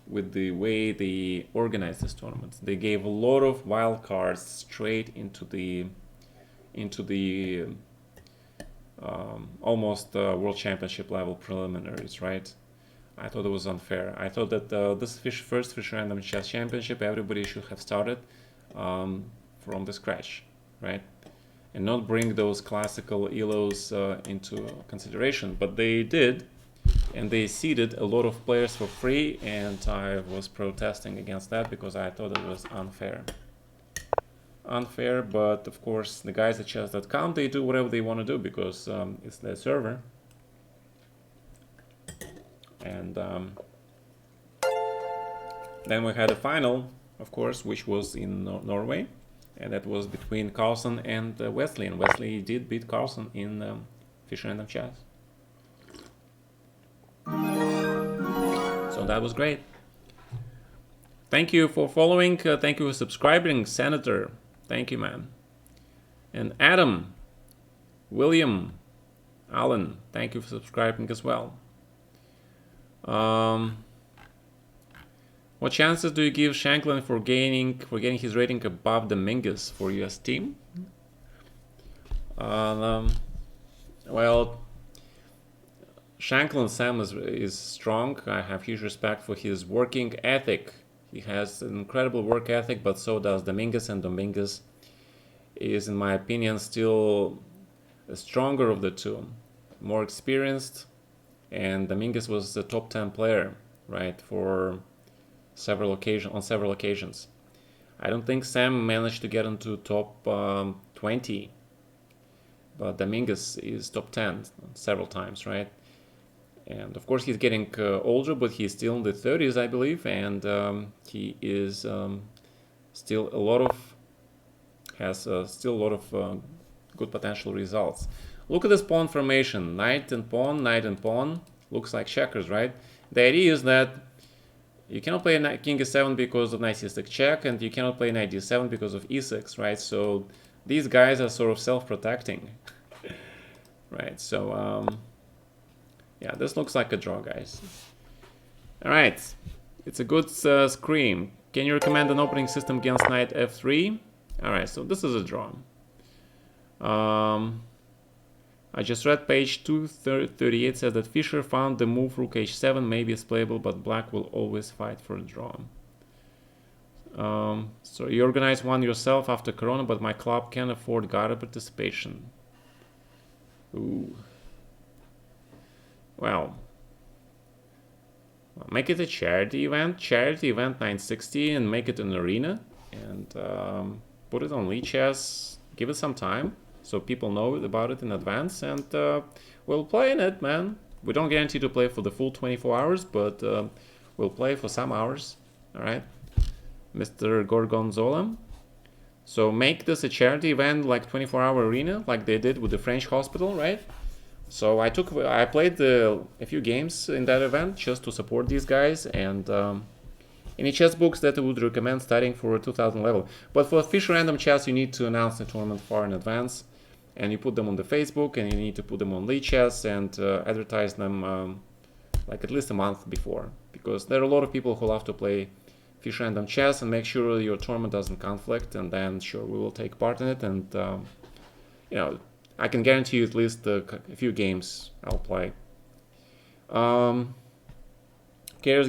with the way they organized this tournament. They gave a lot of wild cards straight into the almost world championship level preliminaries, right? I thought it was unfair. I thought that this first Fish Random Chess Championship, everybody should have started from the scratch, right? And not bring those classical ELOs into consideration. But they did, and they seeded a lot of players for free, and I was protesting against that because I thought it was unfair. Unfair, but of course the guys at chess.com, they do whatever they want to do because it's their server. And then we had a final, of course, which was in Norway, and that was between Carlsen and Wesley, and Wesley did beat Carlsen in Fish Random Chess. So that was great. Thank you for following. Thank you for subscribing, Senator. Thank you, man. And Adam, William, Alan, thank you for subscribing as well. What chances do you give Shanklin for getting his rating above the Mingus for US team? Well, Shanklin Sam is strong. I have huge respect for his working ethic. He has an incredible work ethic, but so does Dominguez, and Dominguez is, in my opinion, still the stronger of the two, more experienced, and Dominguez was the top 10 player, right, for several occasions. I don't think Sam managed to get into top 20, but Dominguez is top 10 several times, right? And of course he's getting older, but he's still in the 30s, I believe, and he is still a lot of good potential results. Look at this pawn formation: knight and pawn, knight and pawn. Looks like checkers, right? The idea is that you cannot play king e7 because of knight c6 check, and you cannot play knight d7 because of e6, right? So these guys are sort of self-protecting, right? So yeah, this looks like a draw, guys. All right, it's a good scream. Can you recommend an opening system against knight f3? All right, so this is a draw. I just read page 238 says that Fischer found the move rook h7 maybe is playable, but black will always fight for a draw. So you organize one yourself after Corona, but my club can't afford Gata participation. Ooh. Well, make it a charity event 960, and make it an arena, and put it on lichess. Give it some time so people know about it in advance, and we'll play in it, man. We don't guarantee to play for the full 24 hours, but we'll play for some hours. All right, Mr. Gorgonzola. So make this a charity event, like 24-hour arena, like they did with the French hospital, right? So I played a few games in that event just to support these guys, and any chess books that I would recommend studying for 2000 level. But for official random chess, you need to announce the tournament far in advance, and you put them on the Facebook, and you need to put them on lichess and advertise them like at least a month before, because there are a lot of people who love to play official random chess, and make sure your tournament doesn't conflict, and then sure we will take part in it, and you know, I can guarantee you at least a few games I'll play. Karius,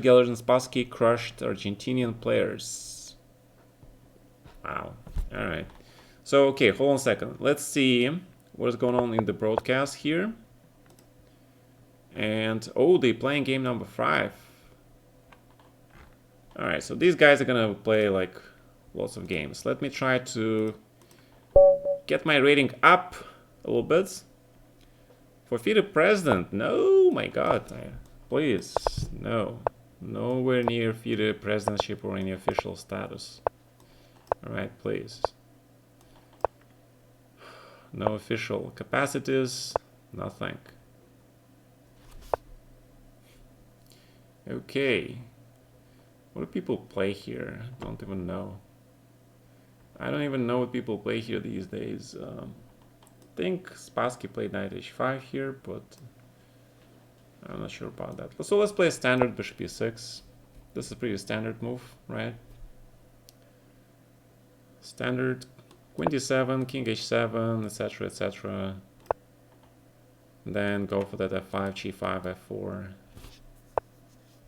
Gellert, and Spassky crushed Argentinian players. Wow. Alright. So, okay, hold on a second. Let's see what's going on in the broadcast here. And, oh, they're playing game number 5. Alright, so these guys are gonna play, like, lots of games. Let me try to get my rating up a little bit. For FIDE president, no, my god, please, no. Nowhere near FIDE presidentship or any official status. Alright, please. No official capacities, nothing. Okay. What do people play here? Don't even know. I don't even know what people play here these days. I think Spassky played knight h5 here, but I'm not sure about that. So let's play a standard bishop e6. This is a pretty standard move, right? Standard queen d7, king h7, etc, etc. Then go for that f5, g5, f4.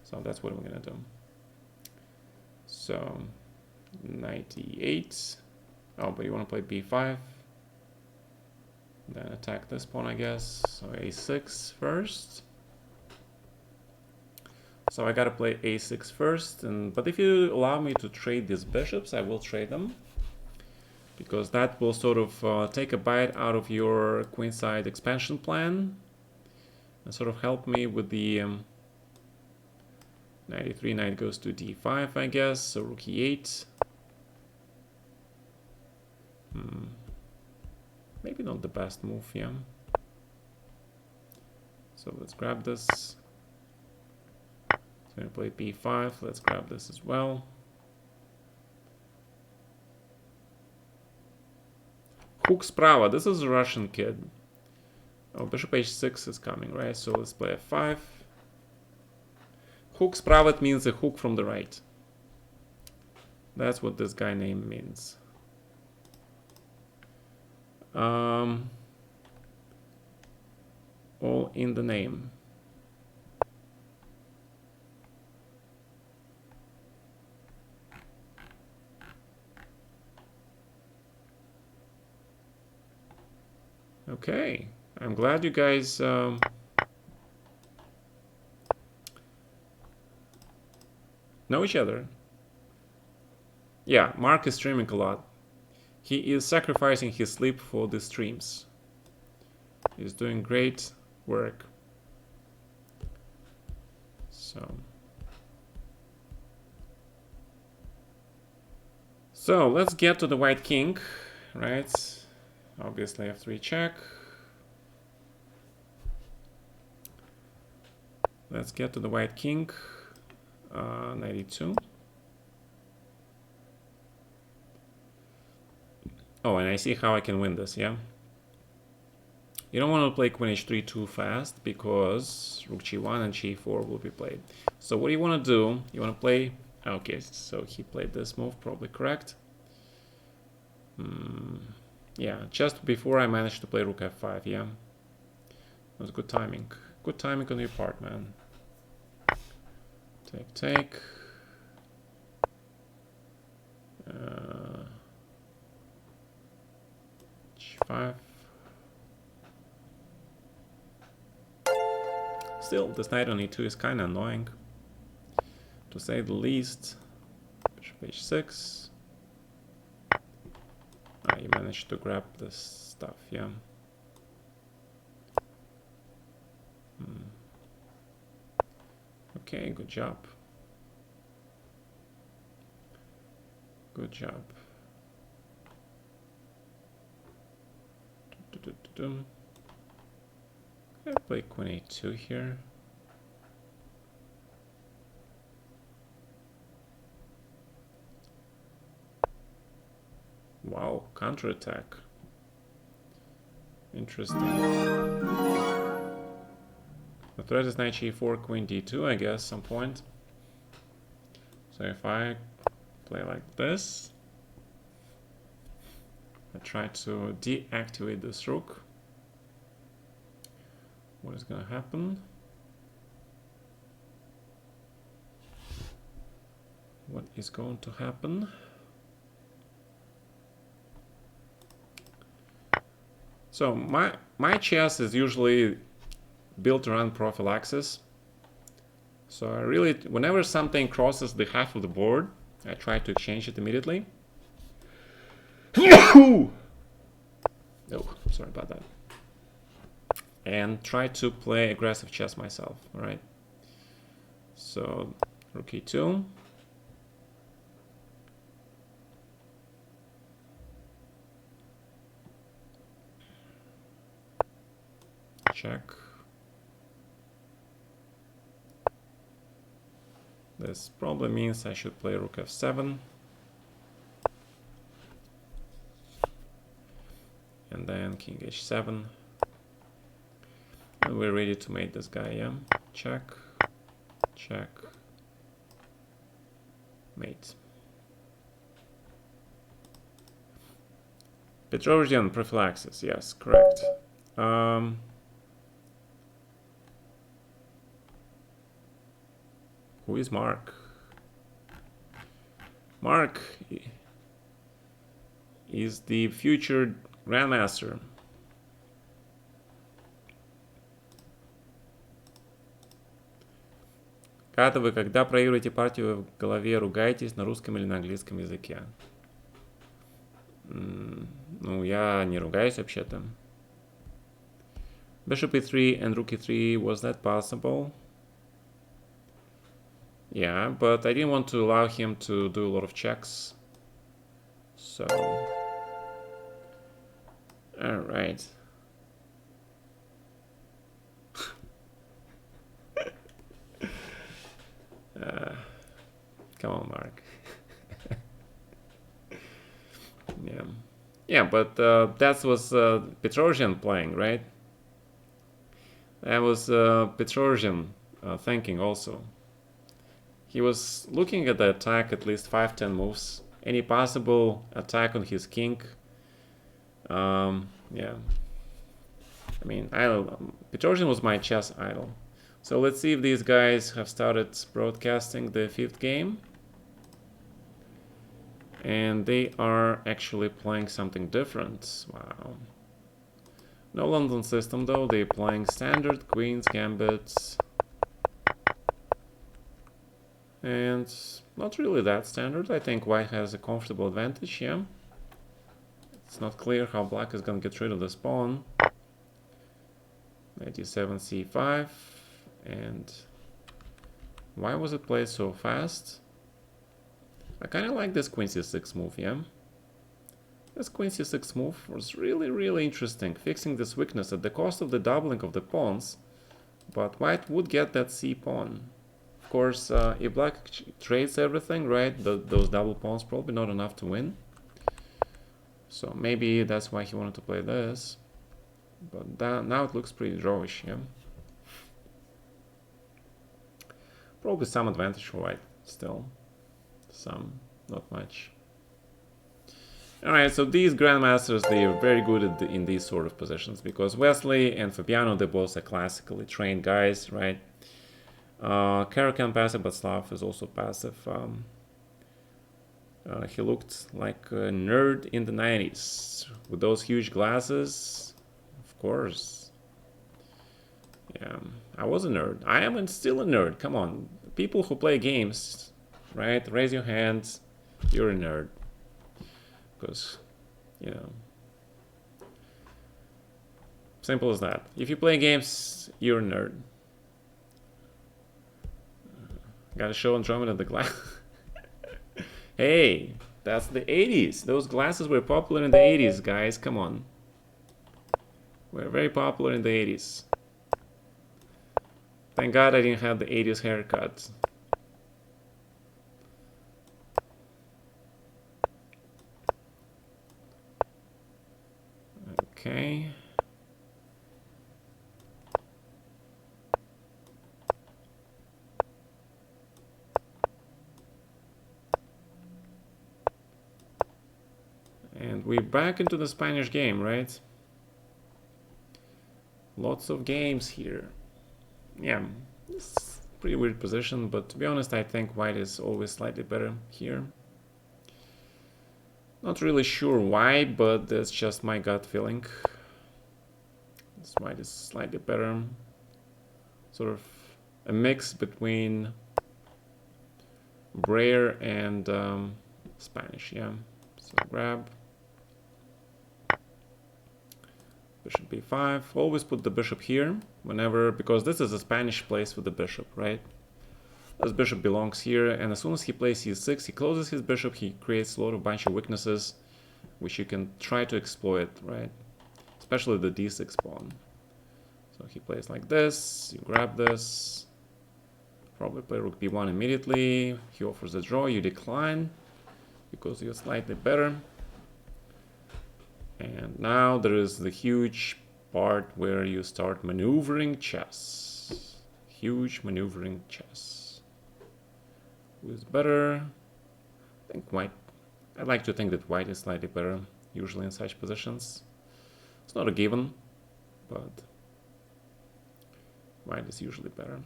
So that's what we're gonna do. So knight e8. Oh, but you want to play b5. Then attack this pawn, I guess. So a6 first. So I gotta play a6 first, but if you allow me to trade these bishops, I will trade them, because that will sort of take a bite out of your queenside expansion plan and sort of help me with the knight e3, knight goes to d5, I guess. So rook e8. Maybe not the best move, yeah. So let's grab this. So I'm gonna play b5. Let's grab this as well. Hook Sprava. This is a Russian kid. Oh, bishop h6 is coming, right? So let's play f5. Hook Sprava means a hook from the right. That's what this guy name means. All in the name. Okay, I'm glad you guys know each other. Yeah, Mark is streaming a lot. He is sacrificing his sleep for the streams. He's doing great work. So let's get to the white king, right? Obviously f3 check. Let's get to the white king. 92. Oh, and I see how I can win this, yeah? You don't want to play queen h3 too fast, because rook g1 and g4 will be played. So what you want to do, you want to play... Okay, so he played this move, probably correct. Yeah, just before I managed to play rook f5, yeah? That was good timing. Good timing on your part, man. Take, take. H5. still, this knight on e2 is kind of annoying, to say the least. Bishop h6. Ah, you managed to grab this stuff, yeah. Okay, good job. Good job. I play queen a2 here. Wow, counterattack. Interesting. The threat is knight g4, queen d2, I guess, some point. So if I play like this, I try to deactivate this rook. What is going to happen? What is going to happen? So my chess is usually built around prophylaxis. So I really, whenever something crosses the half of the board, I try to exchange it immediately. Oh, sorry about that. And try to play aggressive chess myself, all right? So rook e2. Check. This probably means I should play rook f7. And then king h7. And we're ready to mate this guy, yeah? Check, check, mate. Petrosian prophylaxis, yes, correct. Who is Mark? Mark is the future grandmaster. Гата, вы когда проигрываете партию, вы в голове ругаетесь на русском или на английском языке? Ну, я не ругаюсь вообще-то. Bishop e3 and rook e3, was that possible? Yeah, but I didn't want to allow him to do a lot of checks. So... Alright. Come on, Mark. Yeah. Yeah, but that was Petrosian playing, right? That was Petrosian thinking also. He was looking at the attack at least 5-10 moves. Any possible attack on his king. Yeah. I mean, Petrosian was my chess idol. So let's see if these guys have started broadcasting the 5th game. And they are actually playing something different. Wow. No London system though, they're playing standard, queens, gambits. And not really that standard. I think white has a comfortable advantage, yeah. It's not clear how black is gonna get rid of this pawn. Knight e7, c5. And why was it played so fast? I kind of like this queen c6 move, yeah? This queen c6 move was really, really interesting, fixing this weakness at the cost of the doubling of the pawns, but white would get that c pawn. Of course, if black trades everything, right, those double pawns probably not enough to win. So maybe that's why he wanted to play this. But now it looks pretty drawish, yeah? Probably some advantage for white still. Some, not much. Alright, so these grandmasters, they are very good in these sort of positions because Wesley and Fabiano, they both are classically trained guys, right? Karakan passive, but Slav is also passive. He looked like a nerd in the 90s with those huge glasses, of course. Yeah, I was a nerd. I am still a nerd. Come on. People who play games, right? Raise your hands. You're a nerd. Because, you know, simple as that. If you play games, you're a nerd. Gotta show Andromeda the glass. Hey, that's the 80s. Those glasses were popular in the 80s, guys. Come on. We're very popular in the 80s. Thank God I didn't have the 80s haircut. Okay. And we're back into the Spanish game, right? Lots of games here. Yeah, it's a pretty weird position, but to be honest, I think white is always slightly better here. Not really sure why, but that's just my gut feeling. This white is slightly better. Sort of a mix between Braille and Spanish, yeah. So grab. Bishop b5. Always put the bishop here whenever, because this is a Spanish place with the bishop, right? This bishop belongs here, and as soon as he plays c6, he closes his bishop, he creates a lot of bunch of weaknesses, which you can try to exploit, right? Especially the d6 pawn. So he plays like this, you grab this, probably play rook b1 immediately, he offers a draw, you decline, because you're slightly better. And now there is the huge part where you start maneuvering chess. Huge maneuvering chess. Who is better? I think white. I like to think that white is slightly better, usually in such positions. It's not a given, but white is usually better.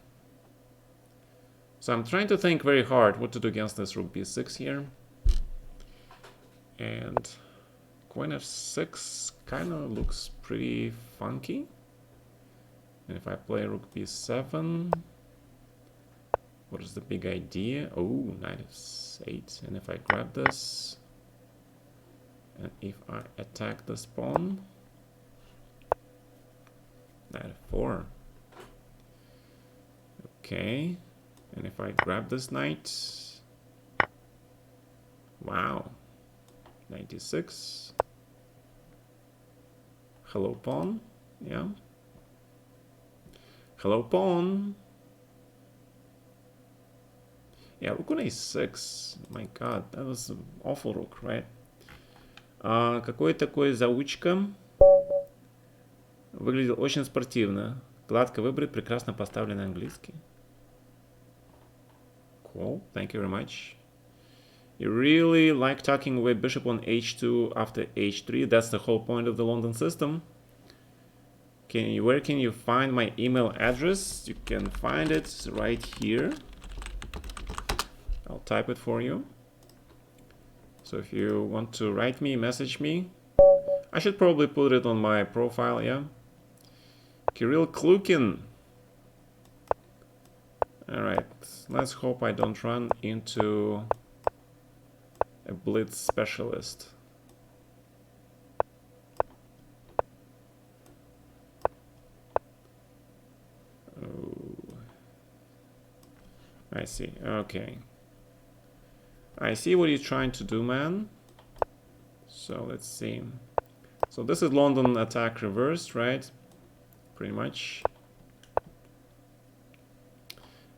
So I'm trying to think very hard what to do against this rook b6 here. And queen f6 kind of looks pretty funky. And if I play rook b7, what is the big idea? Oh, knight f8. And if I grab this, and if I attack this pawn, knight f4. Okay. And if I grab this knight, wow, 96. Hello, pawn. Yeah. Hello, pawn. Yeah, rook on a6. My god, that was an awful rook, right? Какой такой заучка. Выглядел очень спортивно. Гладко выбрит, прекрасно поставленный английский. Cool, thank you very much. You really like talking with bishop on h2 after h3. That's the whole point of the London system. Where can you find my email address? You can find it right here. I'll type it for you. So if you want to write me, message me. I should probably put it on my profile, yeah. Kirill Klukin. Alright, let's hope I don't run into a blitz specialist. Oh, I see. Okay. I see what you're trying to do, man. So let's see. So this is London attack reversed, right? Pretty much.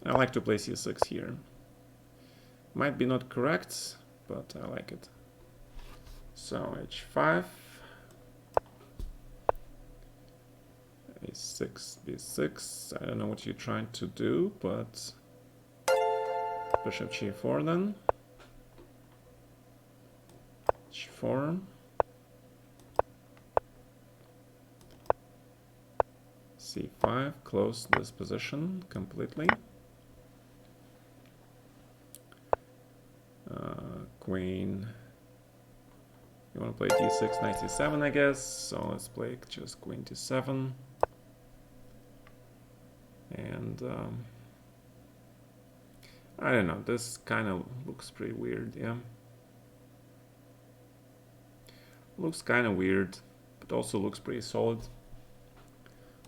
I like to play c6 here. Might be not correct, but I like it. So h5, a6, b6. I don't know what you're trying to do, but bishop g4 then. h4. c5, close this position completely. Queen. You want to play d6, knight c7, I guess. So let's play just queen d7. And I don't know, this kind of looks pretty weird, yeah. Looks kind of weird, but also looks pretty solid.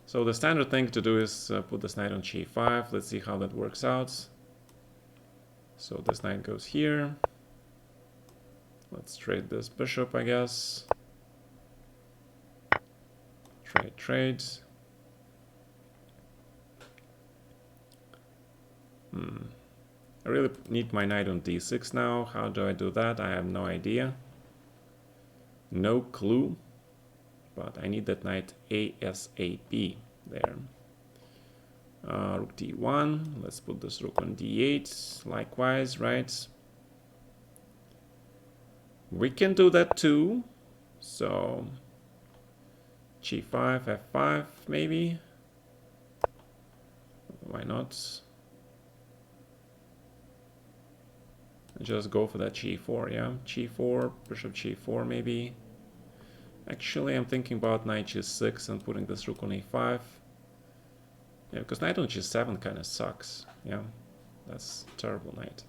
So the standard thing to do is put this knight on g5. Let's see how that works out. So this knight goes here. Let's trade this bishop, I guess. Trade. I really need my knight on d6 now. How do I do that? I have no idea. No clue. But I need that knight ASAP there. Rook d1. Let's put this rook on d8. Likewise, right? We can do that too. So g5, f5 maybe. Why not? Just go for that g4, yeah? g4, bishop g4 maybe. Actually, I'm thinking about knight g6 and putting this rook on a5. Yeah, because knight on g7 kind of sucks. Yeah, that's a terrible knight.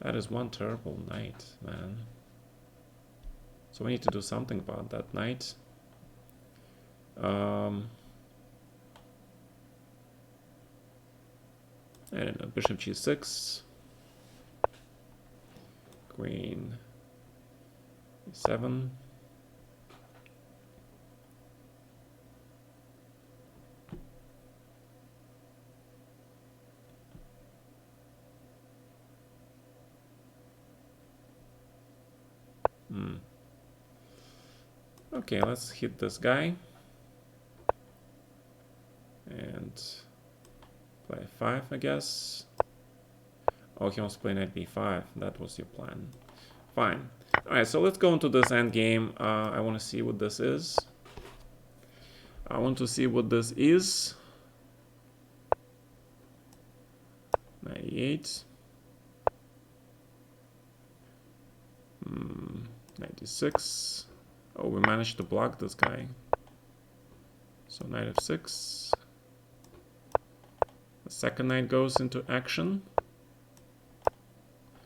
That is one terrible knight, man. So we need to do something about that knight. I don't know, bishop g6. Queen e7. Okay, let's hit this guy. And play 5, I guess. Oh, he wants to play knight b5. That was your plan. Fine. Alright, so let's go into this endgame. I want to see what this is. Knight e8. Knight d6. Oh, we managed to block this guy. So knight f6. The second knight goes into action.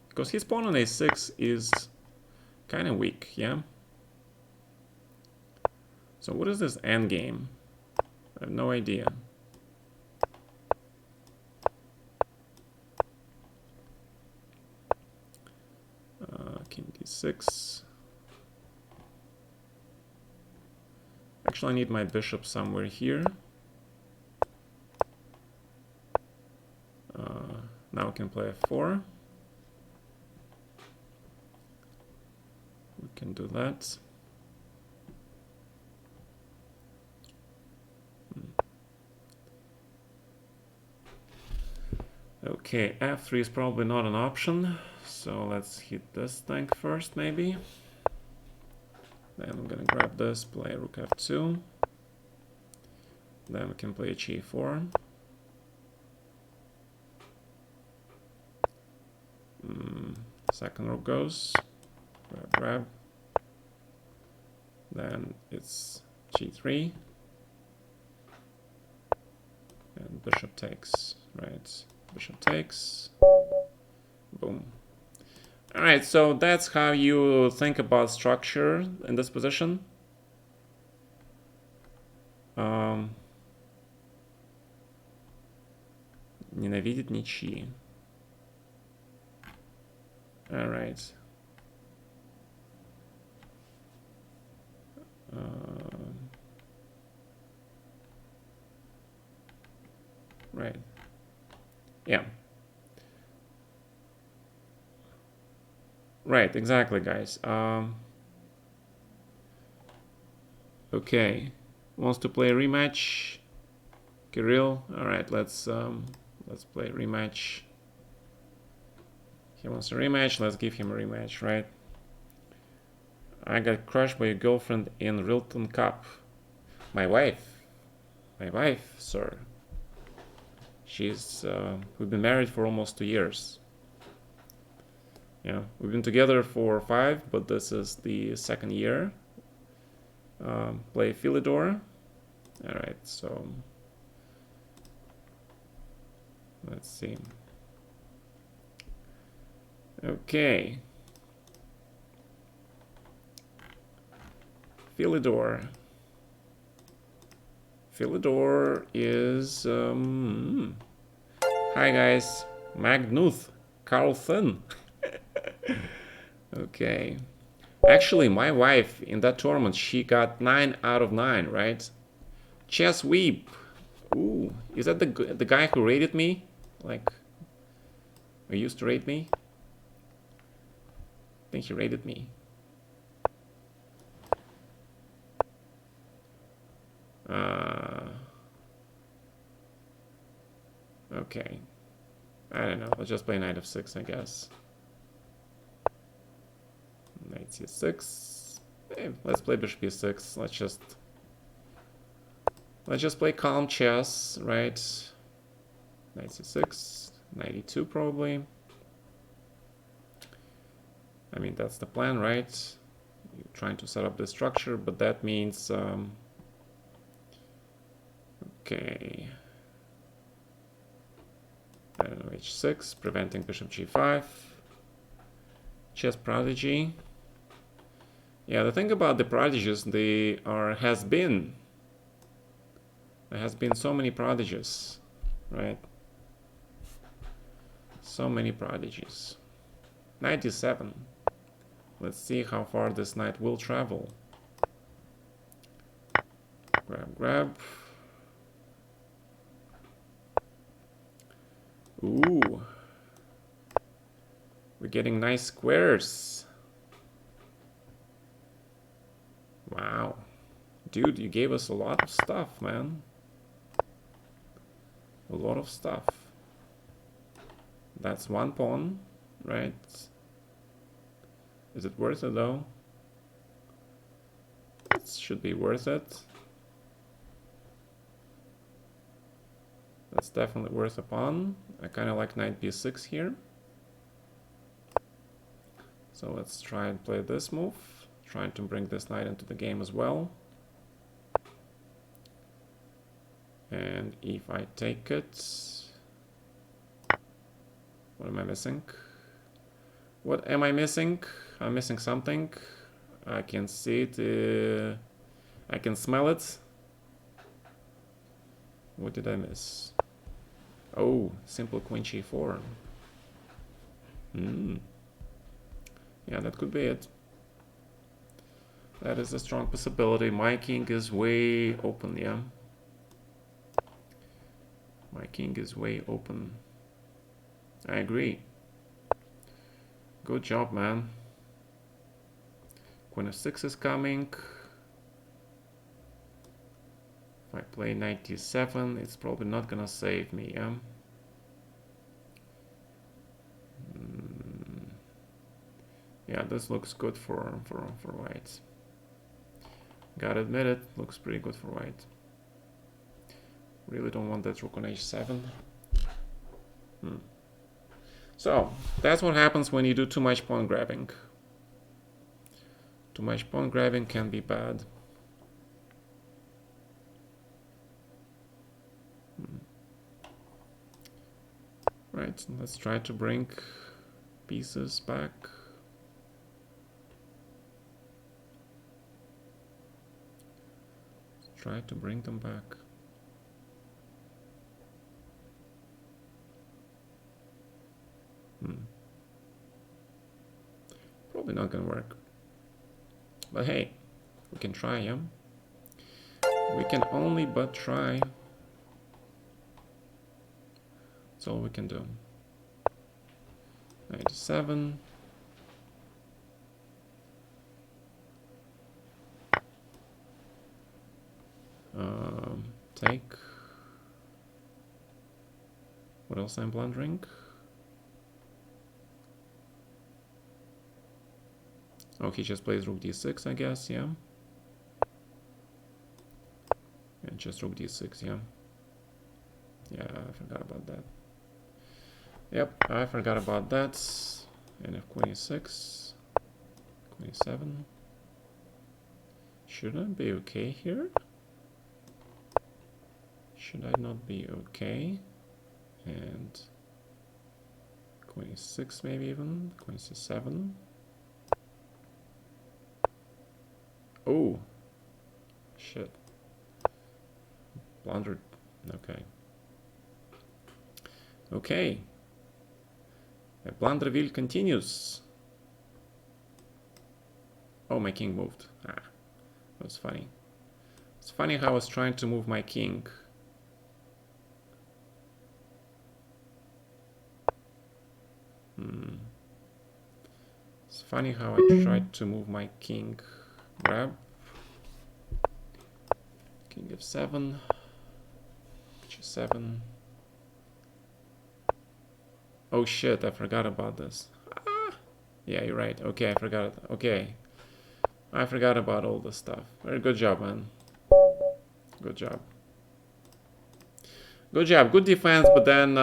Because his pawn on a6 is kind of weak, yeah? So what is this endgame? I have no idea. King d6. Actually, I need my bishop somewhere here. Now I can play f4. We can do that. Okay, f3 is probably not an option, so let's hit this thing first, maybe. Then I'm gonna grab this, play rook f2. Then we can play g4. Second rook goes, grab. Then it's g3. And bishop takes, right? Bishop takes. Boom. Alright, so that's how you think about structure in this position. Ненавидит ничьи. Alright. Right. Yeah. Right, exactly, guys. Okay. Wants to play a rematch. Kirill. Alright, let's play a rematch. He wants a rematch, let's give him a rematch, right? I got crushed by your girlfriend in Rilton Cup. My wife, sir. She's, we've been married for almost 2 years. Yeah, we've been together for 5, but this is the 2nd year. Play Philidor. Alright, so Let's see. Okay. Philidor. Philidor is... Hi guys. Magnuth. Carlson. Okay. Actually, my wife in that tournament, she got 9 out of 9, right? Chess Weep. Ooh, is that the guy who rated me? Like, who used to rate me? I think he rated me. Okay. I don't know. Let's just play knight of 6, I guess. Knight c6. Hey, let's play bishop e6. Let's just play calm chess, right? Knight c6, knight e2 probably. I mean, that's the plan, right? You're trying to set up the structure, but that means okay. I don't know, h6, preventing bishop g5. Chess prodigy. Yeah, the thing about the prodigies, there has been so many prodigies, right? So many prodigies. Knight d7. Let's see how far this knight will travel. Grab, grab. Ooh. We're getting nice squares. Wow. Dude, you gave us a lot of stuff, man. A lot of stuff. That's one pawn, right? Is it worth it, though? It should be worth it. That's definitely worth a pawn. I kind of like knight b6 here. So let's try and play this move. Trying to bring this knight into the game as well. And if I take it... What am I missing? What am I missing? I'm missing something. I can see it. I can smell it. What did I miss? Oh, simple queen g4. Yeah, that could be it. That is a strong possibility. My king is way open, yeah. My king is way open. I agree. Good job, man. Queen of 6 is coming. If I play knight d7, it's probably not gonna save me, yeah? Yeah, this looks good for white. Gotta admit it, looks pretty good for white. Really don't want that rook on h7. So, that's what happens when you do too much pawn grabbing. Too much pawn grabbing can be bad. Right, let's try to bring pieces back. Let's try to bring them back. Probably not gonna work. But hey, we can try, yeah? We can only but try. That's all we can do. 97. Take. What else I'm blundering? Oh, he just plays rook d6, I guess, yeah? Yeah, just rook d6, yeah? Yeah, I forgot about that. Yep, I forgot about that. And if queen e6, queen e7. Should I be okay here? Should I not be okay? And queen e6 maybe even. Queen c7. Oh, shit. Blundered. Okay. Okay. The Blunderville continues. Oh, my king moved. Ah, that's funny. It's funny how I was trying to move my king. It's funny how I tried to move my king. Grab. King f7. g7. Oh shit, I forgot about this. Ah! Yeah, you're right. Okay, I forgot. Okay. I forgot about all this stuff. Very good job, man. Good job. Good job. Good defense, but then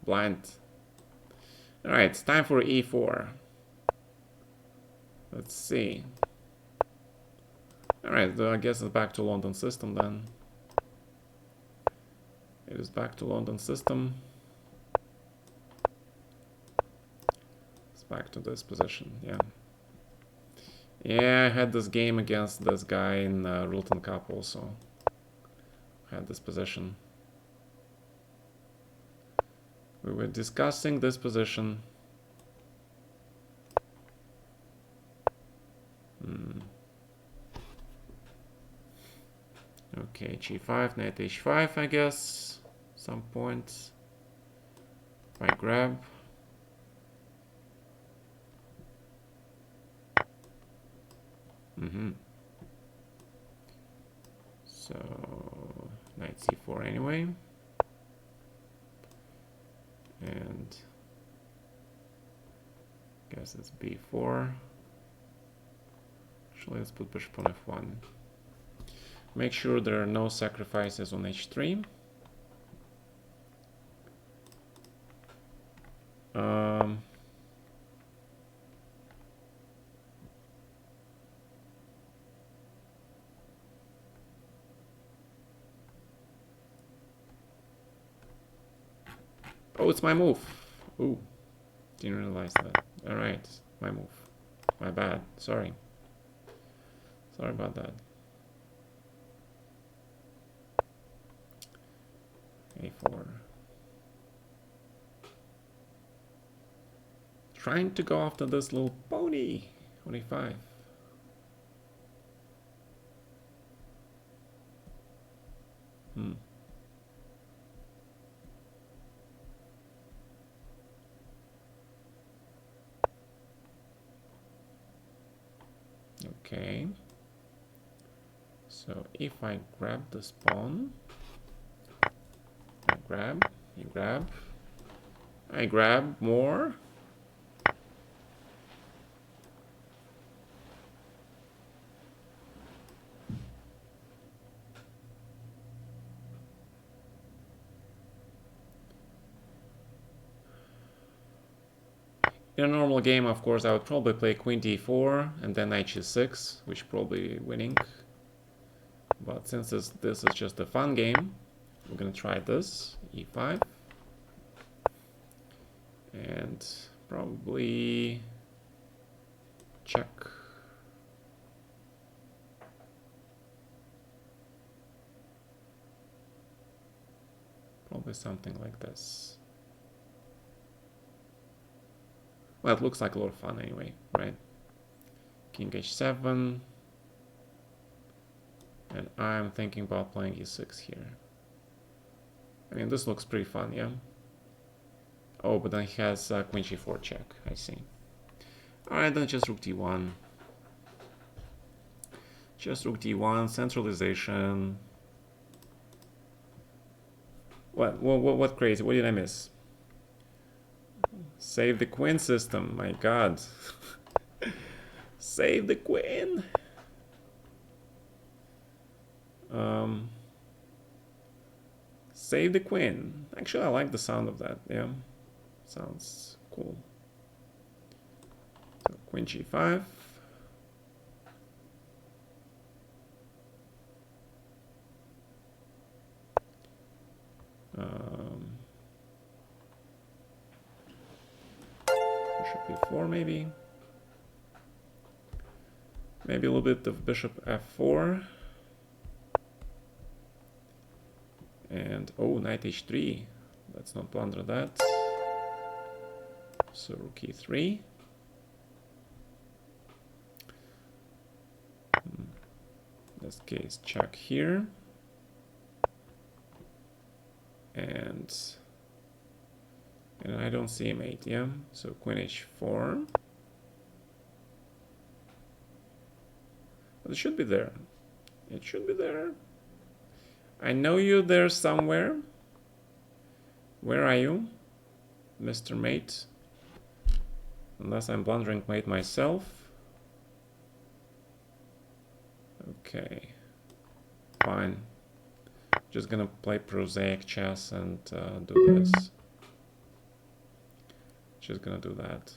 blind. Alright, it's time for e4. Let's see. Alright, I guess it's back to London system then. It is back to London system. It's back to this position, yeah. Yeah, I had this game against this guy in Rulton Cup also. Had this position. We were discussing this position. Okay, g5, knight h5, I guess. Some point. If I grab. So, knight c4 anyway. And guess it's b4. Actually, let's put bishop on f1. Make sure there are no sacrifices on h3. Oh, it's my move. Ooh, didn't realize that. All right, my move. My bad. Sorry. Sorry about that. a4. Trying to go after this little pony. 25. Okay. So if I grab this pawn, I grab, you grab, I grab more. In a normal game, of course, I would probably play queen d4 and then knight g6, which probably winning. But since this is just a fun game, we're gonna try this, e5. And probably check. Probably something like this. Well, it looks like a lot of fun anyway, right? King h7. And I'm thinking about playing e6 here. I mean, this looks pretty fun, yeah? Oh, but then he has queen g4 check, I see. Alright, then just rook d1. Just rook d1, centralization. What crazy? What did I miss? Save the queen system, my god. Save the queen! Save the queen. Actually, I like the sound of that, yeah. Sounds cool. So queen g5. Bishop e4 maybe. Maybe a little bit of bishop f4. And oh, knight h3. Let's not blunder that. So rook e3. In this case, check here. And I don't see mate, yeah? So queen h4. But it should be there. It should be there. I know you're there somewhere. Where are you, Mr. Mate? Unless I'm blundering mate myself. Okay. Fine. Just gonna play prosaic chess and do this. Just gonna do that.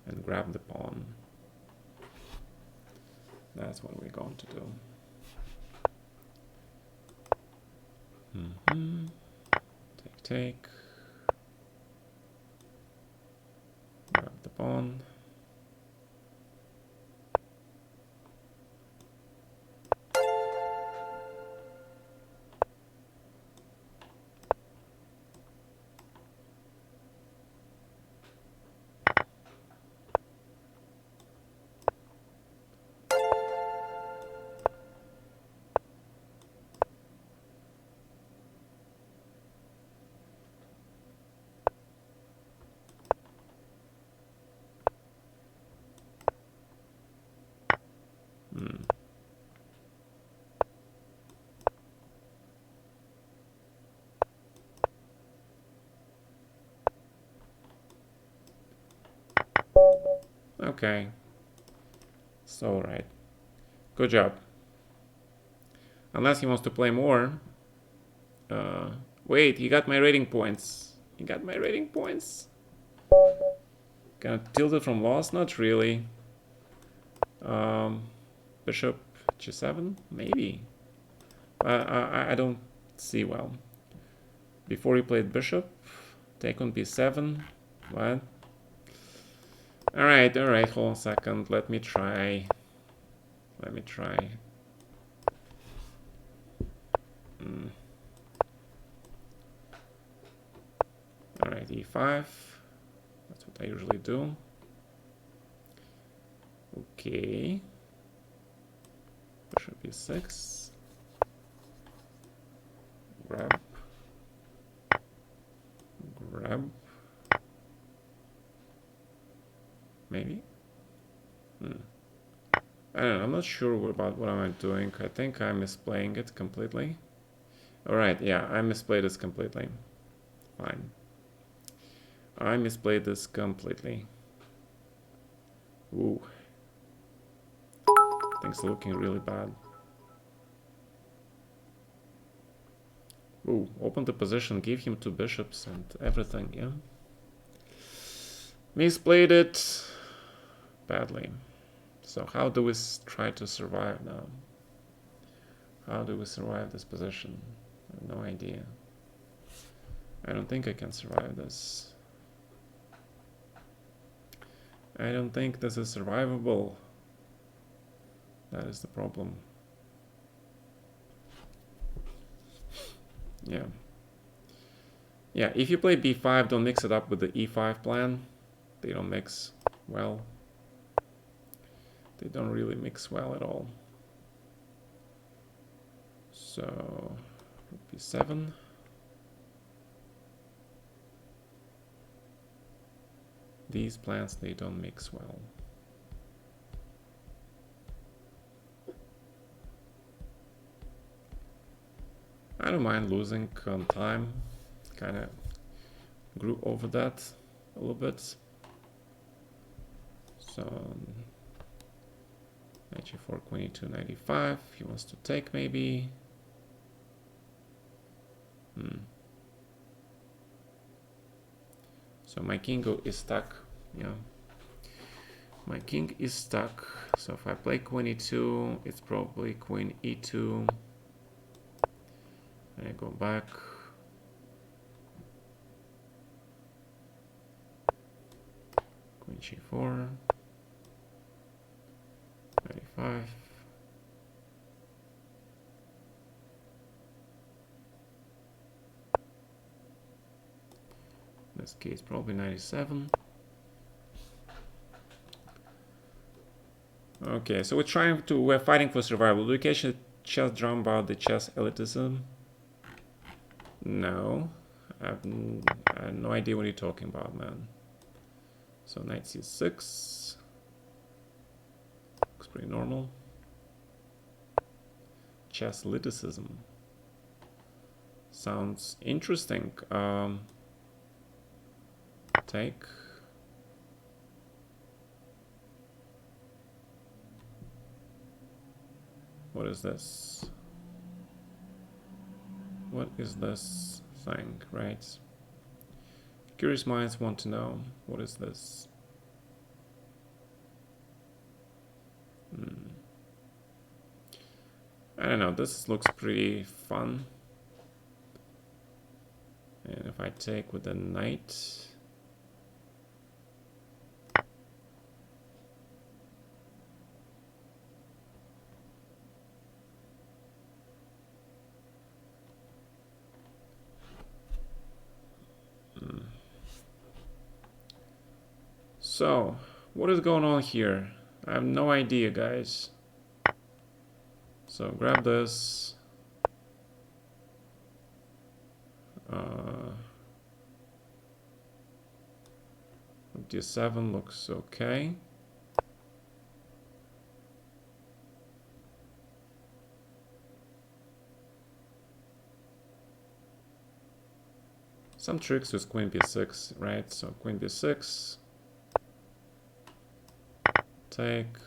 And grab the pawn. That's what we're going to do. Take. Grab the pawn. Okay. So right. Good job. Unless he wants to play more. Wait, he got my rating points. He got my rating points. Gonna tilt it from loss? Not really. Bishop g7? Maybe. I don't see well. Before he played bishop, take on b7. What? Alright, hold on a second. Let me try. Alright, e5. That's what I usually do. Okay. Bishop e6. Grab. Maybe. I don't know. I'm not sure about what I'm doing. I think I'm misplaying it completely. Alright, yeah, I misplayed this completely. Fine. I misplayed this completely. Ooh. Things are looking really bad. Ooh, open the position, give him 2 bishops and everything, yeah. Misplayed it badly. So how do we try to survive now? How do we survive this position? I have no idea. I don't think I can survive this. I don't think this is survivable. That is the problem. Yeah. Yeah, if you play b5, don't mix it up with the e5 plan. They don't mix well. They don't really mix well at all. So, b7. These plans, they don't mix well. I don't mind losing on time. Kind of grew over that a little bit. So, knight g4, queen e2, knight e5. He wants to take maybe. So my king is stuck. Yeah. My king is stuck. So if I play queen e2, it's probably queen e2. I go back. Queen g4. 95. In this case, probably 97. Okay, so we're fighting for survival. Do you catch a chess drum about the chess elitism? No. I have no idea what you're talking about, man. So knight c6. Looks pretty normal. Chess elitism. Sounds interesting. Take. What is this? What is this thing, right? Curious minds want to know, what is this? I don't know, this looks pretty fun. And if I take with the knight... So, what is going on here? I have no idea, guys. So grab this. D7 looks okay. Some tricks with queen b6, right? So queen b6. Take.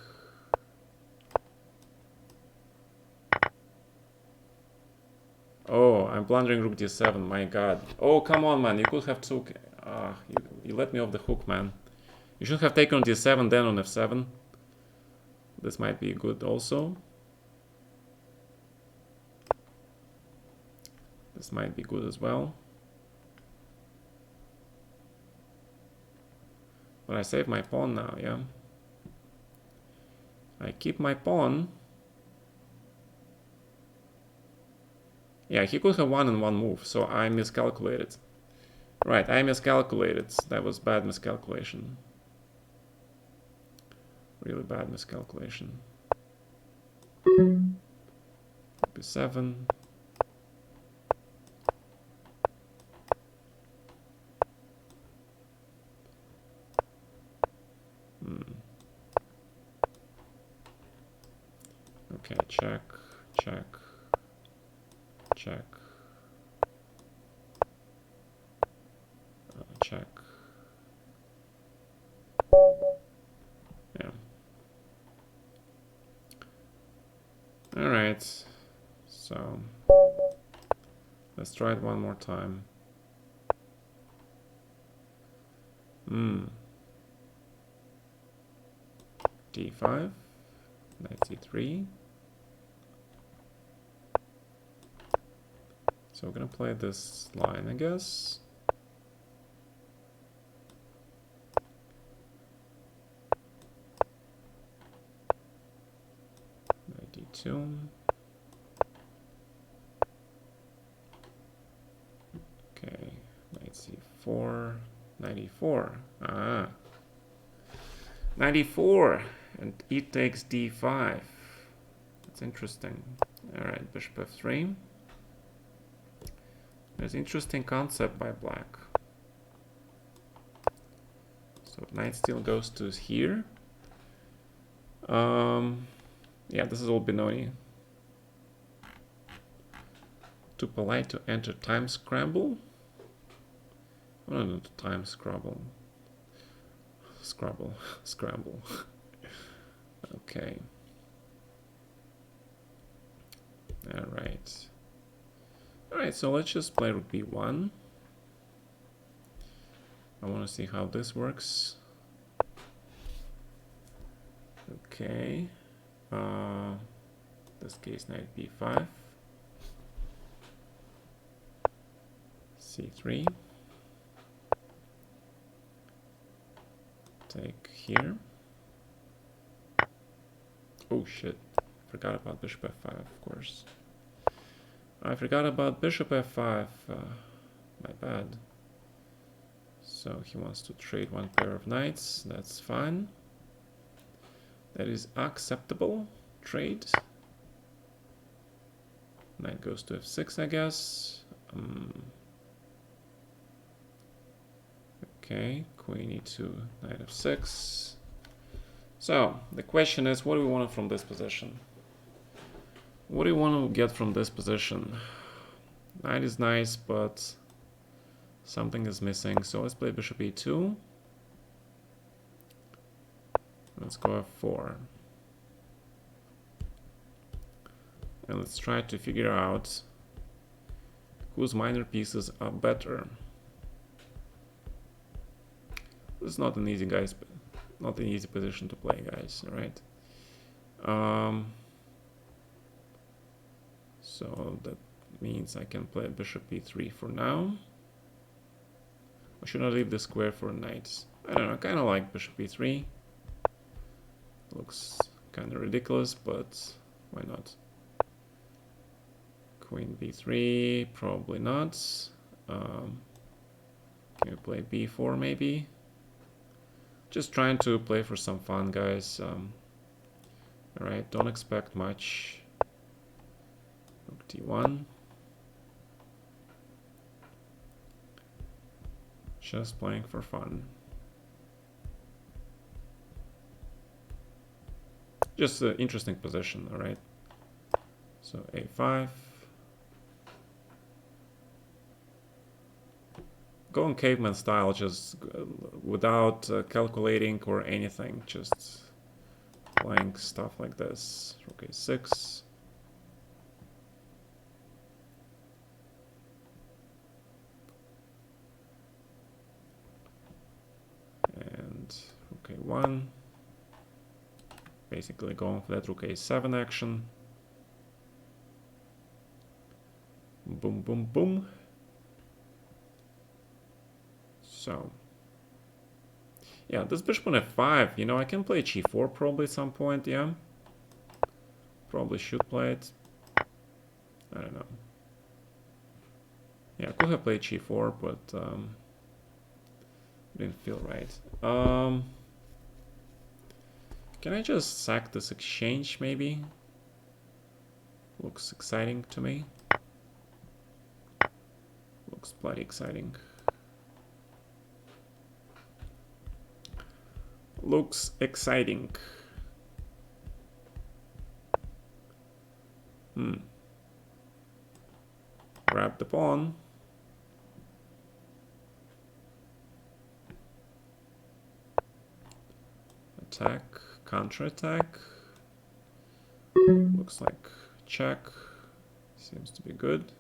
Oh, I'm blundering rook d7, my god. Oh, come on, man, you could have took... you let me off the hook, man. You should have taken on d7, then on f7. This might be good also. This might be good as well. But I save my pawn now, yeah? I keep my pawn. Yeah, he could have won in one move, so I miscalculated. Right, I miscalculated. That was bad miscalculation. Really bad miscalculation. b7. Okay, check, check, check, check. Yeah. All right. So let's try it one more time. D5, knight c3. So we're gonna play this line, I guess. Knight d2. Okay, knight c4, 94. Ah, 94, and e takes d5. That's interesting. All right, bishop f3. There's interesting concept by black. So knight still goes to here. Yeah, this is all Benoni. Too polite to enter time scramble? Oh, no, time scrabble. Scramble. Okay. Alright. Alright, so let's just play rook b1. I want to see how this works. Okay. This case, knight b5. c3. Take here. Oh shit, forgot about bishop f5, of course. I forgot about bishop f5, my bad. So he wants to trade one pair of knights, that's fine. That is acceptable trade. Knight goes to f6, I guess. Okay, queen e2, knight f6. So the question is, what do we want from this position? What do you want to get from this position? Knight is nice, but something is missing. So let's play bishop e2. Let's go f4. And let's try to figure out whose minor pieces are better. This is not an easy, guys, not an easy position to play, guys. All right. So that means I can play bishop e3 for now. Or should I leave the square for knights? I don't know. I kind of like bishop e3. Looks kind of ridiculous, but why not? Queen b3, probably not. Can we play b4 maybe? Just trying to play for some fun, guys. Alright, don't expect much. Rook d1. Just playing for fun. Just an interesting position, alright? So a5. Going caveman style, just without calculating or anything, just playing stuff like this. Rook a6. And rook a1. Basically going for that rook a7 action. Boom, boom, boom. So, yeah, this bishop on f5, you know, I can play g4 probably at some point, yeah. Probably should play it. I don't know. Yeah, I could have played g4, but didn't feel right. Can I just sack this exchange, maybe? Looks exciting to me. Looks bloody exciting. Looks exciting. Grab the pawn. Attack, counter-attack. Looks like check. Seems to be good.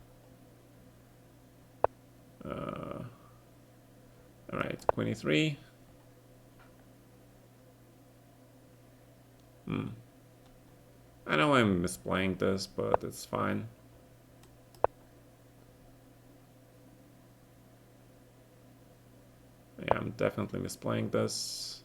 Alright, queen e3. I know I'm misplaying this, but it's fine. Yeah, I'm definitely misplaying this.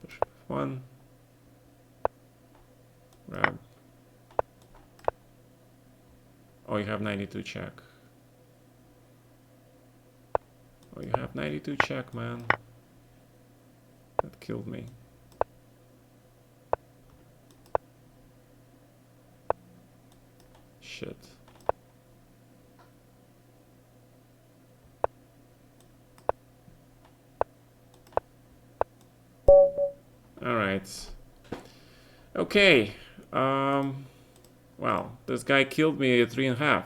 Bishop f1. Grab. Oh, you have 92 check. Oh, you have 92 check, man. That killed me. Shit. Alright. Okay. Well, this guy killed me at 3.5.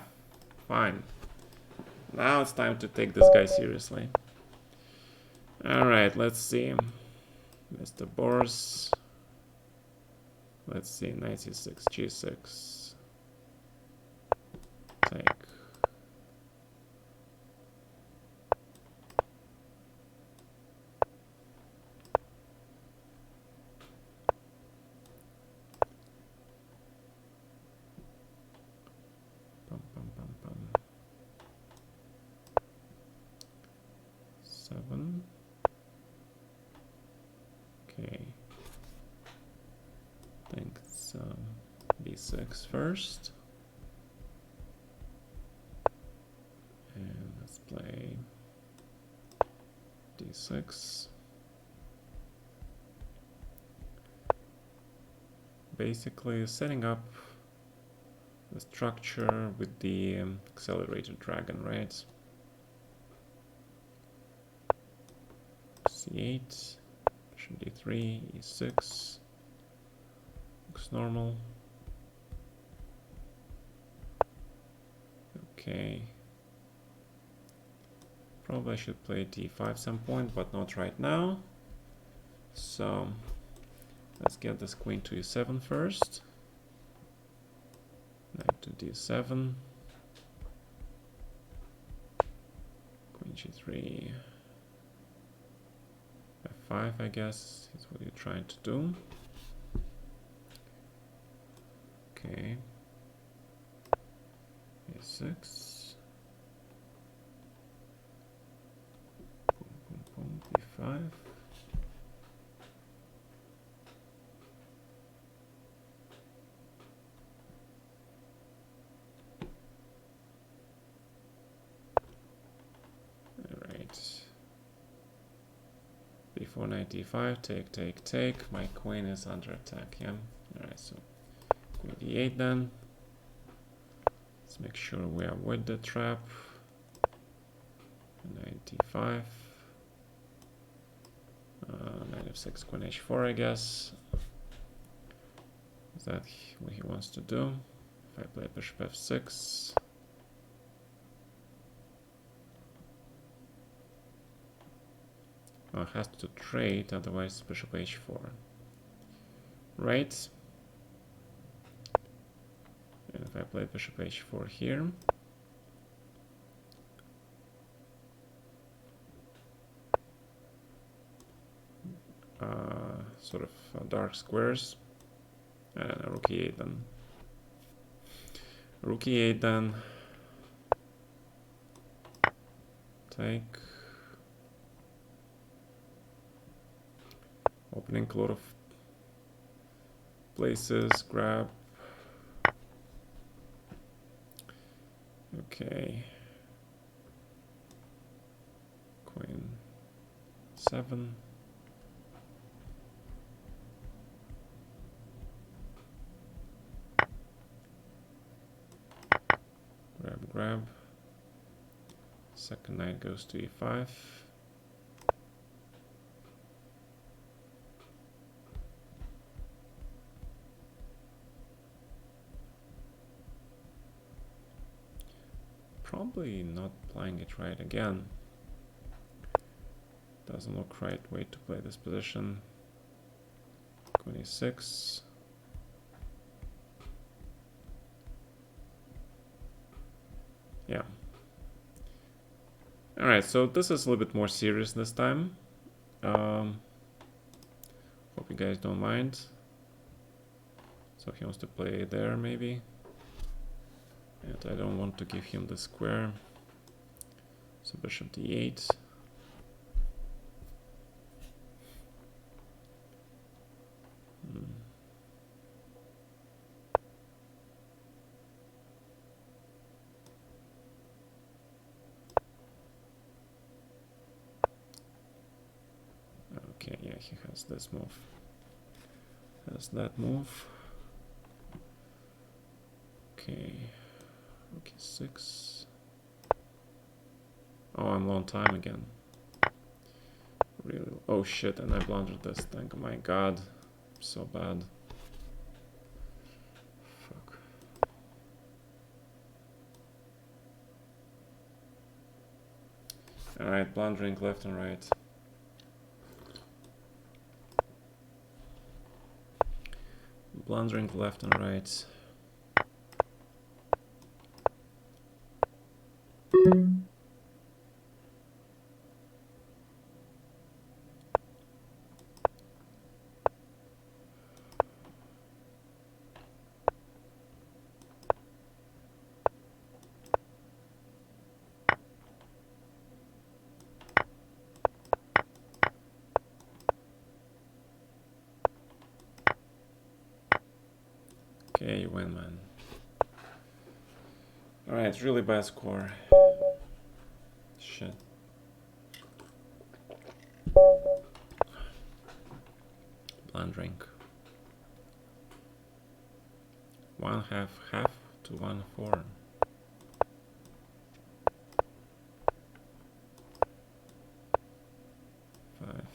Fine. Now it's time to take this guy seriously. Alright, let's see. Mr. Boris. Let's see, knight c6, g6. Take. 7. Okay. I think it's b6 first. And let's play d6. Basically setting up the structure with the accelerated dragon, right? c8, bishop d3, e6. Looks normal. Okay. Probably I should play d5 some point, but not right now. So let's get this queen to e7 first. Knight to d7. Queen g3. f5, I guess, is what you're trying to do. Okay. a6. Boom, boom, boom, b5. Alright. b4, knight d5, take. My queen is under attack, yeah? Alright, so queen d8 then. Let's make sure we avoid the trap. Knight d5. Knight f6, queen h4, I guess. Is that what he wants to do? If I play bishop f6. Has to trade, otherwise bishop h4. Right. And if I play bishop h4 here, sort of dark squares. I don't know, rook e8 then. Rook e8 then. Take. Opening a lot of places, grab. Okay. Queen 7. Grab. Second knight goes to e5. Probably not playing it right again. Doesn't look right way to play this position. Queen e6. Yeah. Alright, so this is a little bit more serious this time. Hope you guys don't mind. So he wants to play there maybe. And I don't want to give him the square. So bishop d8. Okay, yeah, he has this move. Has that move. Okay, rook e6. Oh, I'm long time again. Really? Oh shit, and I blundered this thing. Oh my god. So bad. Fuck. Alright, blundering left and right. Blundering left and right. Okay, you win, man. Alright, really bad score. Shit. Blind drink. 1/2 half to 1/4. Five.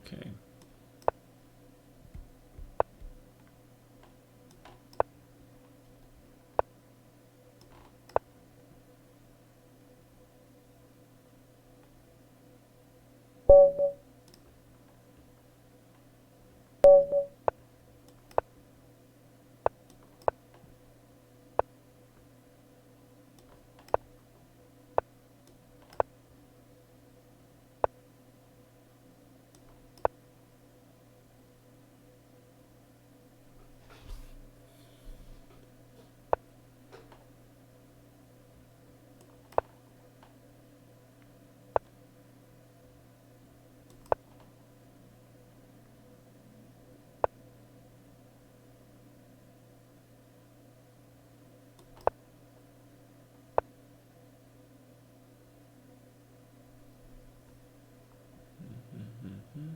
Okay. Okay. Mm-hmm.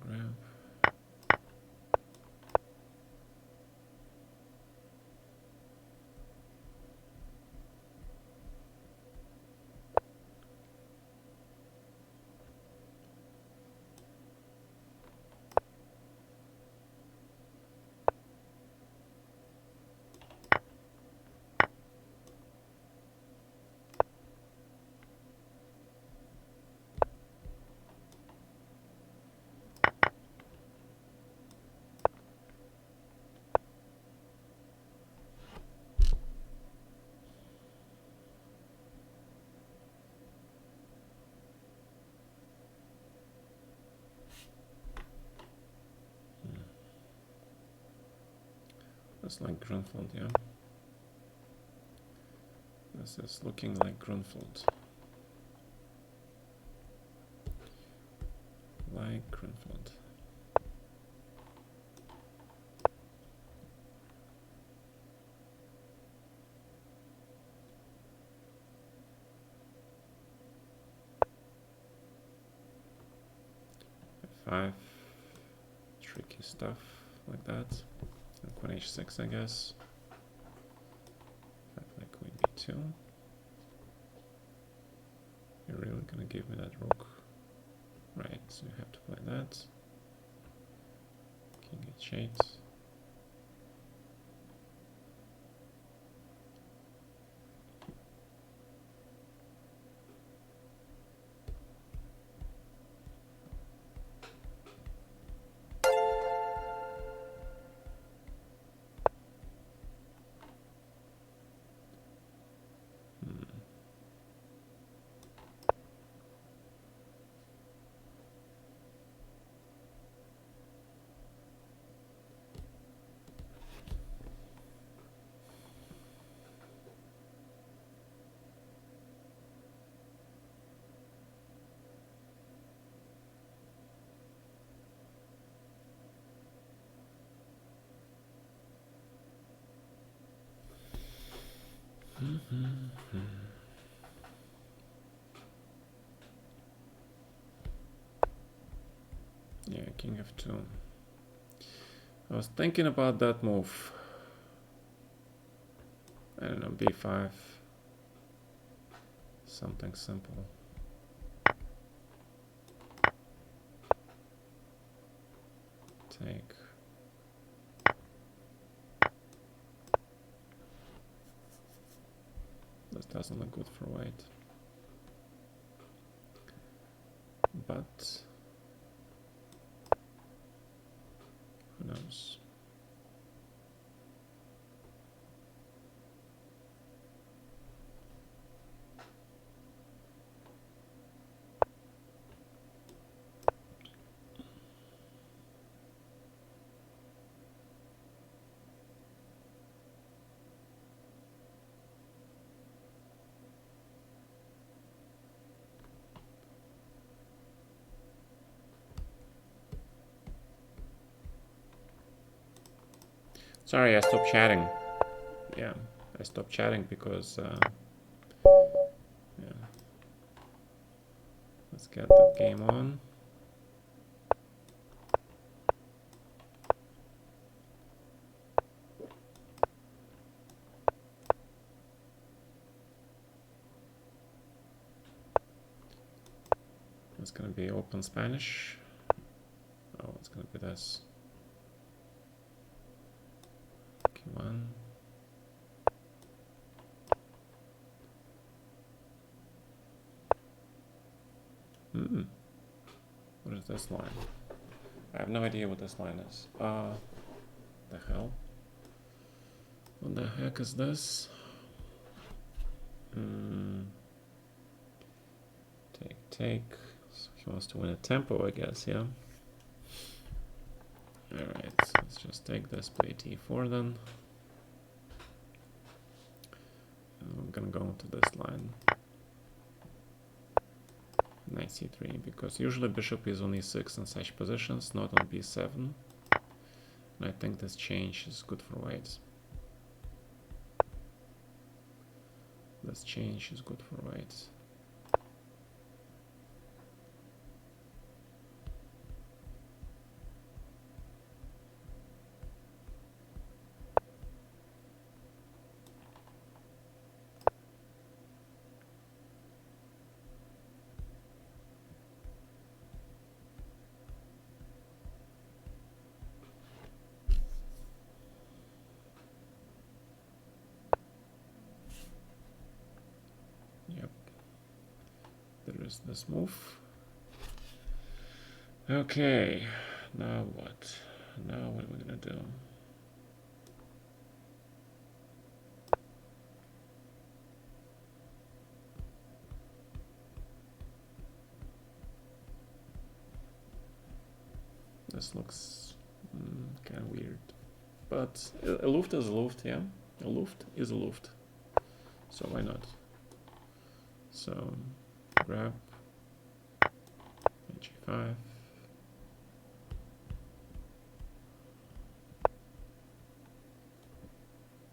Grab. That's like Grunfeld, yeah. This is looking like Grunfeld. Like Grunfeld. Five. tricky stuff like that. And queen h6, I guess. If I play queen b2, you're really gonna give me that rook. Right, so you have to play that. King h8. Yeah, king f2. I was thinking about that move. I don't know, b5. Something simple. Take. This doesn't look good for white. But who knows? Sorry, I stopped chatting. Yeah, I stopped chatting because yeah. Let's get the game on. It's gonna be open Spanish. Oh, it's gonna be this. Q1. What is this line? I have no idea what this line is. The hell? What the heck is this? Take. So he wants to win a tempo, I guess, yeah? Alright, so let's just take this, play t4 then. And I'm gonna go to this line. Knight c3, because usually bishop is on e6 in such positions, not on b7. And I think this change is good for white. This change is good for white. Yep. There is this move. Okay, now what? Now what are we gonna do? This looks kind of weird. But a luft is a luft, yeah? A luft is a luft. So why not? So grab g5.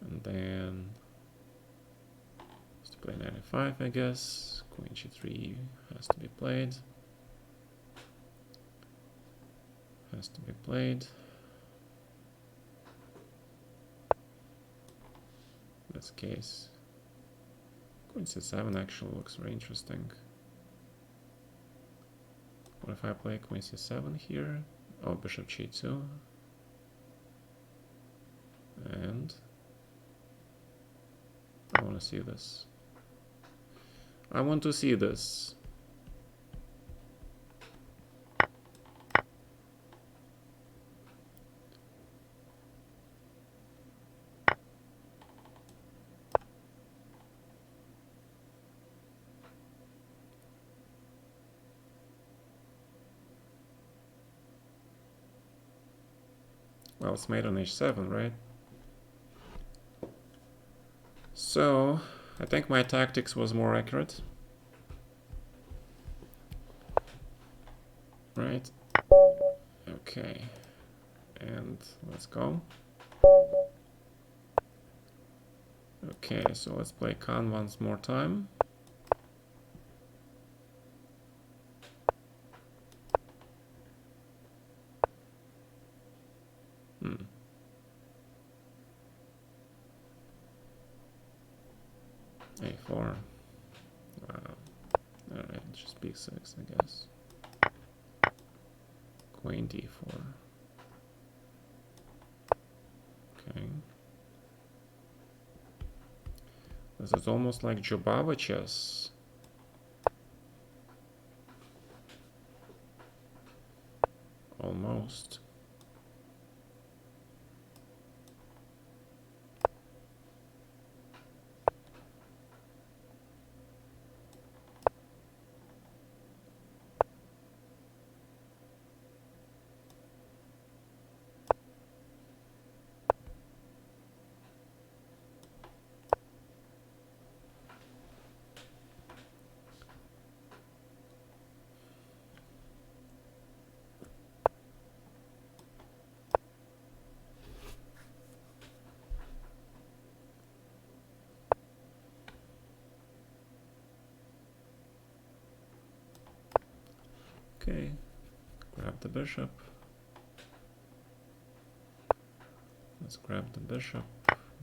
And then to play knight f5, I guess. Queen g3 has to be played. has to be played. In this case, queen c7 actually looks very interesting. What if I play queen c7 here? Oh, bishop g2. And I want to see this. I want to see this. Well, it's made on h7, right? So, I think my tactics was more accurate. Right? Okay. And let's go. Okay, so let's play Khan once more time. A4. Wow. Alright, just b6, I guess. Queen d4. Okay. This is almost like Jobava chess. Almost. Okay, grab the bishop. Let's grab the bishop,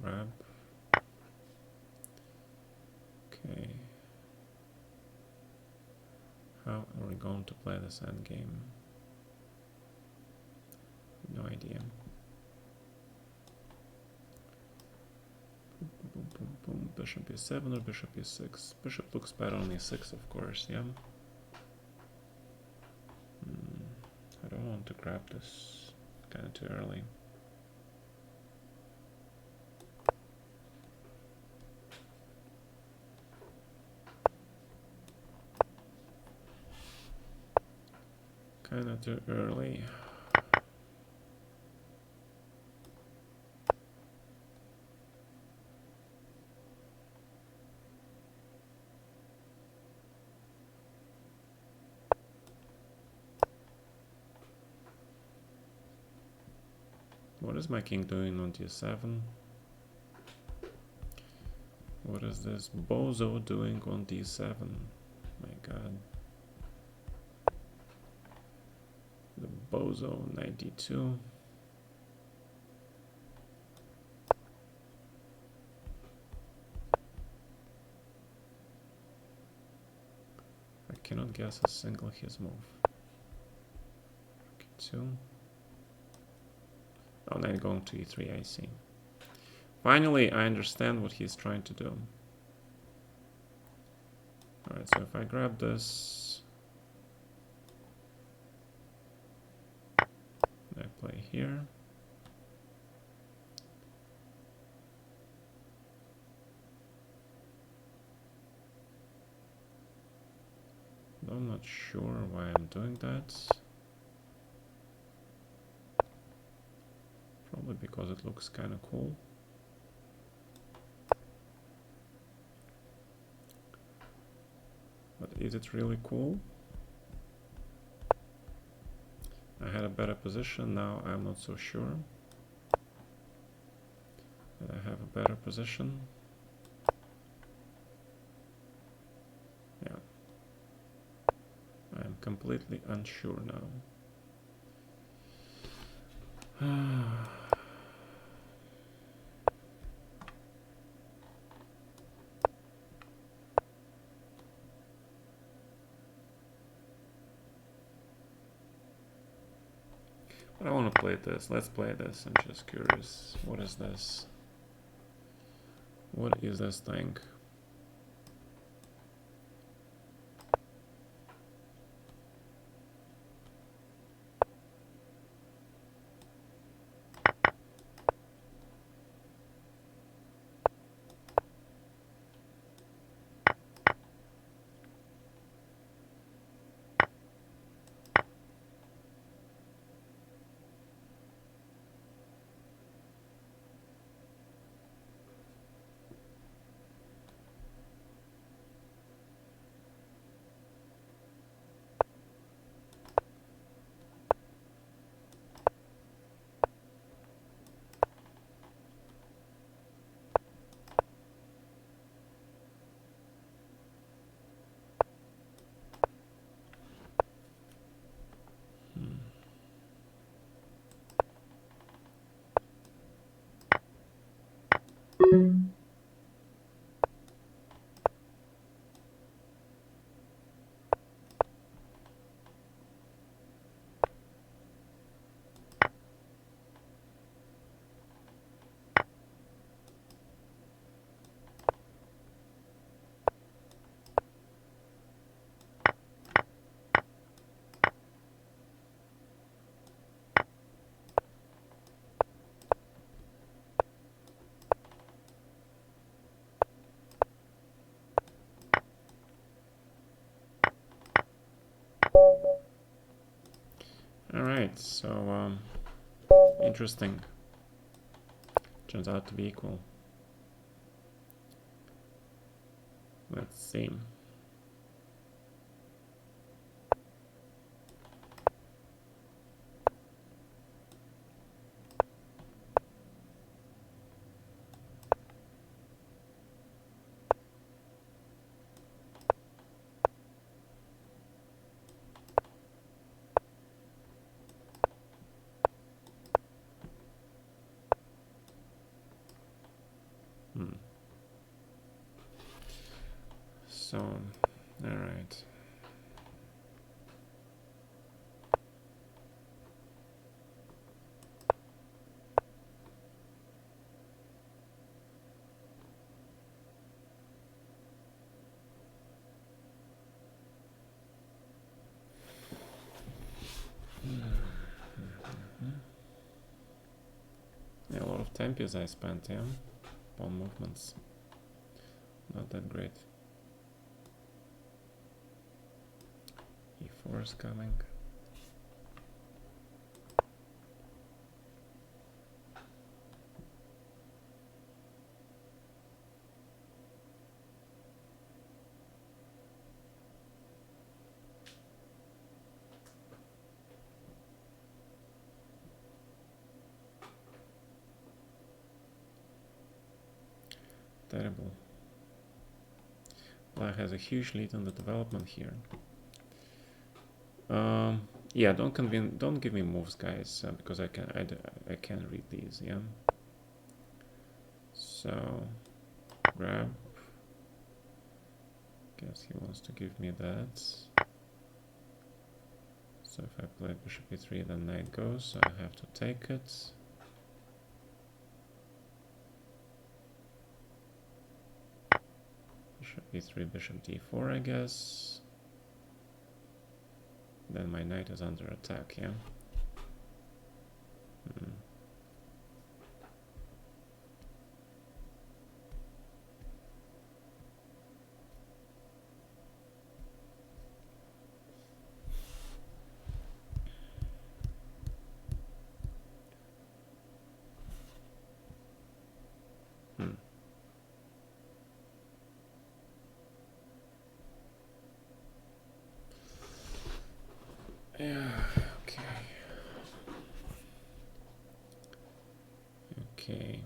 grab. Okay. How are we going to play this endgame? No idea. Boom, boom, boom, boom. Bishop e7 or bishop e6? Bishop looks better on e6, of course, yeah. I don't want to grab this kind of too early. Kind of too early. What is my king doing on d7? What is this bozo doing on d7? My god. The bozo, knight d2. I cannot guess a single his move. Two. Oh, knight going to e3, I see. Finally, I understand what he's trying to do. Alright, so if I grab this, I play here. I'm not sure why I'm doing that. Probably because it looks kind of cool. But is it really cool? I had a better position, now I'm not so sure that I have a better position. Yeah. I'm completely unsure now. But I want to play this. Let's play this. I'm just curious. What is this? What is this thing? Alright, so interesting. Turns out to be equal. Let's see. So, alright. Yeah, a lot of tempies I spent, yeah. Pawn movements. Not that great. E4 is coming. Terrible. Black has a huge lead on the development here. Yeah, don't give me moves, guys, because I can read these. Yeah. So grab. Guess he wants to give me that. So if I play bishop e3, then knight goes. So I have to take it. Bishop e3, bishop d4, I guess. Then my knight is under attack, yeah? Hmm. Hmm. Yeah, okay. Okay.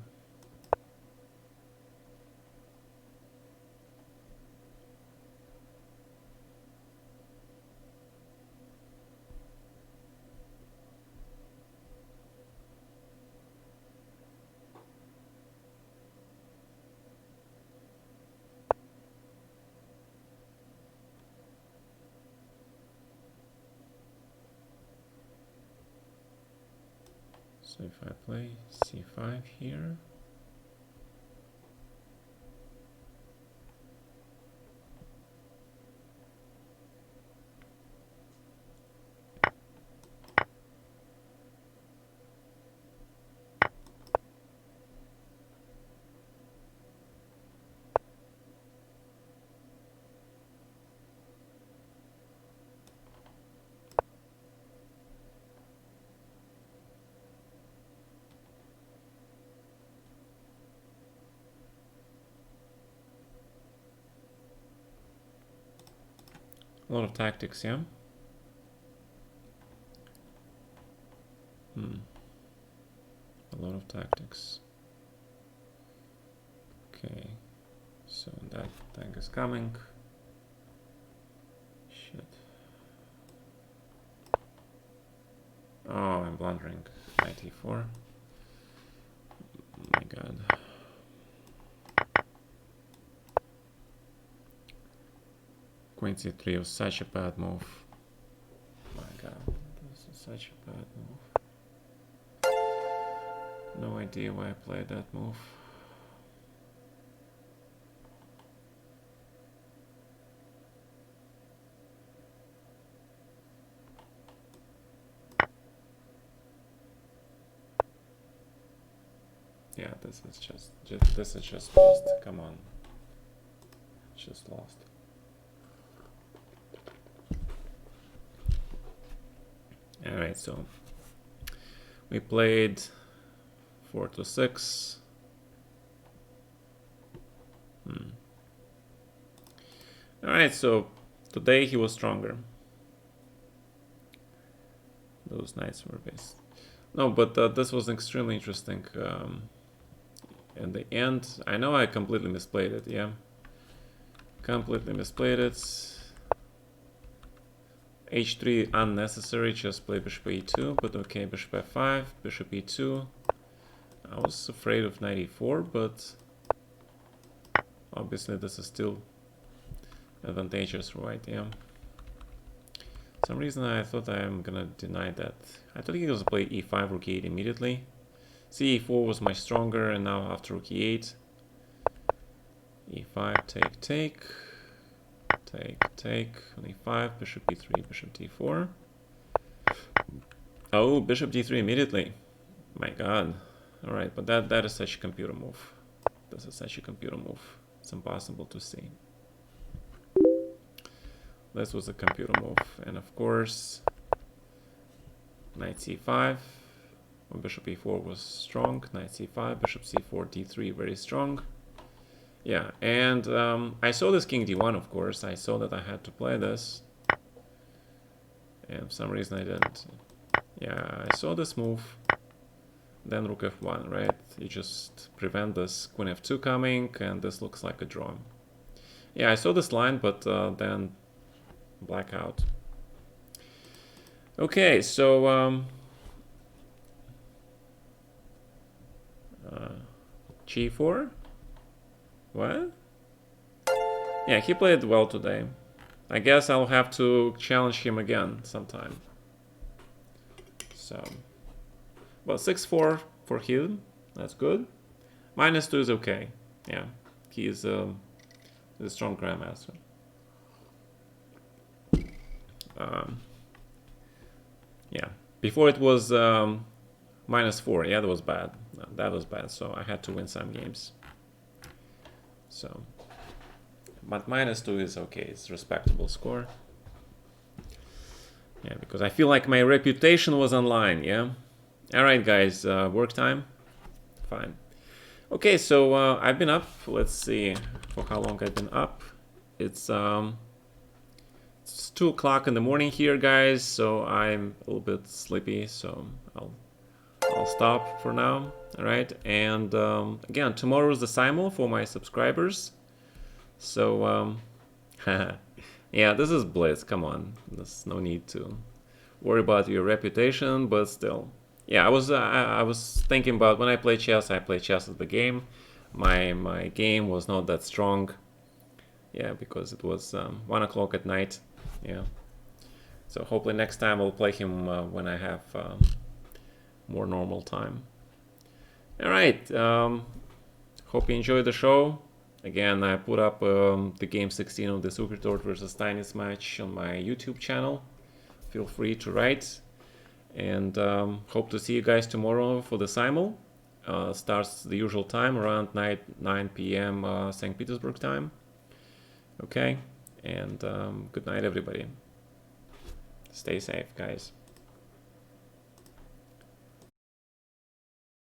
So if I play c5 here, a lot of tactics, yeah? A lot of tactics. Okay, so that tank is coming. Shit. Oh, I'm blundering. Knight e4. Oh my god. Queen c3 was such a bad move. My god, this is such a bad move. No idea why I played that move. Yeah, this is just lost. Come on, just lost. All right, so we played 4 to 6. All right, so today he was stronger. Those knights were based. No, but this was extremely interesting. In the end, I know I completely misplayed it. Yeah, completely misplayed it. h3 unnecessary, just play bishop e2, but okay, bishop f5, bishop e2. I was afraid of knight e4, but obviously this is still advantageous, right? Yeah. For some reason I thought I'm gonna deny that. I thought he was gonna play e5, rook e8 immediately. c4 was much stronger, and now after rook e8, e5, take, take. Take, on e5, bishop e3, bishop d4. Oh, bishop d3 immediately. My god. Alright, but that is such a computer move. This is such a computer move. It's impossible to see. This was a computer move. And of course, knight c5. When bishop e4 was strong. Knight c5, bishop c4, d3, very strong. Yeah, and I saw this king d1, of course. I saw that I had to play this. And for some reason I didn't. Yeah, I saw this move. Then rook f1, right? You just prevent this queen f2 coming, and this looks like a draw. Yeah, I saw this line, but then blackout. Okay, so g4? What? Yeah, he played well today. I guess I'll have to challenge him again sometime. So, well, 6-4 for him. That's good. -2 is okay. Yeah, he's a strong grandmaster. Yeah, before it was -4. Yeah, that was bad. That was bad. So I had to win some games. So, but -2 is okay. It's a respectable score. Yeah, because I feel like my reputation was online. Yeah. All right, guys. Work time. Fine. Okay, so I've been up. Let's see for how long I've been up. It's 2 o'clock in the morning here, guys. So I'm a little bit sleepy. So I'll stop for now. All right, and again, tomorrow is the simul for my subscribers. So yeah, this is Blitz. Come on, there's no need to worry about your reputation, but still. Yeah, I was thinking about when I play chess. I play chess as the game. My game was not that strong. Yeah, because it was 1 o'clock at night. Yeah. So hopefully next time I'll play him when I have more normal time. All right. Hope you enjoyed the show. Again, I put up the game 16 of the Supertort versus Steinis match on my YouTube channel. Feel free to write. And hope to see you guys tomorrow for the simul. Starts the usual time, around 9 p.m. St. Petersburg time. Okay, and good night, everybody. Stay safe, guys.